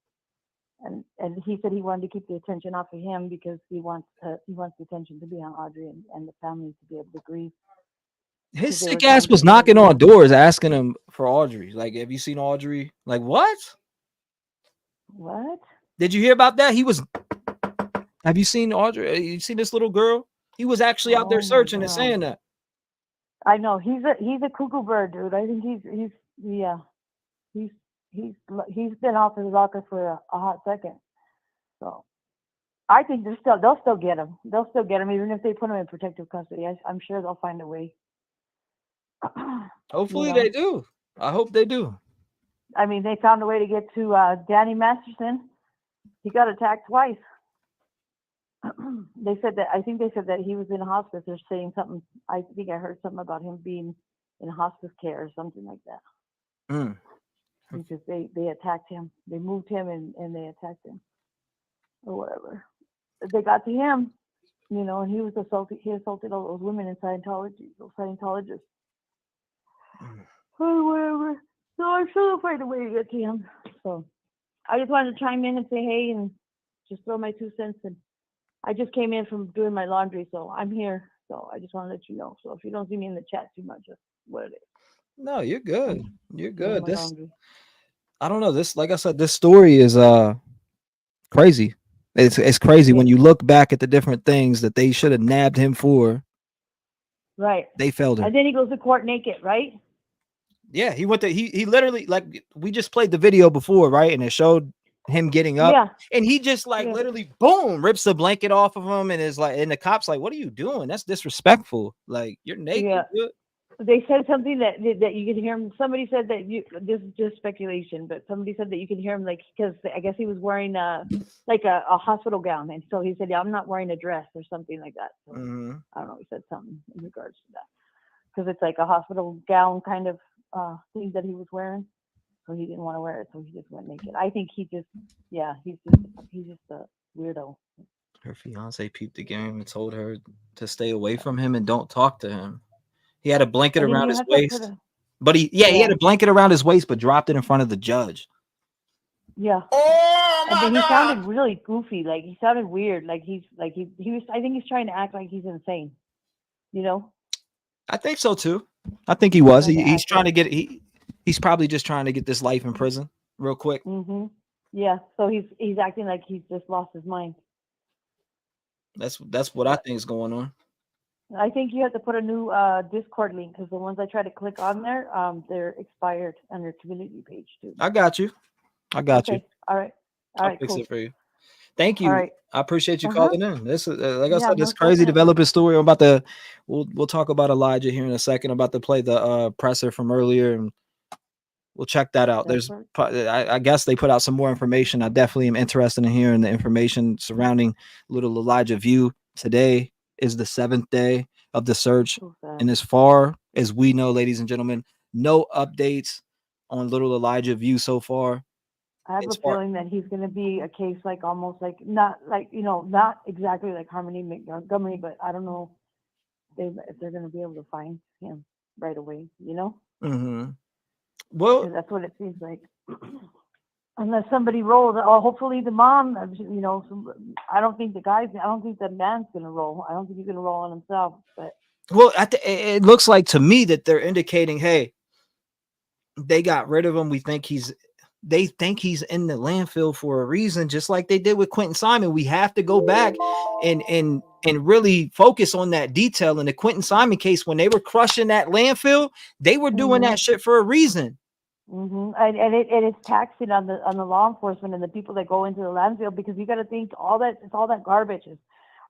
And he said he wanted to keep the attention off of him because he wants the attention to be on Audrey and the family to be able to grieve. His sick ass was knocking on doors asking him for Audrey. Like, have you seen Audrey? Like, what? What? Did you hear about that? Have you seen Audrey? You seen this little girl? He was actually out there searching and saying that. I know he's a cuckoo bird, dude. I think he's been off his rocker for a hot second. So I think they'll still get him. They'll still get him even if they put him in protective custody. I'm sure they'll find a way. Hopefully they do. I hope they do. I mean, they found a way to get to Danny Masterson. He got attacked twice. I think they said that he was in hospice. They're saying something. I think I heard something about him being in hospice care or something like that. Because they attacked him. They moved him and they attacked him or whatever. They got to him, and he was assaulted. He assaulted all those women in Scientology, those Scientologists. or whatever. So I'm sure they'll find a way to get to him. So I just wanted to chime in and say hey and just throw my 2 cents in. I just came in from doing my laundry, so I'm here. So I just want to let you know. So if you don't see me in the chat too much, that's what it is. No, you're good. You're good. This, laundry. I don't know. This, like I said, this story is crazy. It's crazy when you look back at the different things that they should have nabbed him for. Right. They failed him. And then he goes to court naked, right? Yeah, he went to he literally, like, we just played the video before, right? And it showed him getting up. Yeah. And he just like literally boom, rips the blanket off of him and is like, and the cops like, what are you doing? That's disrespectful. Like, you're naked. Yeah. Dude. They said something that you could hear him. Somebody said that this is just speculation, but somebody said that you can hear him, like, because I guess he was wearing like a hospital gown, and so he said, yeah, I'm not wearing a dress or something like that. So I don't know, he said something in regards to that, because it's like a hospital gown kind of thing that he was wearing, so he didn't want to wear it, so he just went naked. I think he's just a weirdo. Her fiance peeped the game and told her to stay away from him and don't talk to him. He had a blanket around his waist, but he had a blanket around his waist, but dropped it in front of the judge. Yeah. Oh my And then he God. sounded really goofy, like he sounded weird, like he was. I think he's trying to act like he's insane, you know. I think so too. I think he was. He's trying to get. He's probably just trying to get this life in prison real quick. Yeah. So he's acting like he's just lost his mind. That's what I think is going on. I think you have to put a new Discord link, because the ones I try to click on there, they're expired on your community page too. I got you. Okay. All right. I'll fix it for you. Thank you. All right. I appreciate you calling in. This is like I Yeah, said, this most crazy definitely. developing story. I'm about to. We'll talk about Elijah here in a second. I'm about to play the presser from earlier, and we'll check that out. There's, I guess they put out some more information. I definitely am interested in hearing the information surrounding little Elijah View. Today is the 7th day of the search, and as far as we know, ladies and gentlemen, no updates on little Elijah View so far. I have a feeling that he's going to be a case like almost like not like, you know, not exactly like Harmony Montgomery, but I don't know if they're going to be able to find him right away, you know? Well, that's what it seems like. Unless somebody rolls, or hopefully the mom, you know, I don't think the man's going to roll. I don't think he's going to roll on himself, but. Well, it looks like to me that they're indicating, hey, they got rid of him. They think he's in the landfill for a reason, just like they did with Quentin Simon. We have to go back and really focus on that detail in the Quentin Simon case. When they were crushing that landfill, they were doing that shit for a reason. And it is taxing on the law enforcement and the people that go into the landfill, because you got to think all that garbage is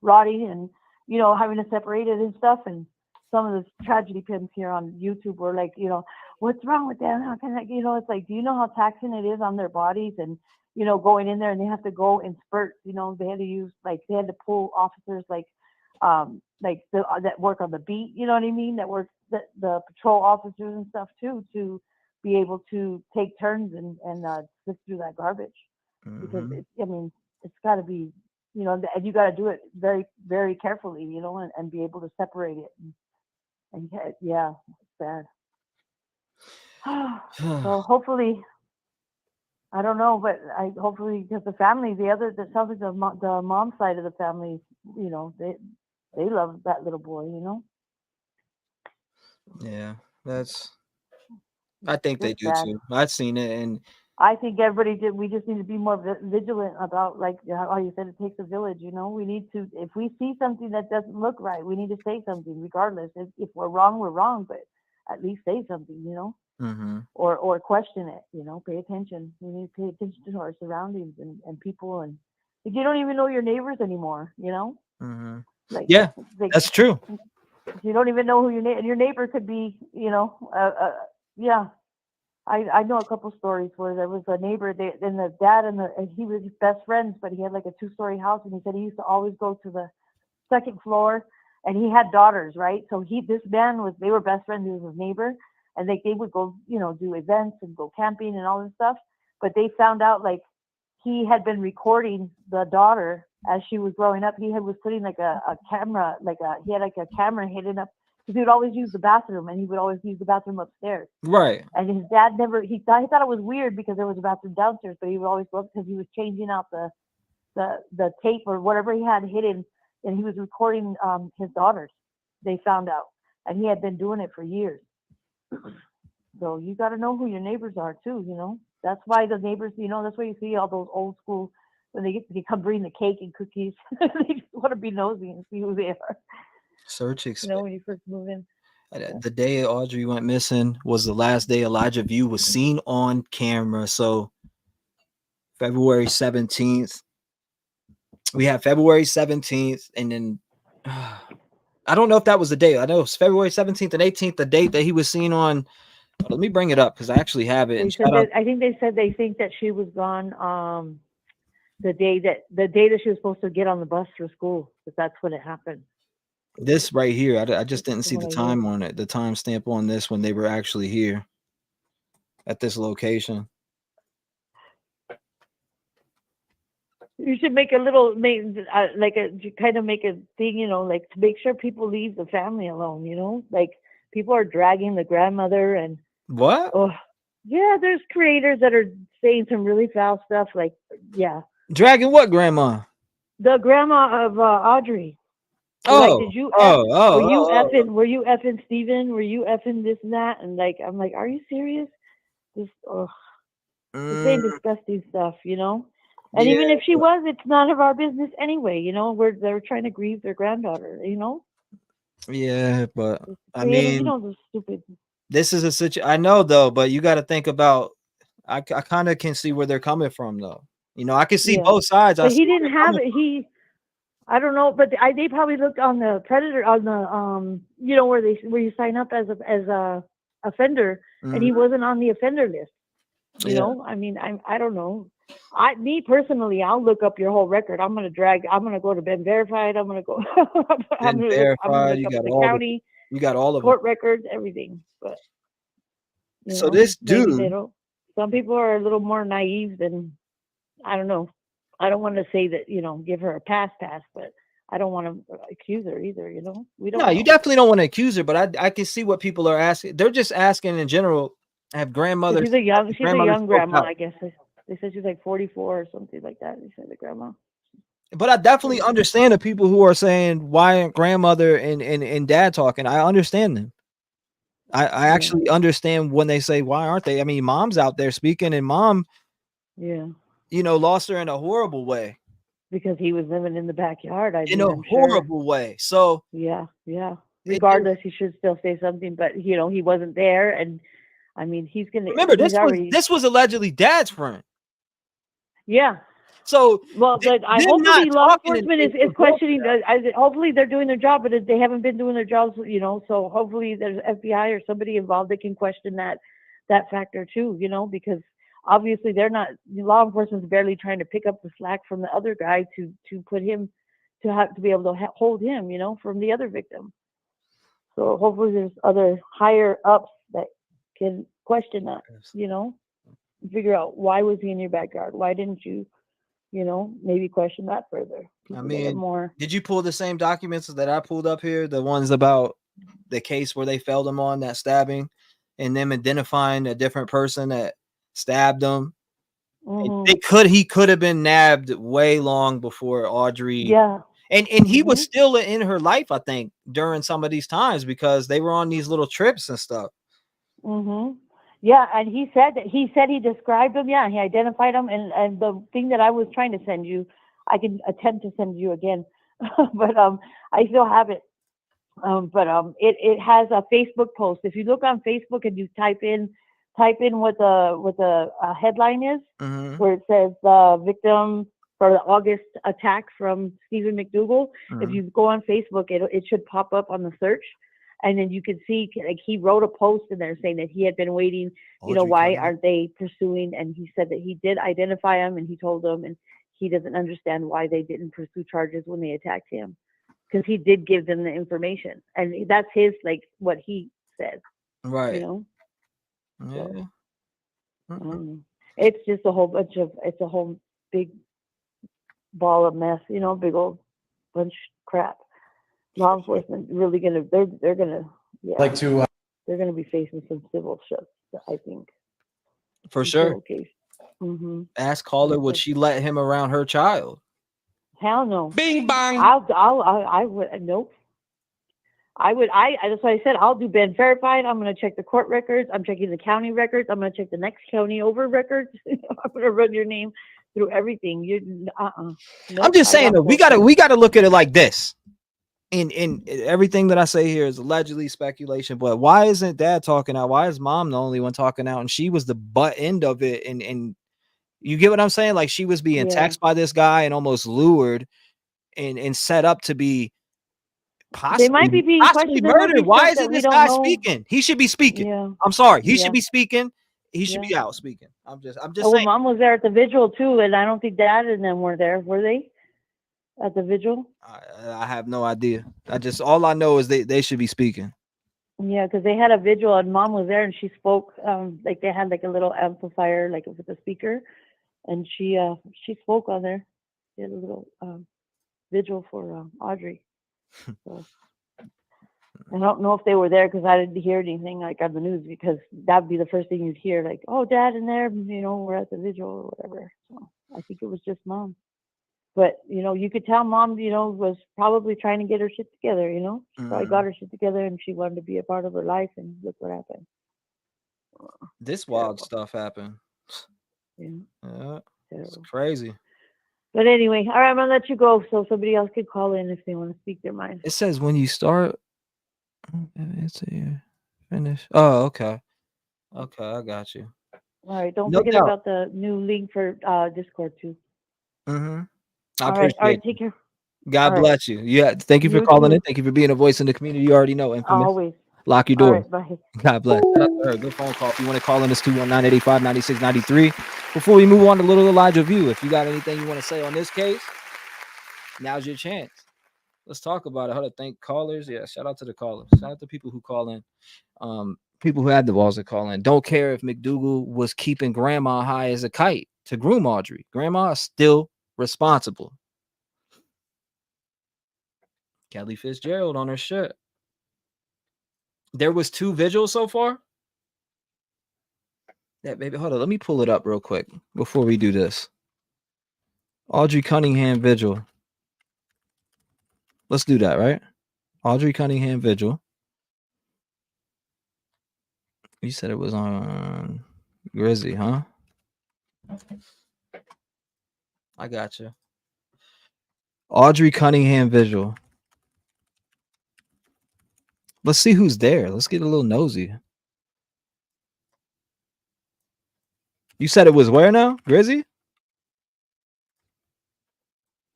rotting and, you know, having to separate it and stuff. And some of the tragedy pins here on YouTube were like, you know, what's wrong with them? How can I, you know, it's like, do you know how taxing it is on their bodies? And, you know, going in there and they have to go in spurts, you know, they had to pull officers that work on the beat, you know what I mean? That work, the patrol officers and stuff too, to be able to take turns and sift through that garbage. Because it's got to be, you know, and you got to do it very, very carefully, you know, and be able to separate it. And yeah, it's bad. So hopefully, I don't know, but hopefully, because the family, that sounds like the mom side of the family, you know, they love that little boy, you know. Yeah, I think they do too. I've seen it, and I think everybody did. We just need to be more vigilant about, like how you said, it takes a village. You know, we need to. If we see something that doesn't look right, we need to say something, regardless. If we're wrong, we're wrong, but at least say something. You know, or question it. You know, pay attention. We need to pay attention to our surroundings and people. And if you don't even know your neighbors anymore, you know, like that's true. You don't even know who your neighbor could be. You know, yeah. I know a couple stories where there was a neighbor, and the dad and he was best friends, but he had like a 2-story house, and he said he used to always go to the 2nd floor, and he had daughters, right? So they were best friends. He was his neighbor, and they would go, you know, do events and go camping and all this stuff. But they found out like he had been recording the daughter as she was growing up. He was putting like a camera, he had like a camera hidden up because he would always use the bathroom, and he would always use the bathroom upstairs. Right. And his dad never, he thought it was weird because there was a bathroom downstairs, but he would always look because he was changing out the tape or whatever he had hidden, and he was recording his daughters. They found out, and he had been doing it for years. So you got to know who your neighbors are too. That's why the neighbors. That's why you see all those old school when they come bring the cake and cookies. They just want to be nosy and see who they are. Search when you first move in. The day Audrey went missing was the last day Elijah View was seen on camera. So February 17th. We have February 17th, and then I don't know if that was the day. I know it's February 17th and 18th, the date that he was seen on. Let me bring it up because I actually have it. I think they said they think that she was gone the day that she was supposed to get on the bus for school, but that's when it happened. This right here, I just didn't see the time on it, the time stamp on this when they were actually here at this location. You should make a little, make a thing, like to make sure people leave the family alone, like people are dragging the grandmother and what? Oh, yeah, there's creators that are saying some really foul stuff, like, yeah. Dragging what grandma? The grandma of Audrey. Oh, like, did you were you effing Steven? Were you effing this and that? And like, I'm like, are you serious? Just, the same disgusting stuff, And even if she was, it's none of our business anyway, they're trying to grieve their granddaughter, Yeah, but I mean, mean, the stupid. This is a situation. I know though, but you got to think about. I kind of can see where they're coming from though. I can see both sides. But he didn't have it. I don't know, but they probably looked on the Predator on the where you sign up as a offender, and he wasn't on the offender list. I mean, I don't know. Me personally, I'll look up your whole record. I'm gonna go to Ben Verified. I'm gonna go. I'm gonna look up the county. You got all of court records, everything. But so this dude, some people are a little more naive than, I don't know. I don't want to say that give her a pass, but I don't want to accuse her either. We don't. No, you definitely don't want to accuse her, but I can see what people are asking. They're just asking in general. Have grandmothers? She's a young grandma, I guess. They said she's like 44 or something like that. They said the grandma. But I definitely understand the people who are saying, why aren't grandmother and dad talking? I understand them. I actually understand when they say, why aren't they? I mean, mom's out there speaking, and mom, lost her in a horrible way. Because he was living in the backyard. In a horrible way. So yeah. Regardless, he should still say something, but he wasn't there, and I mean, he's gonna remember this was allegedly dad's friend. Yeah. So but I hopefully law enforcement is questioning. Hopefully they're doing their job, but they haven't been doing their jobs. So hopefully there's FBI or somebody involved that can question that factor too. Because obviously they're not. Law enforcement's barely trying to pick up the slack from the other guy to put him to be able to hold him. From the other victim. So hopefully there's other higher ups that can question that. Figure out why was he in your backyard? Why didn't you? Maybe question that further. I mean, did you pull the same documents that I pulled up here? The ones about the case where they failed him on that stabbing and them identifying a different person that stabbed them. Mm-hmm. He could have been nabbed way long before Audrey. Yeah. And he was still in her life, I think, during some of these times because they were on these little trips and stuff. Mm-hmm. Yeah, and he said he described him. Yeah, he identified him, and the thing that I was trying to send you, I can attempt to send you again, but I still have it. It has a Facebook post. If you look on Facebook and you type in what the headline is, where it says victim for the August attack from Stephen McDougal. If you go on Facebook, it should pop up on the search. And then you can see, like, he wrote a post in there saying that he had been waiting, why aren't they pursuing? And he said that he did identify him, and he told them, and he doesn't understand why they didn't pursue charges when they attacked him, because he did give them the information, and that's his, like, what he said. Right. Yeah. So, it's just a whole big ball of mess, big old bunch of crap. law enforcement really gonna they're gonna Like to they're gonna be facing some civil shit, I think. for Some sure. civil case. Mm-hmm. Ask caller, would she let him around her child? Hell no. Bing bang. I would nope. That's why I said I'll do Ben verified. I'm gonna check the court records. I'm checking the county records. I'm gonna check the next county over records. I'm gonna run your name through everything. Nope, I'm just saying that we gotta look at it like this. And everything that I say here is allegedly speculation, but why isn't dad talking out? Why is mom the only one talking out? And she was the butt end of it. And you get what I'm saying? Like she was being texted by this guy and almost lured and set up to be possibly, they might be being possibly murdered. Why isn't this guy speaking? He should be speaking. Yeah. I'm sorry. He should be speaking. He should be out speaking. I'm just saying. Mom was there at the vigil too, and I don't think dad and them were there. Were they at the vigil? I have no idea. All I know is they should be speaking. Yeah, because they had a vigil and mom was there and she spoke. Like they had like a little amplifier, like with a speaker, and she spoke on there. They had a little vigil for Audrey. So I don't know if they were there because I didn't hear anything like on the news, because that'd be the first thing you'd hear, like, oh, dad and there, we're at the vigil or whatever. So I think it was just mom. But, you could tell mom, was probably trying to get her shit together, She probably got her shit together and she wanted to be a part of her life, and look what happened. This wild stuff happened. Yeah. It's crazy. But anyway, all right, I'm going to let you go so somebody else could call in if they want to speak their mind. It says when you start, it's a finish. Oh, okay. Okay, I got you. All right, don't forget about the new link for Discord too. Mm-hmm. I All appreciate right, it. take care. God bless you. Yeah, thank you for calling in. Thank you for being a voice in the community. You already know, infamous. Always. Lock your door. All right, bye. God bless. Shout out to her. Good phone call. If you want to call in, it's 219-885-9693. Before we move on to Little Elijah View, if you got anything you want to say on this case, now's your chance. Let's talk about it. How to thank callers. Yeah, shout out to the callers. Shout out to people who call in. People who had the balls to call in. Don't care if McDougal was keeping grandma high as a kite to groom Audrey. Grandma is still responsible. Kelly Fitzgerald on her shirt. There was 2 vigils so far. Yeah, baby, hold on. Let me pull it up real quick before we do this. Audrey Cunningham vigil. Let's do that, right? Audrey Cunningham vigil. You said it was on Grizzy, huh? I got you. Audrey Cunningham vigil. Let's see who's there. Let's get a little nosy. You said it was where now? Grizzy?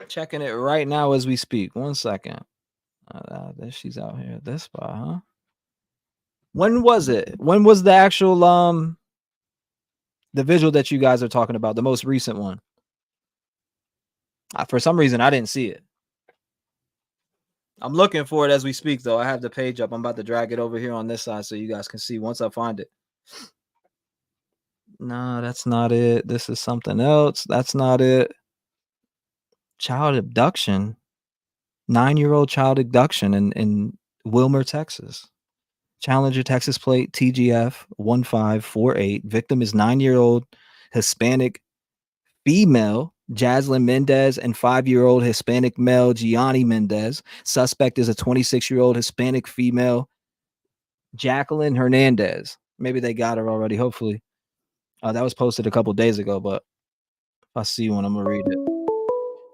Checking it right now as we speak. 1 second. There she's out here at this spot, huh? When was it? When was the actual the visual that you guys are talking about? The most recent one. For some reason, I didn't see it. I'm looking for it as we speak, though. I have the page up. I'm about to drag it over here on this side so you guys can see once I find it. No, that's not it. This is something else. That's not it. Child abduction. 9-year-old child abduction in Wilmer, Texas. Challenger, Texas plate TGF 1548. Victim is 9-year-old Hispanic female Jaslyn Mendez and 5-year-old Hispanic male Gianni Mendez. Suspect is a 26-year-old Hispanic female Jacqueline Hernandez. Maybe they got her already, hopefully. That was posted a couple days ago, but if I see one, I'm gonna read it.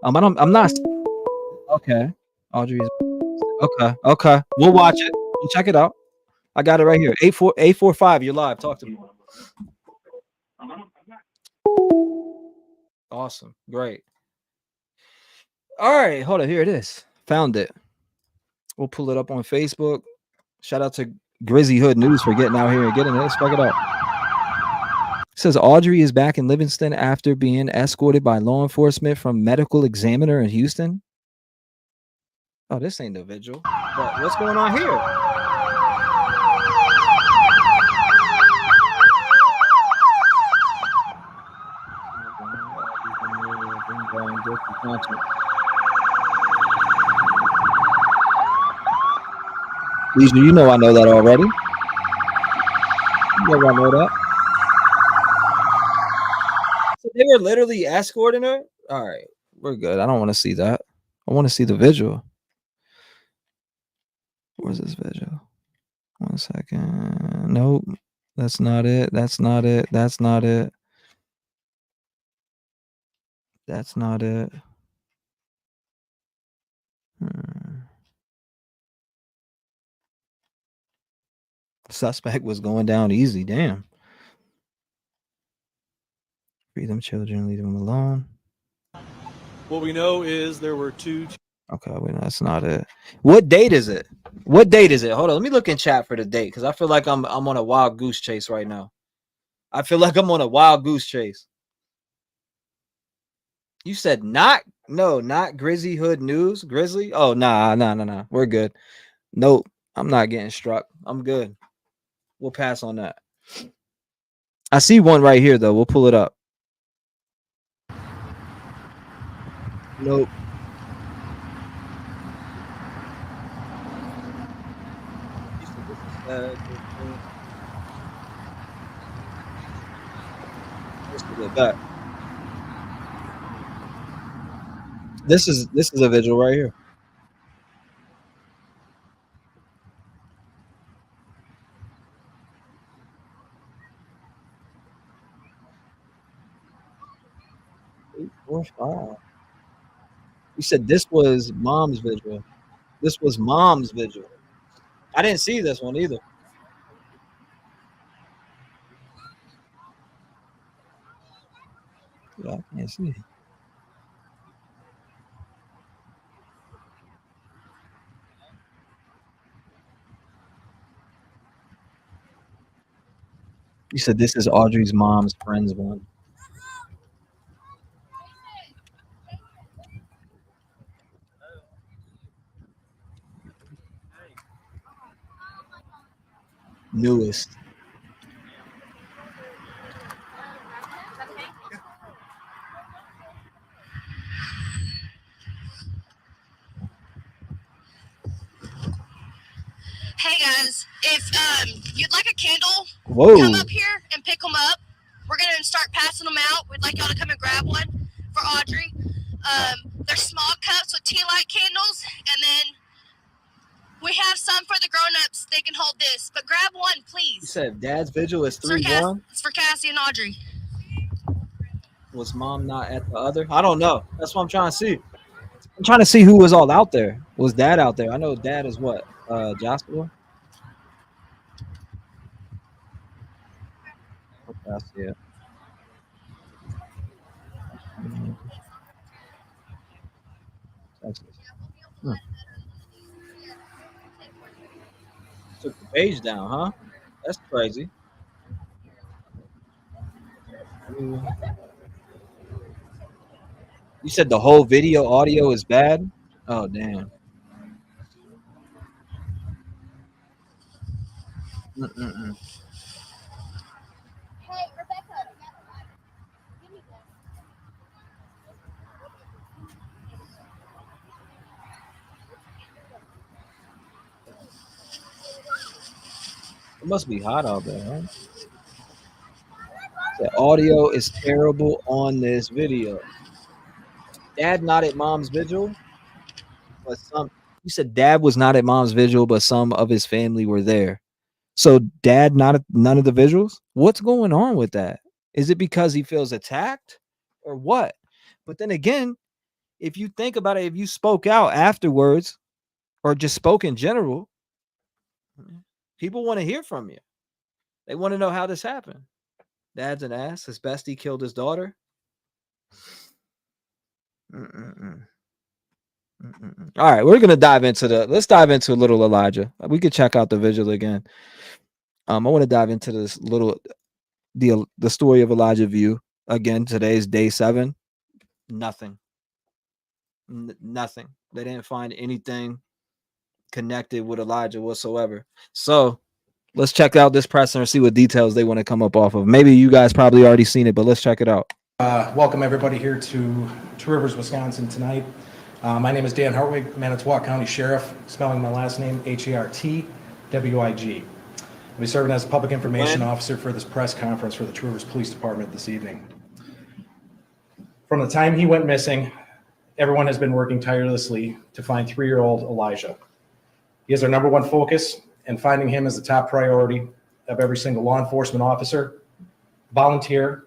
I'm not. Okay, Audrey's. Okay. We'll watch it. We'll check it out. I got it right here. 845. You're live. Talk to me. Awesome. Great. All right. Hold on. Here it is. Found it. We'll pull it up on Facebook. Shout out to Grizzy Hood News for getting out here and getting it. Let's check it out. It says Audrey is back in Livingston after being escorted by law enforcement from medical examiner in Houston. Oh, this ain't the vigil. But what's going on here? Lisa, you know I know that already. You know I know that. So they were literally escorting her? All right, we're good. I don't want to see that. I want to see the visual. Where's this visual? 1 second. Nope. That's not it. That's not it. That's not it. That's not it. Suspect was going down easy. Damn. Free them children, leave them alone. What we know is there were two. Okay, wait, that's not it. What date is it? What date is it? Hold on, let me look in chat for the date because I feel like I'm on a wild goose chase right now. I feel like I'm on a wild goose chase. You said not Grizzly Hood News. Grizzly? Oh, nah. We're good. Nope, I'm not getting struck. I'm good. We'll pass on that. I see one right here though. We'll pull it up. Nope. This is a visual right here. You said this was mom's visual. This was mom's visual. I didn't see this one either. Yeah, I can't see. You said this is Audrey's mom's friend's one. Newest. Hey guys, if you'd like a candle, Whoa. come up here and pick them up. We're gonna start passing them out. We'd like y'all to come and grab one for Audrey. They're small cups with tea light candles, and then we have some for the grown-ups. They can hold this, but grab one, please. You said dad's vigil is 3-1. It's for Cassie and Audrey. Was mom not at the other? I don't know. That's what I'm trying to see. I'm trying to see who was all out there. Was dad out there? I know dad is what? Joshua? Okay, I see it. Took the page down, huh? That's crazy. You said the whole video audio is bad? Oh, damn. Mm-mm-mm. Hey, Rebecca. Give me It must be hot out there, huh? The audio is terrible on this video. Dad not at mom's vigil, but you said dad was not at mom's vigil, but some of his family were there. So dad not at none of the visuals? What's going on with that? Is it because he feels attacked or what? But then again, if you think about it, if you spoke out afterwards or just spoke in general, people want to hear from you. They want to know how this happened. Dad's an ass. His bestie killed his daughter. Mm-mm-mm. All right, we're gonna let's dive into a little Elijah. We could check out the visual again. I want to dive into this little the story of Elijah View again. Today's day 7. Nothing. Nothing. They didn't find anything connected with Elijah whatsoever. So let's check out this presser and see what details they want to come up off of. Maybe you guys probably already seen it, but let's check it out. Welcome everybody here to Two Rivers, Wisconsin tonight. My name is Dan Hartwig, Manitowoc County Sheriff, spelling my last name Hart. WIG. I'll be serving as a public information officer for this press conference for the Two Rivers Police Department this evening. From the time he went missing, everyone has been working tirelessly to find 3-year-old Elijah. He is our number one focus, and finding him is the top priority of every single law enforcement officer, volunteer,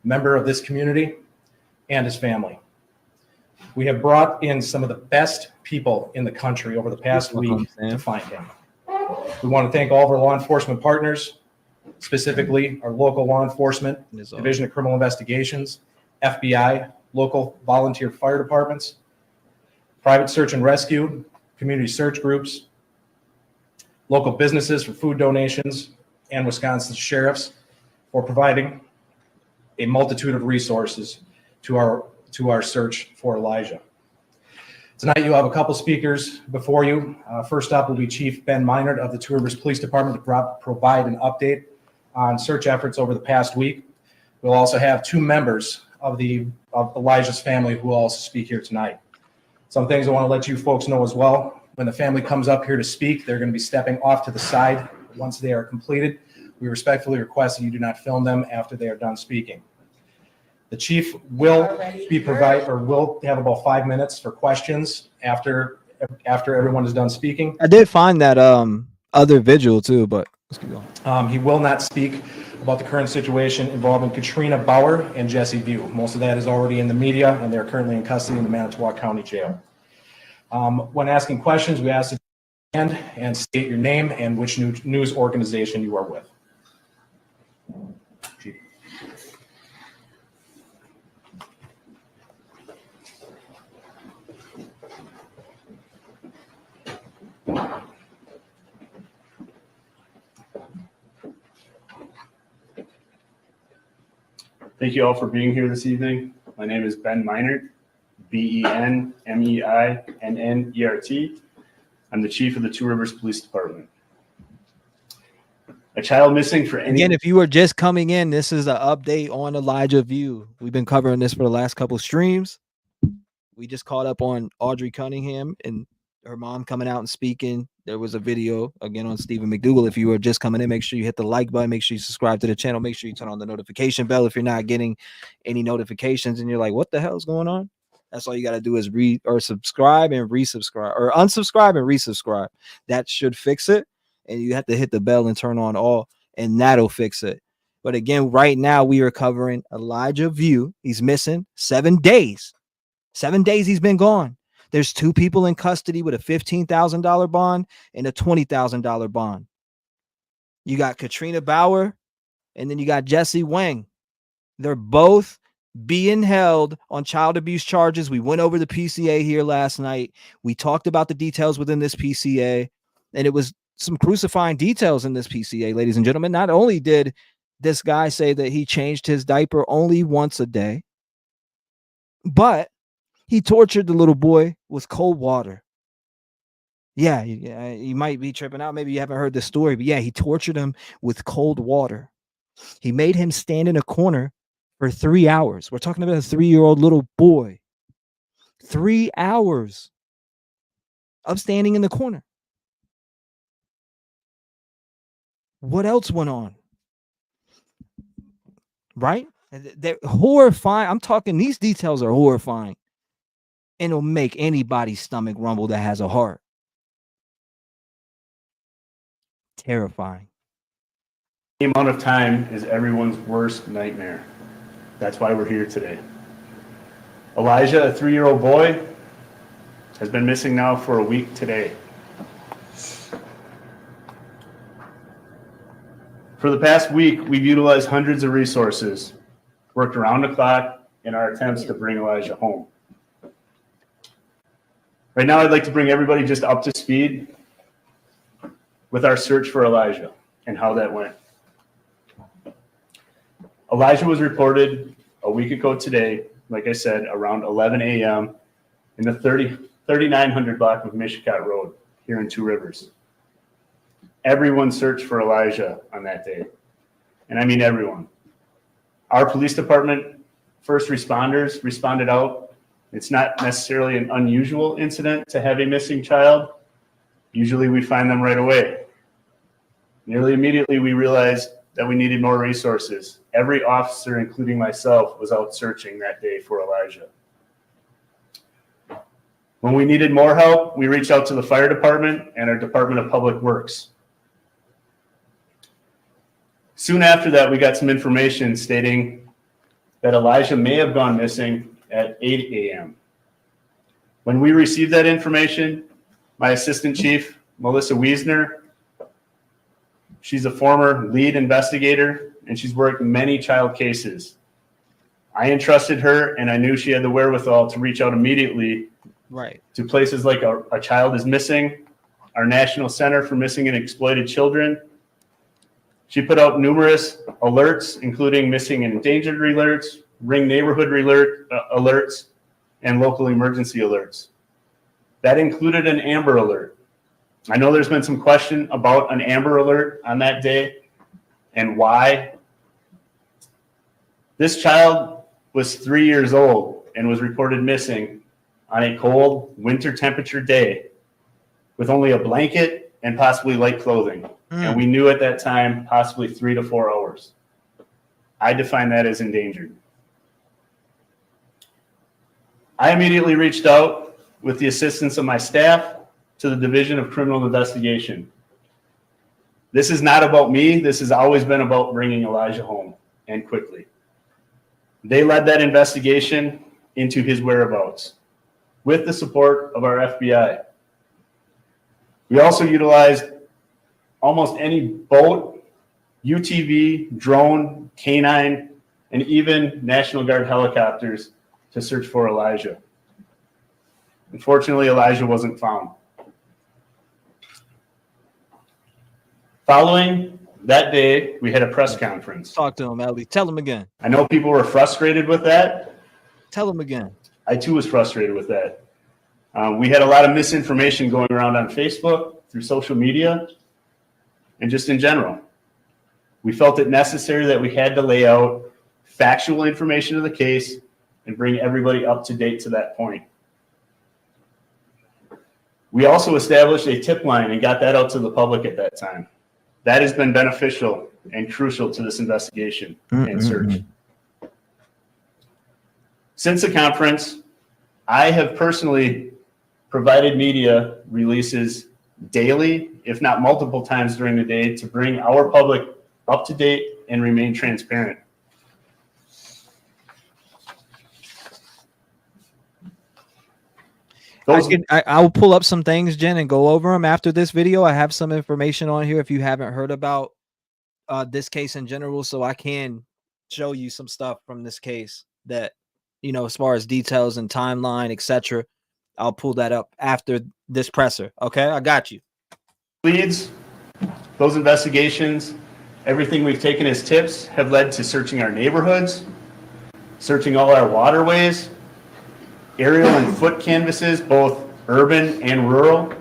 member of this community, and his family. We have brought in some of the best people in the country over the past week to find him. We want to thank all of our law enforcement partners, specifically our local law enforcement, Division of Criminal Investigations, FBI, local volunteer fire departments, private search and rescue, community search groups, local businesses for food donations, and Wisconsin sheriffs for providing a multitude of resources to our search for Elijah. Tonight you'll have a couple speakers before you. First up will be Chief Ben Meinert of the Two Rivers Police Department to provide an update on search efforts over the past week. We'll also have 2 members of Elijah's family who will also speak here tonight. Some things I want to let you folks know as well. When the family comes up here to speak, they're going to be stepping off to the side once they are completed. We respectfully request that you do not film them after they are done speaking. The chief will will have about 5 minutes for questions after everyone is done speaking. I did find that other vigil too, but let's keep going. He will not speak about the current situation involving Katrina Bauer and Jesse View. Most of that is already in the media, and they're currently in custody in the Manitowoc County Jail. When asking questions, we ask that you stand and state your name and which news organization you are with. Thank you all for being here this evening. My name is Ben Meinert, BenMeinnert. I'm the chief of the Two Rivers Police Department. A child missing for any... Again, if you are just coming in, this is an update on Elijah View. We've been covering this for the last couple of streams. We just caught up on Audrey Cunningham and her mom coming out and speaking. There was a video again on Stephen McDougal. If you are just coming in, make sure you hit the like button. Make sure you subscribe to the channel. Make sure you turn on the notification bell if you're not getting any notifications and you're like, what the hell is going on? That's all you got to do is subscribe and resubscribe, or unsubscribe and resubscribe. That should fix it. And you have to hit the bell and turn on all, and that'll fix it. But again, right now we are covering Elijah View. He's missing 7 days. 7 days he's been gone. There's 2 people in custody with a $15,000 bond and a $20,000 bond. You got Katrina Bauer, and then you got Jesse Wang. They're both being held on child abuse charges. We went over the PCA here last night. We talked about the details within this PCA, and it was some crucifying details in this PCA, ladies and gentlemen. Not only did this guy say that he changed his diaper only once a day, but he tortured the little boy with cold water. Yeah, you might be tripping out. Maybe you haven't heard the story, but yeah, he tortured him with cold water. He made him stand in a corner for 3 hours. We're talking about a 3-year-old little boy. 3 hours of standing in the corner. What else went on? Right? They're horrifying. I'm talking, these details are horrifying. And it'll make anybody's stomach rumble that has a heart. Terrifying. The amount of time is everyone's worst nightmare. That's why we're here today. Elijah, a 3-year-old boy, has been missing now for a week today. For the past week, we've utilized hundreds of resources, worked around the clock in our attempts to bring Elijah home. Right now, I'd like to bring everybody just up to speed with our search for Elijah and how that went. Elijah was reported a week ago today, like I said, around 11 a.m. in the 3900 block of Mishicot Road here in Two Rivers. Everyone searched for Elijah on that day. And I mean everyone. Our police department, first responders responded out. It's not necessarily an unusual incident to have a missing child. Usually we find them right away. Nearly immediately, we realized that we needed more resources. Every officer, including myself, was out searching that day for Elijah. When we needed more help, we reached out to the fire department and our Department of Public Works. Soon after that, we got some information stating that Elijah may have gone missing at 8 a.m. When we received that information, my assistant chief, Melissa Wiesner, she's a former lead investigator, and she's worked many child cases. I entrusted her, and I knew she had the wherewithal to reach out immediately to places like A Child is Missing, our National Center for Missing and Exploited Children. She put out numerous alerts, including missing and endangered alerts, Ring neighborhood alerts, and local emergency alerts. That included an Amber Alert. I know there's been some question about an Amber Alert on that day and why. This child was 3 years old and was reported missing on a cold winter temperature day with only a blanket and possibly light clothing. And we knew at that time possibly 3 to 4 hours. I define that as endangered. I immediately reached out with the assistance of my staff to the Division of Criminal Investigation. This is not about me. This has always been about bringing Elijah home, and quickly. They led that investigation into his whereabouts with the support of our FBI. We also utilized almost any boat, UTV, drone, canine, and even National Guard helicopters to search for Elijah. Unfortunately, Elijah wasn't found. Following that day, we had a press conference. Talk to him, Ellie. Tell him again. I know people were frustrated with that. Tell him again. I too was frustrated with that. We had a lot of misinformation going around on Facebook, through social media, and just in general. We felt it necessary that we had to lay out factual information of the case and bring everybody up to date to that point. We also established a tip line and got that out to the public at that time. That has been beneficial and crucial to this investigation and search. Since the conference, I have personally provided media releases daily, if not multiple times during the day, to bring our public up to date and remain transparent. I will pull up some things, Jen, and go over them after this video. I have some information on here if you haven't heard about this case in general, so I can show you some stuff from this case that, you know, as far as details and timeline, etc. I'll pull that up after this presser. Okay, I got you. Leads, those investigations, everything we've taken as tips have led to searching our neighborhoods, searching all our waterways, aerial and foot canvases, both urban and rural,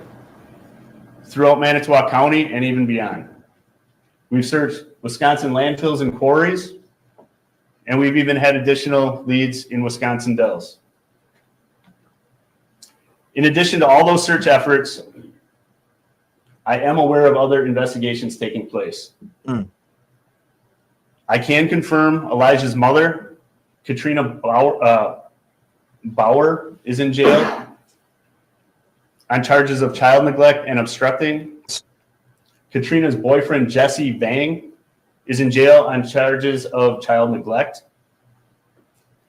throughout Manitowoc County and even beyond. We've searched Wisconsin landfills and quarries, and we've even had additional leads in Wisconsin Dells. In addition to all those search efforts, I am aware of other investigations taking place. I can confirm Elijah's mother, Katrina Bauer, is in jail on charges of child neglect and obstructing. Katrina's boyfriend, Jesse Vang, is in jail on charges of child neglect.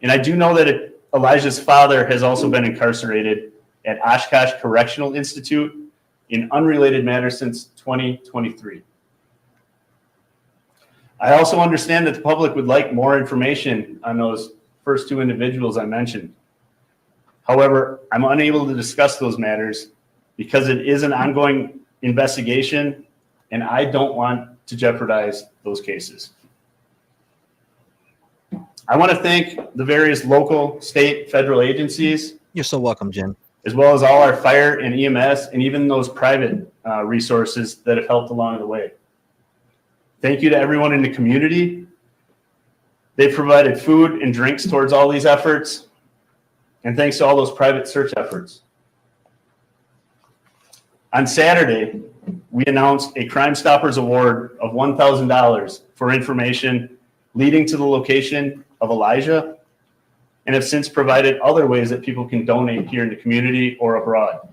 And I do know that Elijah's father has also been incarcerated at Oshkosh Correctional Institute in unrelated matters since 2023. I also understand that the public would like more information on those first two individuals I mentioned. However, I'm unable to discuss those matters because it is an ongoing investigation, and I don't want to jeopardize those cases. I want to thank the various local, state, federal agencies. You're so welcome, Jim. As well as all our fire and EMS and even those private resources that have helped along the way. Thank you to everyone in the community. They've provided food and drinks towards all these efforts. And thanks to all those private search efforts. On Saturday, we announced a Crime Stoppers Award of $1,000 for information leading to the location of Elijah, and have since provided other ways that people can donate here in the community or abroad.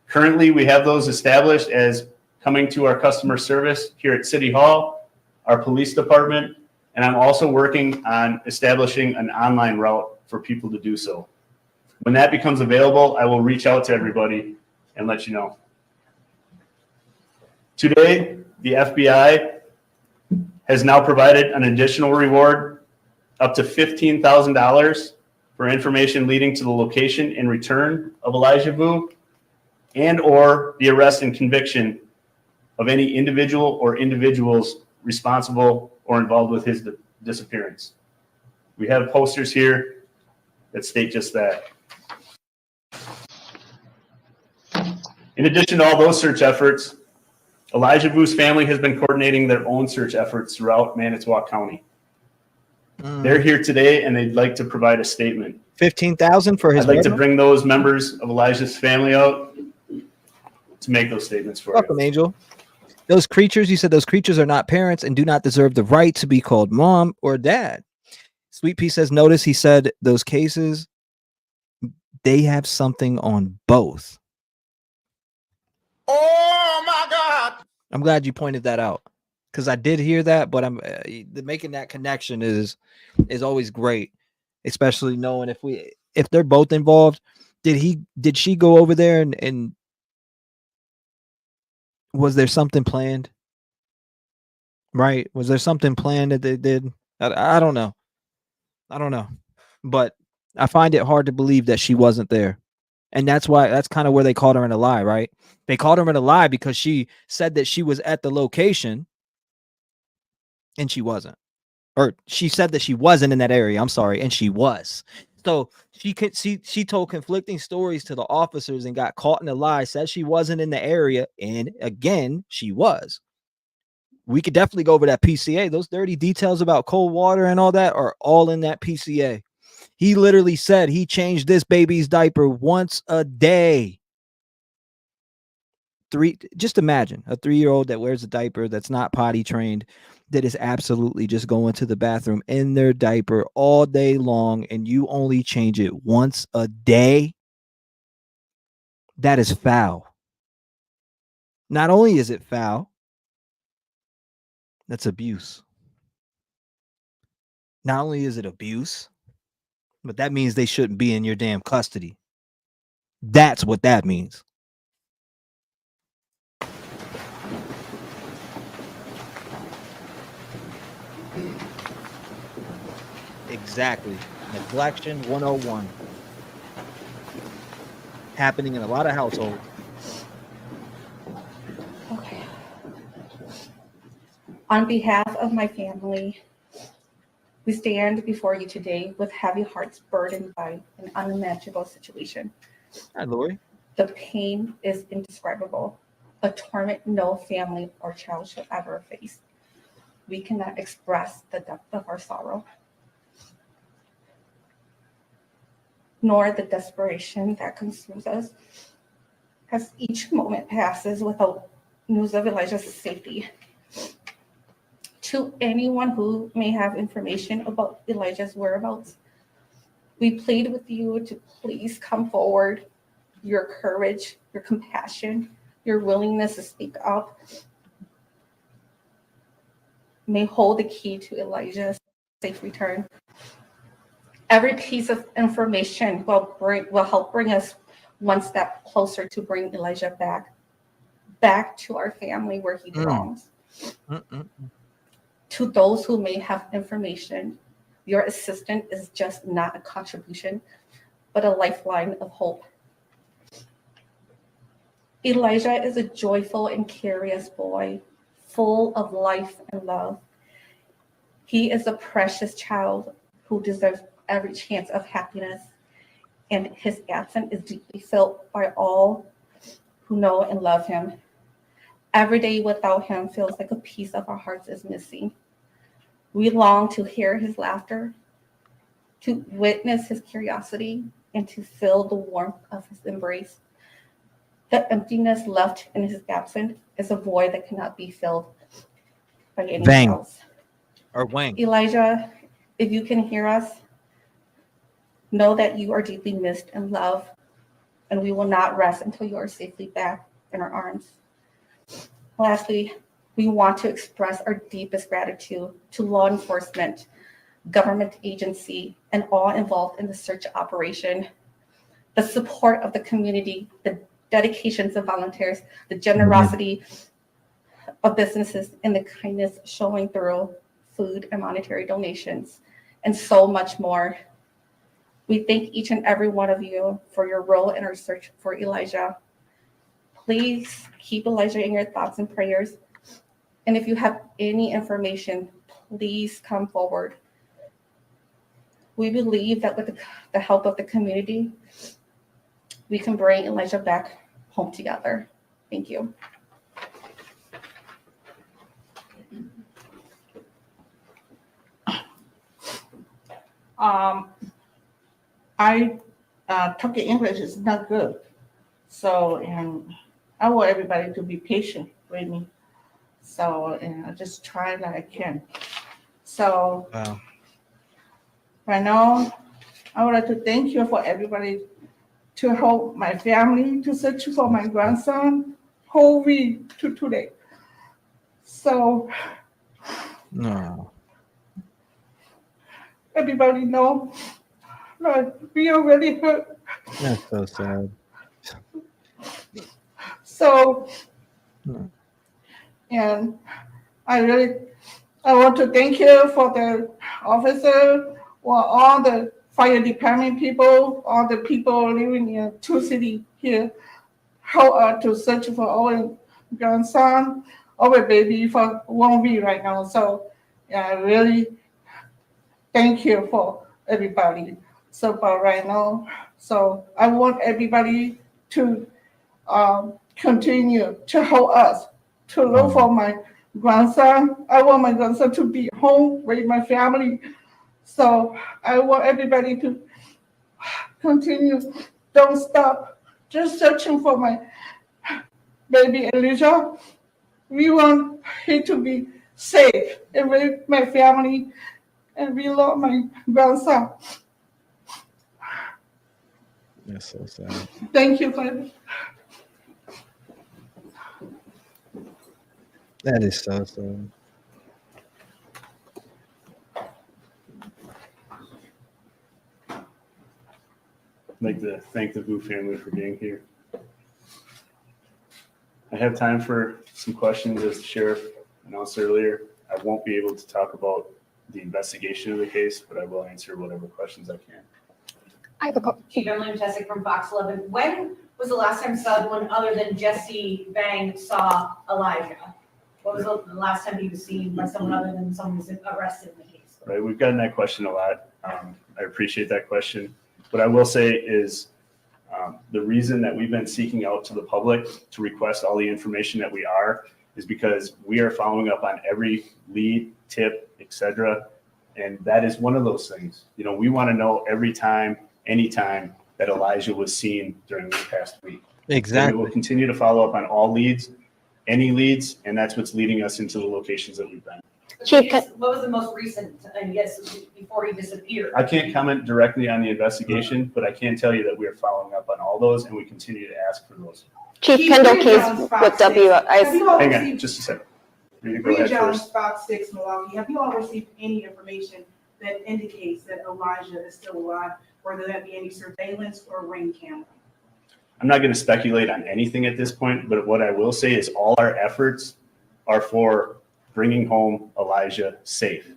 Currently, we have those established as coming to our customer service here at City Hall, our police department, and I'm also working on establishing an online route for people to do so. When that becomes available, I will reach out to everybody and let you know. Today, the FBI has now provided an additional reward up to $15,000 for information leading to the location and return of Elijah Vu, and or the arrest and conviction of any individual or individuals responsible or involved with his disappearance. We have posters here that state just that. In addition to all those search efforts, Elijah Vu's family has been coordinating their own search efforts throughout Manitowoc County. They're here today and they'd like to provide a statement. 15,000 for his. I'd like to bring those members of Elijah's family out to make those statements for Welcome, Angel. Those creatures, you said those creatures are not parents and do not deserve the right to be called mom or dad. Sweet Pea says, notice he said those cases, they have something on both. Oh my God. I'm glad you pointed that out, because I did hear that, but I'm making that connection is always great, especially knowing if they're both involved. Did she go over there and was there something planned? Right? Was there something planned that they did? I don't know. I don't know. But I find it hard to believe that she wasn't there. And that's kind of where they called her in a lie, right? They called her in a lie because she said that she was at the location and she wasn't. Or she said that she wasn't in that area. I'm sorry. And she was. So she told conflicting stories to the officers and got caught in a lie, said she wasn't in the area. And again, she was. We could definitely go over that PCA. Those dirty details about cold water and all that are all in that PCA. He literally said he changed this baby's diaper once a day. Just imagine a 3-year-old that wears a diaper that's not potty trained, that is absolutely just going to the bathroom in their diaper all day long, and you only change it once a day. That is foul. Not only is it foul, that's abuse. Not only is it abuse, but that means they shouldn't be in your damn custody. That's what that means. Exactly. Neglection 101. Happening in a lot of households. Okay. On behalf of my family, we stand before you today with heavy hearts burdened by an unimaginable situation. Hi, Lori. The pain is indescribable, a torment no family or child should ever face. We cannot express the depth of our sorrow, nor the desperation that consumes us as each moment passes without news of Elijah's safety. To anyone who may have information about Elijah's whereabouts, we plead with you to please come forward. Your courage, your compassion, your willingness to speak up may hold the key to Elijah's safe return. Every piece of information will help bring us one step closer to bring Elijah back to our family where he belongs. To those who may have information, your assistance is just not a contribution, but a lifeline of hope. Elijah is a joyful and curious boy, full of life and love. He is a precious child who deserves every chance of happiness, and his absence is deeply felt by all who know and love him. Every day without him feels like a piece of our hearts is missing. We long to hear his laughter, to witness his curiosity, and to feel the warmth of his embrace. The emptiness left in his absence is a void that cannot be filled by anyone Bang. else. Or Wang. Elijah, if you can hear us, know that you are deeply missed and loved, and we will not rest until you are safely back in our arms. Lastly, we want to express our deepest gratitude to law enforcement, government agency, and all involved in the search operation. The support of the community, the dedications of volunteers, the generosity of businesses, and the kindness showing through food and monetary donations, and so much more. We thank each and every one of you for your role in our search for Elijah. Please keep Elijah in your thoughts and prayers. And if you have any information, please come forward. We believe that with the help of the community, we can bring Elijah back home together. Thank you. I talking English is not good, so and I want everybody to be patient with me. So and I just try that I can. So right now, I would like to thank you for everybody to help my family to search for my grandson whole week to today. So No. everybody know that we are really hurt. That's so sad. So and I want to thank you for the officer or all the fire department people, all the people living in two cities here, how to search for our grandson, our baby for 1 week right now. So I really thank you for everybody. So but right now, so I want everybody to continue to help us to look for my grandson. I want my grandson to be home with my family. So I want everybody to continue, don't stop, just searching for my baby Elijah. We want him to be safe and with my family, and we love my grandson. That's so sad. Thank you, Father. That is so sad. I'd like to thank the Vu family for being here. I have time for some questions, as the sheriff announced earlier. I won't be able to talk about the investigation of the case, but I will answer whatever questions I can. I have a couple. Chief Emily Tessick from Fox 11. When was the last time someone other than Jesse Bang saw Elijah? What was the last time he was seen by someone other than someone who's arrested in the case? Right, we've gotten that question a lot. I appreciate that question. What I will say is the reason that we've been seeking out to the public to request all the information that we are is because we are following up on every lead, tip, etc. And that is one of those things. You know, we want to know every time, anytime that Elijah was seen during the past week. Exactly. And we will continue to follow up on all leads, any leads, and that's what's leading us into the locations that we've been. Chief, what was the most recent, I guess, before he disappeared? I can't comment directly on the investigation, but I can tell you that we are following up on all those, and we continue to ask for those. Chief Kendall Case with WIS. Hang on, just a second. Rita, go ahead first. Fox 6 Milwaukee. Have you all received any information that indicates that Elijah is still alive, whether that be any surveillance or ring camera? I'm not going to speculate on anything at this point, but what I will say is all our efforts are for bringing home Elijah safe.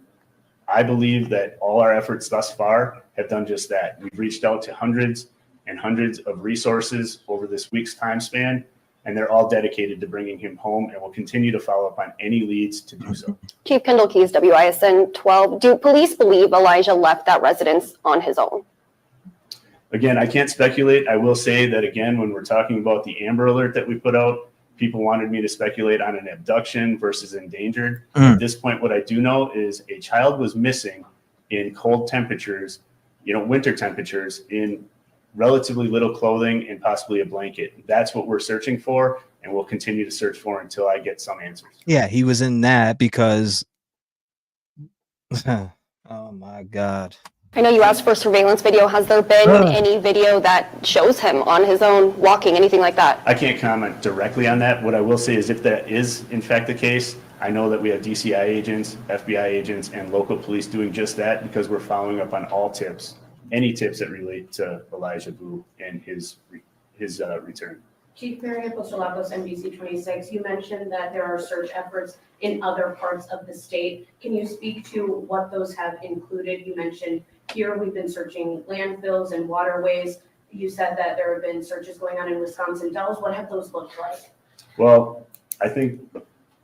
I believe that all our efforts thus far have done just that. We've reached out to hundreds and hundreds of resources over this week's time span, and they're all dedicated to bringing him home, and we'll continue to follow up on any leads to do so. Chief Kendall Keys, WISN 12. Do police believe Elijah left that residence on his own? Again, I can't speculate. I will say that, again, when we're talking about the Amber Alert that we put out, people wanted me to speculate on an abduction versus endangered. At this point, what I do know is a child was missing in cold temperatures, winter temperatures in relatively little clothing and possibly a blanket. That's what we're searching for, and we'll continue to search for until I get some answers. Yeah, he was in that because oh my God. I know you asked for surveillance video. Has there been any video that shows him on his own walking, anything like that? I can't comment directly on that. What I will say is if that is in fact the case, I know that we have DCI agents, FBI agents, and local police doing just that because we're following up on all tips, any tips that relate to Elijah Vu and his return. Chief Mary Apostolakos, NBC 26, you mentioned that there are search efforts in other parts of the state. Can you speak to what those have included? You mentioned here we've been searching landfills and waterways. You said that there have been searches going on in Wisconsin Dells. What have those looked like? Well, I think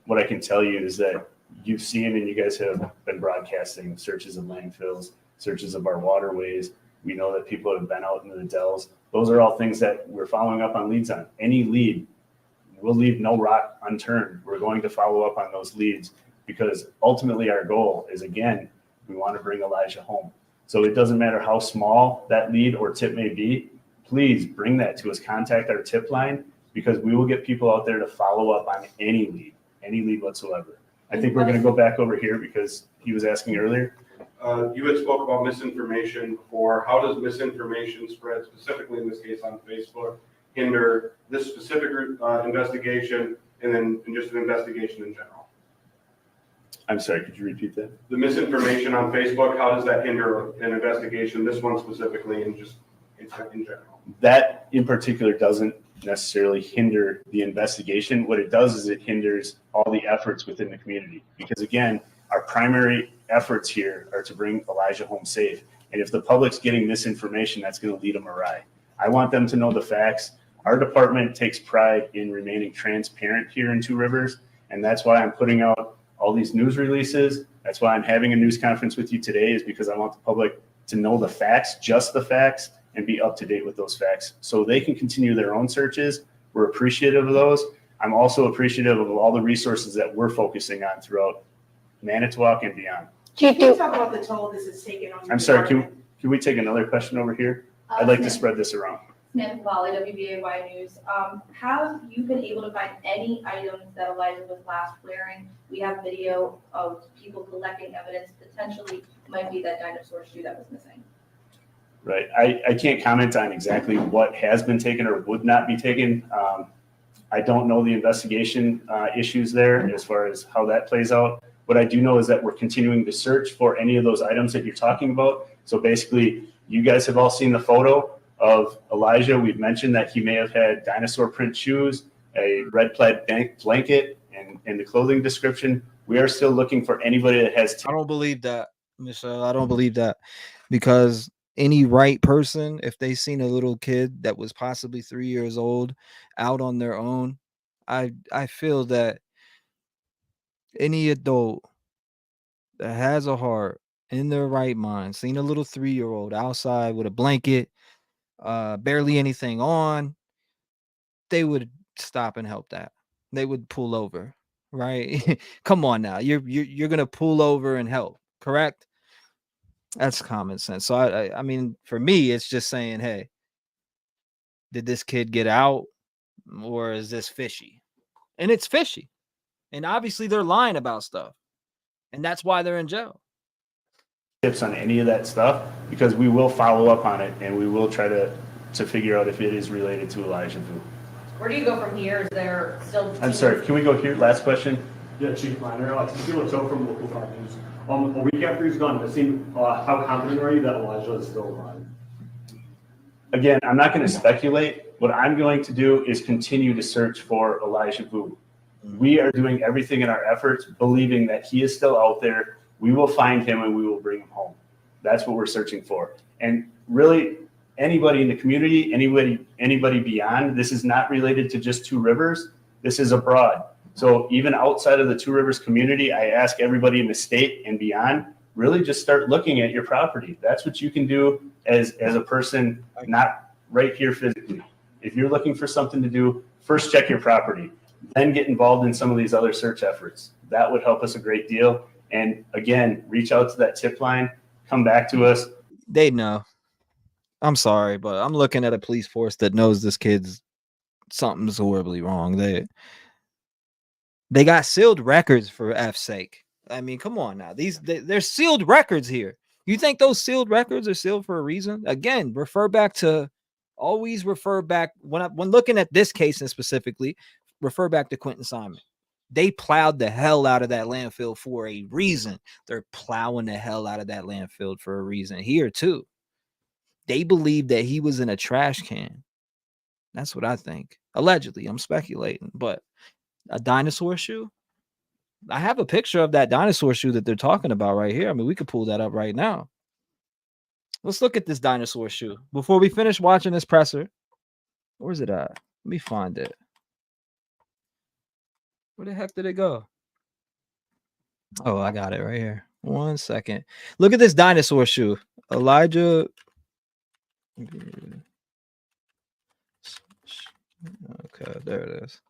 what I can tell you is that you've seen and you guys have been broadcasting searches of landfills, searches of our waterways. We know that people have been out into the Dells. Those are all things that we're following up on leads on. Any lead, we'll leave no rock unturned. We're going to follow up on those leads because ultimately our goal is, again, we want to bring Elijah home. So it doesn't matter how small that lead or tip may be, please bring that to us. Contact our tip line because we will get people out there to follow up on any lead whatsoever. I think we're going to go back over here because he was asking earlier. You had spoke about misinformation before. How does misinformation spread, specifically in this case on Facebook, hinder this specific investigation and then just an investigation in general? I'm sorry, could you repeat that? The misinformation on Facebook, how does that hinder an investigation, this one specifically, and just in general? That in particular doesn't necessarily hinder the investigation. What it does is it hinders all the efforts within the community. Because again, our primary efforts here are to bring Elijah home safe. And if the public's getting misinformation, that's going to lead them awry. I want them to know the facts. Our department takes pride in remaining transparent here in Two Rivers. And that's why I'm putting out all these news releases. That's why I'm having a news conference with you today, is because I want the public to know the facts, just the facts, and be up to date with those facts so they can continue their own searches. We're appreciative of those. I'm also appreciative of all the resources that we're focusing on throughout Manitowoc and beyond. Can you talk about the toll this has taken on your I'm sorry, department? can we take another question over here? I'd like to spread this around. Samantha Valley, WBAY News. Have you been able to find any items that Elijah was last wearing? We have video of people collecting evidence, potentially might be that dinosaur shoe that was missing. Right. I can't comment on exactly what has been taken or would not be taken. I don't know the investigation issues there as far as how that plays out. What I do know is that we're continuing to search for any of those items that you're talking about. So basically, you guys have all seen the photo of Elijah. We've mentioned that he may have had dinosaur print shoes, a red plaid blanket, and in the clothing description. We are still looking for anybody that has. I don't believe that, Michelle. I don't believe that, because any right person, if they seen a little kid that was possibly 3 years old out on their own, I feel that any adult that has a heart in their right mind, seen a little 3-year-old outside with a blanket, barely anything on, they would stop and help that. They would pull over, right? Come on now, you're gonna pull over and help, correct? That's common sense. So I mean, for me, it's just saying, hey, did this kid get out, or is this fishy? And it's fishy, and obviously they're lying about stuff, and that's why they're in jail. Tips on any of that stuff, because we will follow up on it and we will try to figure out if it is related to Elijah Vu. Where do you go from here? Is there still? I'm sorry, can we go here? Last question. Yeah, Chief Minor, Cecile Toe from Local 5 News. A week after he's gone missing, how confident are you that Elijah is still alive? Again, I'm not going to speculate. What I'm going to do is continue to search for Elijah Vu. We are doing everything in our efforts, believing that he is still out there. We will find him and we will bring him home. That's what we're searching for. And really, anybody in the community, anybody beyond, this is not related to just Two Rivers. This is abroad. So even outside of the Two Rivers community, I ask everybody in the state and beyond, really just start looking at your property. That's what you can do as a person, not right here physically. If you're looking for something to do, first check your property, then get involved in some of these other search efforts. That would help us a great deal. And again, reach out to that tip line, come back to us. They know. I'm sorry, but I'm looking at a police force that knows this kid's something's horribly wrong. They got sealed records for F's sake. I mean, come on now. There's sealed records here. You think those sealed records are sealed for a reason? Again, always refer back when looking at this case and specifically, refer back to Quentin Simon. They plowed the hell out of that landfill for a reason. They're plowing the hell out of that landfill for a reason here too. They believe that he was in a trash can. That's what I think. Allegedly, I'm speculating, but a dinosaur shoe? I have a picture of that dinosaur shoe that they're talking about right here. I mean, we could pull that up right now. Let's look at this dinosaur shoe before we finish watching this presser. Where's it at? Let me find it. Where the heck did it go? Oh, I got it right here. 1 second. Look at this dinosaur shoe. Elijah. Okay, there it is.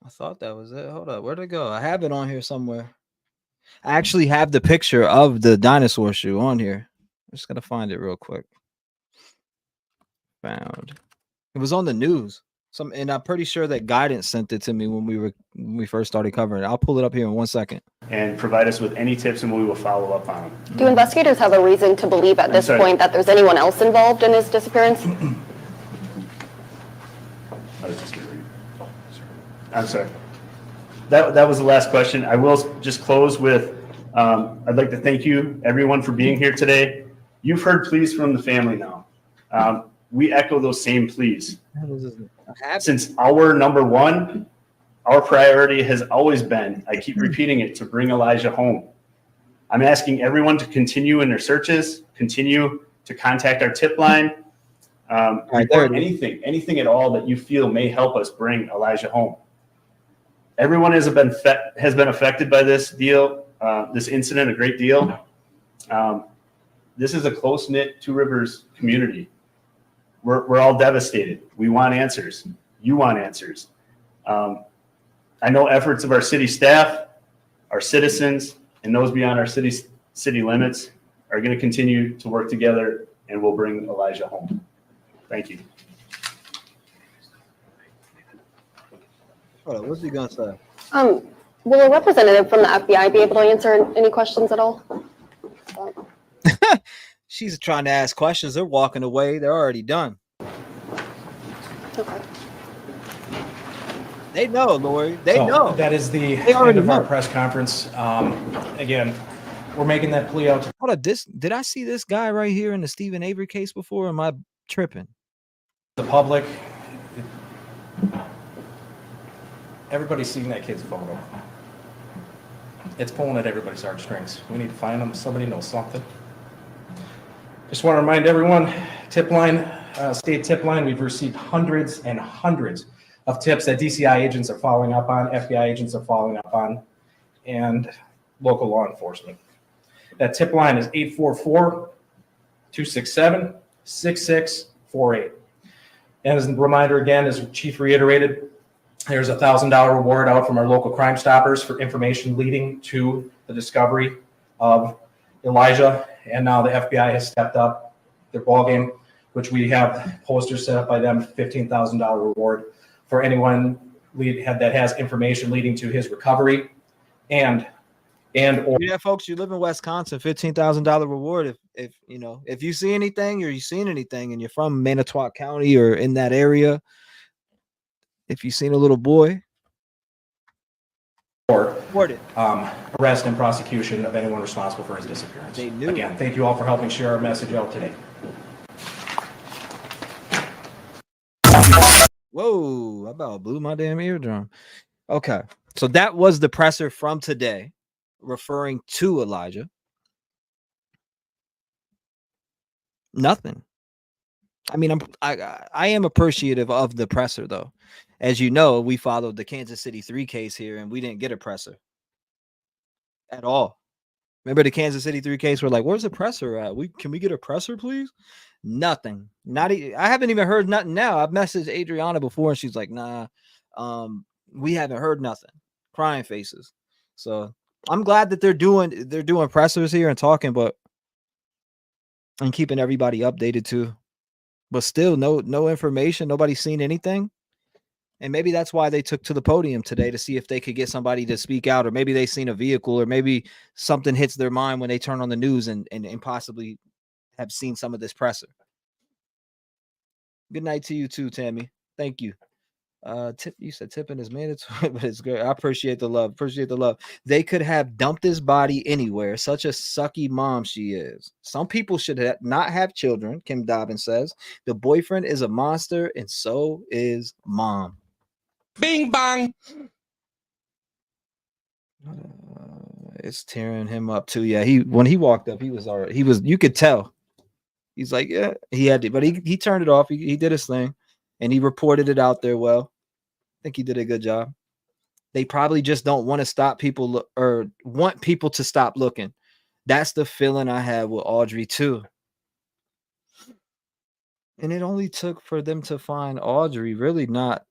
I thought that was it. Hold up. Where'd it go? I have it on here somewhere. I actually have the picture of the dinosaur shoe on here. I'm just gonna find it real quick. Found. It was on the news. And I'm pretty sure that Guidance sent it to me when we first started covering it. I'll pull it up here in 1 second. And provide us with any tips, and we will follow up on them. Do investigators have a reason to believe at this point that there's anyone else involved in his disappearance? I was just gonna read. I'm sorry. That was the last question. I will just close with, I'd like to thank you, everyone, for being here today. You've heard pleas from the family now. We echo those same pleas. Since our number one, our priority has always been, I keep repeating it, to bring Elijah home. I'm asking everyone to continue in their searches, continue to contact our tip line, report anything at all that you feel may help us bring Elijah home. Everyone has been affected by this deal, this incident a great deal. This is a close-knit Two Rivers community. We're all devastated. We want answers. You want answers. I know efforts of our city staff, our citizens, and those beyond our city limits are going to continue to work together, and we'll bring Elijah home. Thank you. Hold on, what's he gonna say? Will a representative from the FBI be able to answer any questions at all? She's trying to ask questions. They're walking away. They're already done. Okay. They know, Lori. They know. That is the They already end of our know. press conference. Again, we're making that plea out to Hold on, did I see this guy right here in the Stephen Avery case before? Or am I tripping? the public. Everybody's seen that kid's photo. It's pulling at everybody's heartstrings. We need to find them. Somebody knows something. Just want to remind everyone, tip line, state tip line, we've received hundreds and hundreds of tips that DCI agents are following up on, FBI agents are following up on, and local law enforcement. That tip line is 844-267-6648. And as a reminder again, as Chief reiterated, there's a $1,000 reward out from our local Crime Stoppers for information leading to the discovery of Elijah. And now the FBI has stepped up their ballgame, which we have posters set up by them, $15,000 reward for anyone that has information leading to his recovery or yeah, folks, you live in Wisconsin, $15,000 reward. If you see anything or you've seen anything and you're from Manitowoc County or in that area, if you've seen a little boy, or arrest and prosecution of anyone responsible for his disappearance. Again, thank you all for helping share our message out today. Whoa, I about blew my damn eardrum. Okay, so that was the presser from today referring to Elijah. Nothing. I mean, I am appreciative of the presser, though. As you know, we followed the Kansas City 3 case here, and we didn't get a presser at all. Remember the Kansas City 3 case? We're like, where's the presser at? Can we get a presser, please? Nothing. I haven't even heard nothing now. I've messaged Adriana before, and she's like, nah, we haven't heard nothing. Crying faces. So I'm glad that they're doing pressers here and talking, but and keeping everybody updated too. But still, no information. Nobody's seen anything. And maybe that's why they took to the podium today, to see if they could get somebody to speak out, or maybe they seen a vehicle, or maybe something hits their mind when they turn on the news and possibly have seen some of this presser. Good night to you too, Tammy. Thank you. You said tipping is mandatory, but it's good. I appreciate the love. They could have dumped his body anywhere. Such a sucky mom she is. Some people should not have children, Kim Dobbins says. The boyfriend is a monster, and so is mom. Bing bang. It's tearing him up too. Yeah, when he walked up, he was already. You could tell. He's like, yeah, he had to, but he turned it off. He did his thing, and he reported it out there well. I think he did a good job. They probably just don't want to stop people or want people to stop looking. That's the feeling I had with Audrey too. And it only took for them to find Audrey, really not,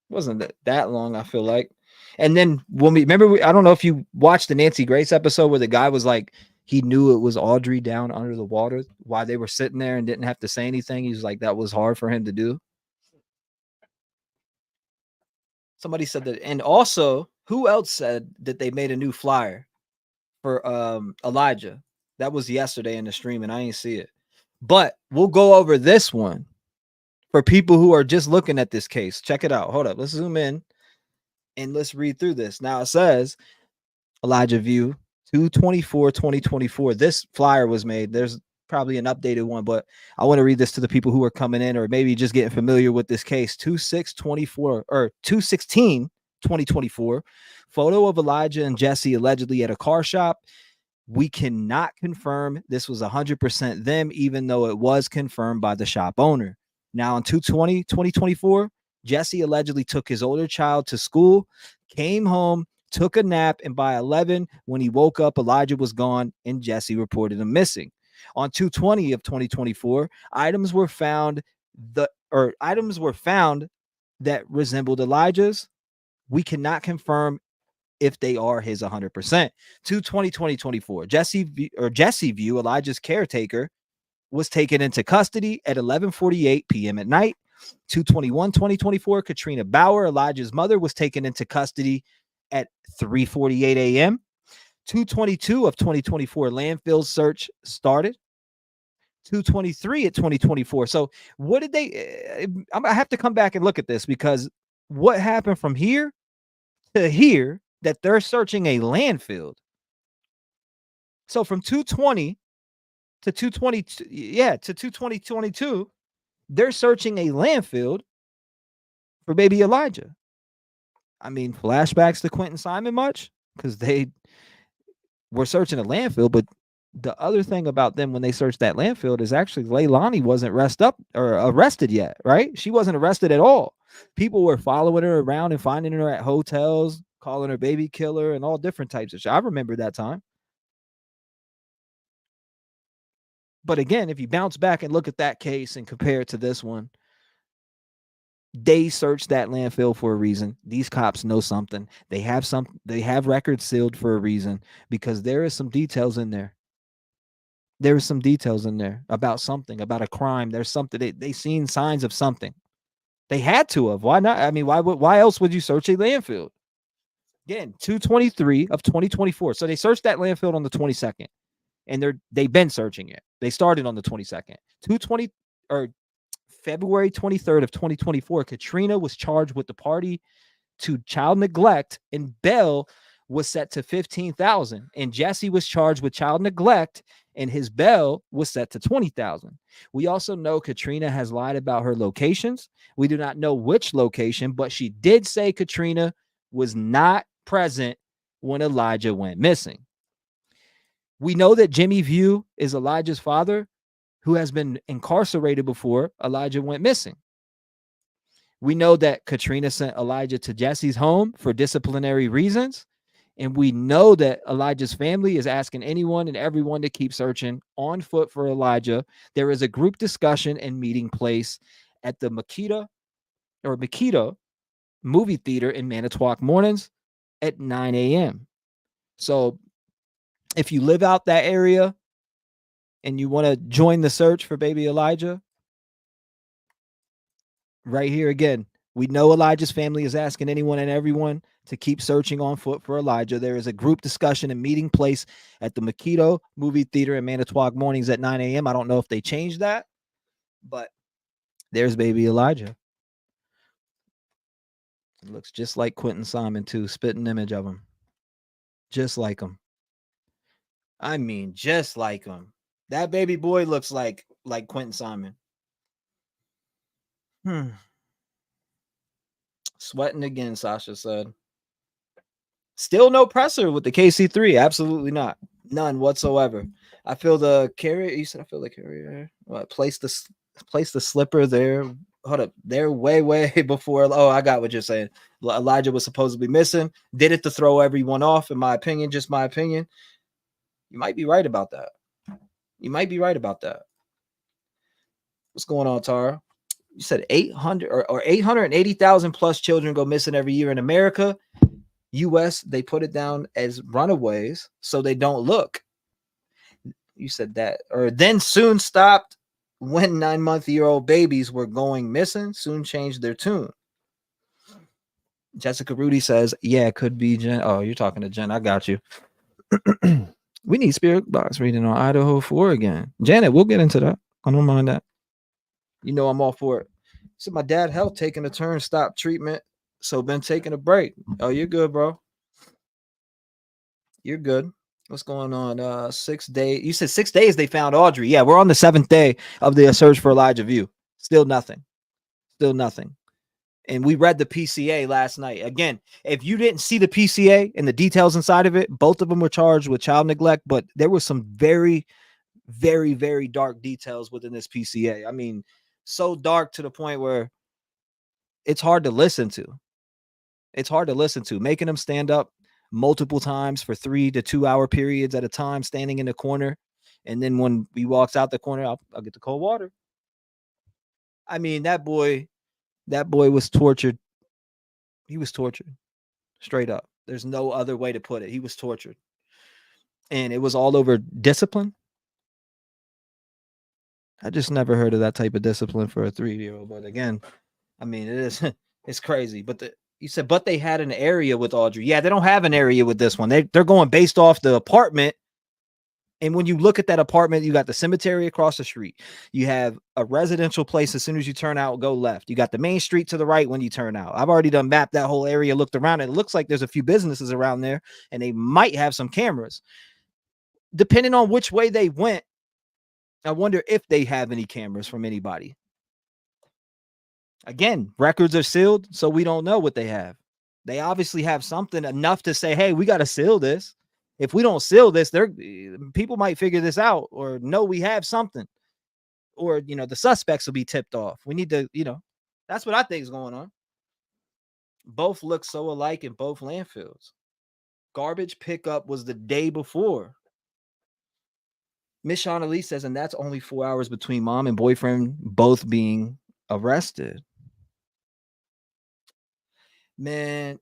wasn't that long, I feel like. And then when I don't know if you watched the Nancy Grace episode where the guy was like, he knew it was Audrey down under the water while they were sitting there and didn't have to say anything. He was like, that was hard for him to do. Somebody said that. And also, who else said that they made a new flyer for Elijah? That was yesterday in the stream, and I didn't see it. But we'll go over this one for people who are just looking at this case. Check it out. Hold up. Let's zoom in and let's read through this. Now it says Elijah View 2/24/2024. This flyer was made. There's probably an updated one, but I want to read this to the people who are coming in or maybe just getting familiar with this case. 2/6/24 or 2/16/2024. Photo of Elijah and Jesse allegedly at a car shop. We cannot confirm this was 100% them, even though it was confirmed by the shop owner. Now on 2/20/2024, Jesse allegedly took his older child to school, came home, took a nap, and by 11, when he woke up, Elijah was gone and Jesse reported him missing. On 2/20/2024, items were found that resembled Elijah's. We cannot confirm if they are his 100%. 2/20/2024, Jesse View, Elijah's caretaker, was taken into custody at 11:48 p.m. at night. 2/21/2024, Katrina Bauer, Elijah's mother, was taken into custody at 3:48 a.m. 2/22/2024, landfill search started. 2/23/2024. So what did they? I have to come back and look at this, because what happened from here to here that they're searching a landfill. So from 2/20 to 2/20, to 2/20/22, they're searching a landfill for baby Elijah. I mean, flashbacks to Quentin Simon much? Because they were searching a landfill, but the other thing about them when they searched that landfill is actually Leilani wasn't arrested yet, right? She wasn't arrested at all. People were following her around and finding her at hotels, calling her baby killer and all different types of shit. I remember that time. But again, if you bounce back and look at that case and compare it to this one, they searched that landfill for a reason. These cops know something. They have records sealed for a reason, because there is some details in there. There is some details in there about something, about a crime. There's something they seen signs of something. They had to have. Why not? I mean, why else would you search a landfill? Again, 2/23/2024. So they searched that landfill on the 22nd, and they've been searching it. They started on the 22nd. February 23rd of 2024, Katrina was charged with the party to child neglect, and bail was set to $15,000. And Jesse was charged with child neglect, and his bail was set to $20,000. We also know Katrina has lied about her locations. We do not know which location, but she did say Katrina was not present when Elijah went missing. We know that Jimmy View is Elijah's father, who has been incarcerated before Elijah went missing. We know that Katrina sent Elijah to Jesse's home for disciplinary reasons. And we know that Elijah's family is asking anyone and everyone to keep searching on foot for Elijah. There is a group discussion and meeting place at the Makita movie theater in Manitowoc Mornings at 9 a.m. So if you live out that area, and you want to join the search for baby Elijah, right here again, we know Elijah's family is asking anyone and everyone to keep searching on foot for Elijah. There is a group discussion and meeting place at the Makito movie theater in Manitowoc mornings at 9 a.m. I don't know if they changed that, but there's baby Elijah. It looks just like Quentin Simon too, spitting image of him. Just like him. I mean, just like him. That baby boy looks like Quentin Simon. Sweating again, Sasha said. Still no presser with the KC3. Absolutely not. None whatsoever. I feel the carrier. You said I feel the carrier. What? Place the slipper there. Hold up. They're way before. Oh, I got what you're saying. Elijah was supposedly missing. Did it to throw everyone off, in my opinion. Just my opinion. You might be right about that. What's going on, Tara? You said 800 or 880,000 plus children go missing every year in America. U.S., they put it down as runaways so they don't look. You said that. Or then soon stopped when 9-month-old babies were going missing. Soon changed their tune. Jessica Rudy says, yeah, it could be Jen. Oh, you're talking to Jen. I got you. We need Spirit Box reading on Idaho 4 again. Janet, we'll get into that. I don't mind that. You know I'm all for it. So my dad health taking a turn, stopped treatment. So been taking a break. Oh, you're good, bro. You're good. What's going on? 6 days. You said 6 days they found Audrey. Yeah, we're on the 7th day of the search for Elijah View. Still nothing. And we read the PCA last night. Again, if you didn't see the PCA and the details inside of it, both of them were charged with child neglect, but there was some very, very, very dark details within this PCA. I mean, so dark to the point where it's hard to listen to. Making them stand up multiple times for 3 to 2 hour periods at a time, standing in the corner. And then when he walks out the corner, I'll get the cold water. I mean, that boy was tortured. He was tortured straight up. There's no other way to put it. He was tortured. And it was all over discipline. I just never heard of that type of discipline for a 3-year-old. But again, I mean, it's crazy. But you said, but they had an area with Audrey. Yeah, they don't have an area with this one. They're going based off the apartment. And when you look at that apartment, you got the cemetery across the street. You have a residential place. As soon as you turn out, go left. You got the main street to the right when you turn out. I've already done mapped that whole area, looked around. And it looks like there's a few businesses around there, and they might have some cameras. Depending on which way they went, I wonder if they have any cameras from anybody. Again, records are sealed, so we don't know what they have. They obviously have something enough to say, hey, we got to seal this. If we don't seal this, people might figure this out or know we have something. Or, the suspects will be tipped off. We need to, that's what I think is going on. Both look so alike in both landfills. Garbage pickup was the day before. Miss Shauna Lee says, and that's only 4 hours between mom and boyfriend both being arrested. Man,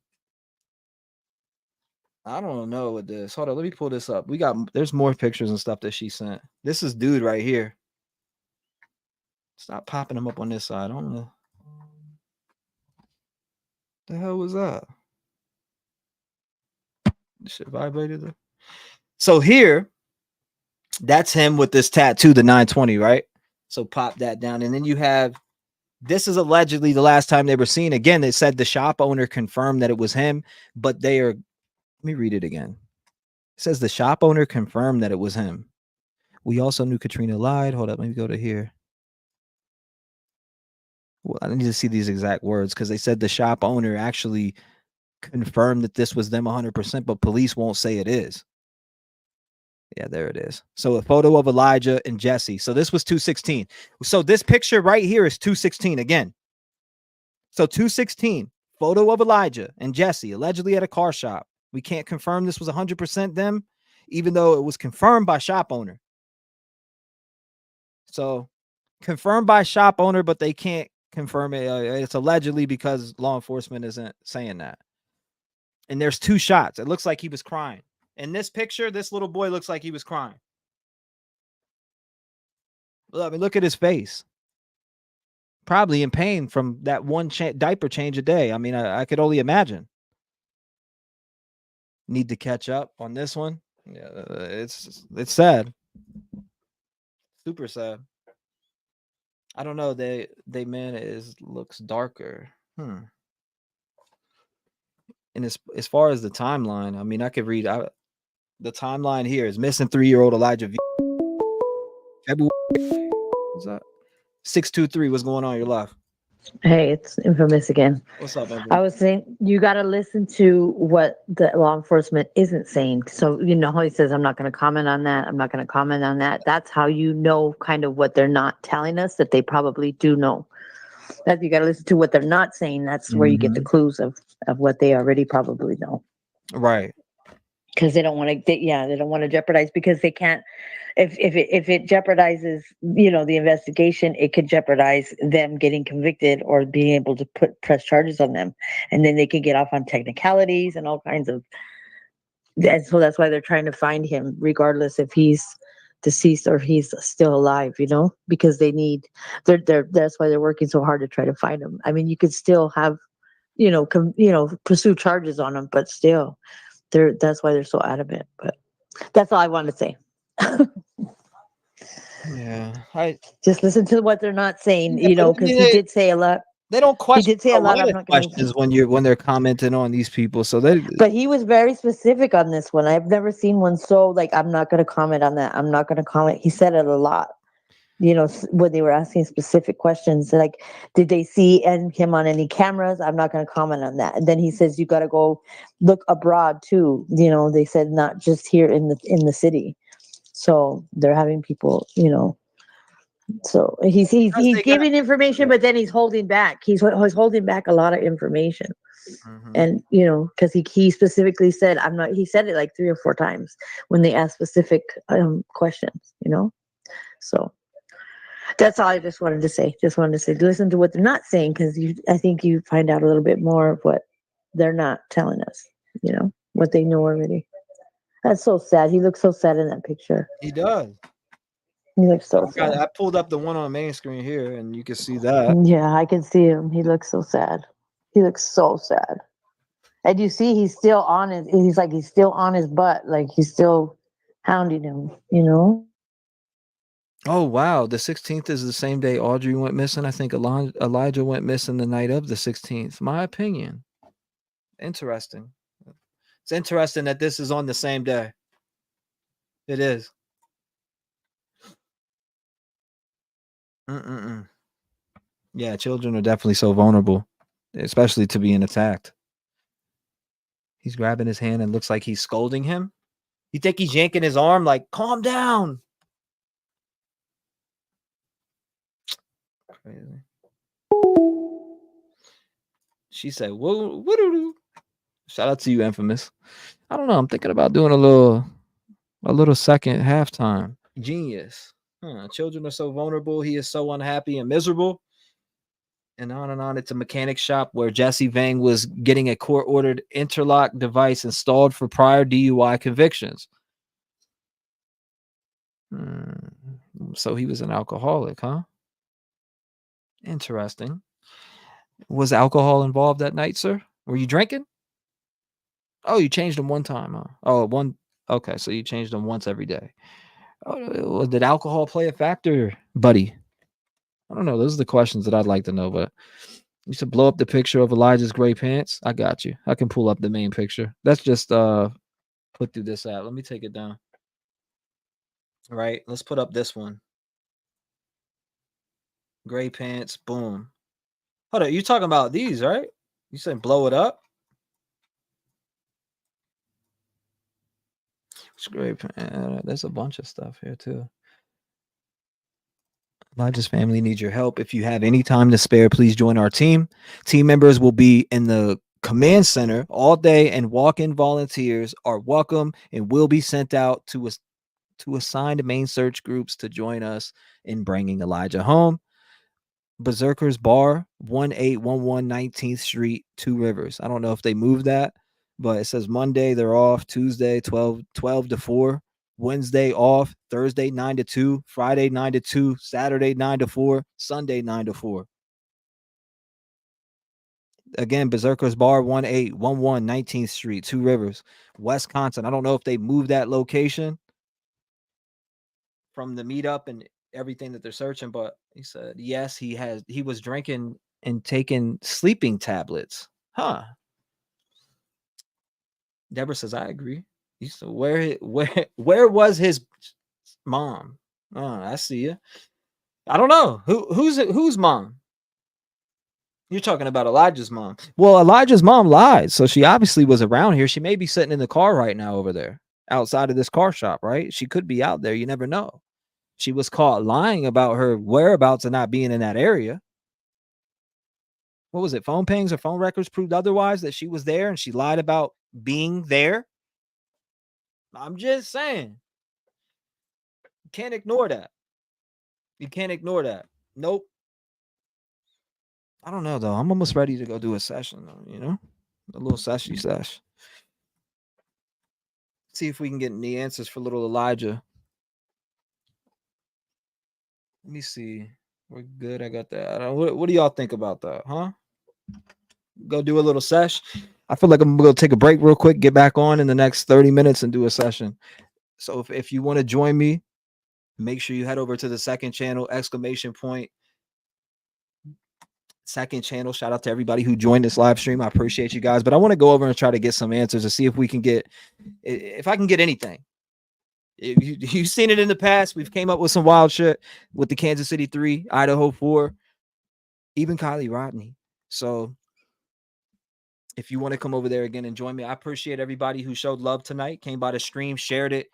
I don't know what this. Hold on, let me pull this up. There's more pictures and stuff that she sent. This is dude right here. Stop popping them up on this side. I don't know. The hell was that? This shit vibrated. So here, that's him with this tattoo, the 920, right? So pop that down. And then you have, this is allegedly the last time they were seen. Again, they said the shop owner confirmed that it was him, but let me read it again. It says the shop owner confirmed that it was him. We also knew Katrina lied. Hold up, let me go to here. Well, I need to see these exact words because they said the shop owner actually confirmed that this was them 100%, but police won't say it is. Yeah, there it is. So a photo of Elijah and Jesse. So this was 2/16. So this picture right here is 2/16 again. So 2/16, photo of Elijah and Jesse allegedly at a car shop. We can't confirm this was 100% them, even though it was confirmed by shop owner. So confirmed by shop owner, but they can't confirm it. It's allegedly because law enforcement isn't saying that. And there's 2 shots. It looks like he was crying. In this picture, this little boy looks like he was crying. Well, I mean, look at his face. Probably in pain from that one diaper change a day. I mean, I could only imagine. Need to catch up on this one. Yeah, it's sad. Super sad. I don't know. They man looks darker. And as far as the timeline, I mean, I could read the timeline here is missing 3-year-old Elijah V. February. What's that? 623. What's going on? You're live. Hey, it's Infamous again. What's up, Infamous? I was saying you got to listen to what the law enforcement isn't saying. So, you know how he says, I'm not going to comment on that. I'm not going to comment on that. That's how you know kind of what they're not telling us that they probably do know. That you got to listen to what they're not saying. That's where you get the clues of what they already probably know. Right. Because they don't want to, they don't want to jeopardize because they can't. If it jeopardizes, the investigation, it could jeopardize them getting convicted or being able to press charges on them, and then they can get off on technicalities and all kinds of. And so that's why they're trying to find him, regardless if he's deceased or he's still alive. Because they need. That's why they're working so hard to try to find him. I mean, you could still have, pursue charges on him, but still, that's why they're so adamant. But that's all I wanted to say. Yeah, I just listen to what they're not saying, because he did say a lot. They don't question. He did say a lot. I'm not questions when they're commenting on these people. So but he was very specific on this one. I've never seen one so like, I'm not going to comment on that. I'm not going to comment. He said it a lot. When they were asking specific questions, like, did they see him on any cameras? I'm not going to comment on that. And then he says, you got to go look abroad too. They said not just here in the city. So they're having people, so he's giving information, but then he's holding back. He's holding back a lot of information. And, because he specifically said, I'm not, he said it like 3 or 4 times when they asked specific questions, so that's all I just wanted to say. Listen to what they're not saying, because I think you find out a little bit more of what they're not telling us, what they know already. That's so sad. He looks so sad in that picture. He does. He looks so sad. I pulled up the one on the main screen here, and you can see that. Yeah, I can see him. He looks so sad. He looks so sad. And you see, he's still on his. He's still on his butt. Like he's still hounding him. Oh wow, the 16th is the same day Audrey went missing. I think Elijah went missing the night of the 16th. My opinion. Interesting. It's interesting that this is on the same day. It is. Yeah, children are definitely so vulnerable, especially to being attacked. He's grabbing his hand and looks like he's scolding him. You think he's yanking his arm like, calm down? Crazy. She said, whoa. Shout out to you, Infamous. I don't know. I'm thinking about doing a little second halftime. Genius. Children are so vulnerable. He is so unhappy and miserable. And on and on. It's a mechanic shop where Jesse Vang was getting a court-ordered interlock device installed for prior DUI convictions. So he was an alcoholic, huh? Interesting. Was alcohol involved that night, sir? Were you drinking? Oh, you changed them one time, huh? Oh, one. Okay, so you changed them once every day. Oh, did alcohol play a factor, buddy? I don't know. Those are the questions that I'd like to know, but you should blow up the picture of Elijah's gray pants. I got you. I can pull up the main picture. Let's just put through this app. Let me take it down. All right, let's put up this one. Gray pants, boom. Hold on, you talking about these, right? You said blow it up? Great. There's a bunch of stuff here too. Elijah's family needs your help. If you have any time to spare, please join our team. Team members will be in the command center all day, and walk-in volunteers are welcome and will be sent out to assigned main search groups to join us in bringing Elijah home. Berserkers Bar, 1811 19th Street, 2 Rivers. I don't know if they moved that, but it says Monday they're off, Tuesday 12 to 4, Wednesday off, Thursday 9 to 2, Friday 9 to 2, Saturday 9 to 4, Sunday 9 to 4. Again, Berserkers Bar, 1811 19th Street, Two Rivers, Wisconsin. I don't know if they moved that location from the meetup and everything that they're searching, but he said, yes, he was drinking and taking sleeping tablets. Huh. Deborah says, I agree. He said, where was his mom? Oh, I see you. I don't know. Whose mom? You're talking about Elijah's mom. Well, Elijah's mom lied, so she obviously was around here. She may be sitting in the car right now over there, outside of this car shop, right? She could be out there. You never know. She was caught lying about her whereabouts and not being in that area. What was it? Phone pings or phone records proved otherwise, that she was there and she lied about being there. I'm just saying. You can't ignore that. You can't ignore that. Nope. I don't know, though. I'm almost ready to go do a session, though, you know? A little sesh. See if we can get any answers for little Elijah. Let me see. We're good. I got that. What do y'all think about that, huh? Go do a little sesh. I feel like I'm going to take a break real quick, get back on in the next 30 minutes and do a session. So if you want to join me, make sure you head over to the second channel, ! Second channel. Shout out to everybody who joined this live stream. I appreciate you guys, but I want to go over and try to get some answers and see if we can get, if I can get anything. You've seen it in the past. We've came up with some wild shit with the Kansas City 3, Idaho 4, even Kylie Rodney. So if you want to come over there again and join me, I appreciate everybody who showed love tonight, came by the stream, shared it.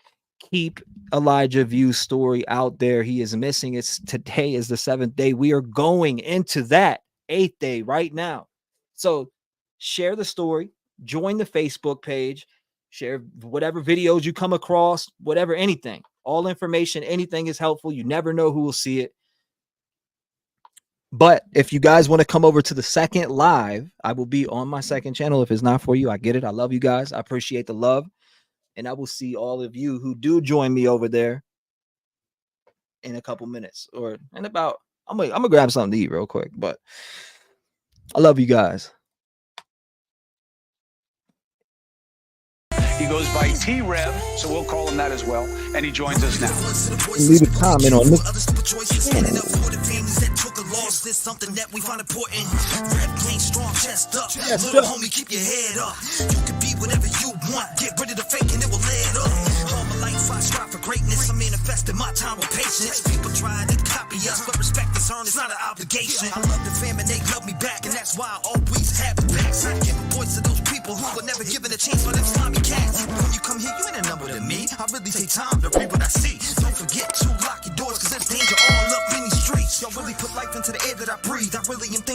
Keep Elijah View's story out there. He is missing. Today is the 7th day. We are going into that 8th day right now. So share the story, join the Facebook page, share whatever videos you come across, whatever, anything, all information, anything is helpful. You never know who will see it. But if you guys want to come over to the second live, I will be on my second channel. If it's not for you, I get it. I love you guys. I appreciate the love. And I will see all of you who do join me over there in a couple minutes or in about, I'm gonna grab something to eat real quick, but I love you guys. He goes by T-REV, so we'll call him that as well. And he joins us now. Leave a comment on this. This something that we find important. Rep clean, strong, chest up. Little homie, keep your head up. You can be whatever you want. Get rid of the fake and it will let up. All my life I strive for greatness. I manifested my time with patience. People try to copy us, but respect is earned. It's not an obligation. I love the fam and they love me back, and that's why I always have it back. So I give a voice to those people who were never given a chance for them slimy cats. When you come here, you ain't a number to me. I really take time to read what I see. Don't forget to lock your doors, cause there's danger all up in these streets. Y'all really put life into the air that I breathe. I really am thankful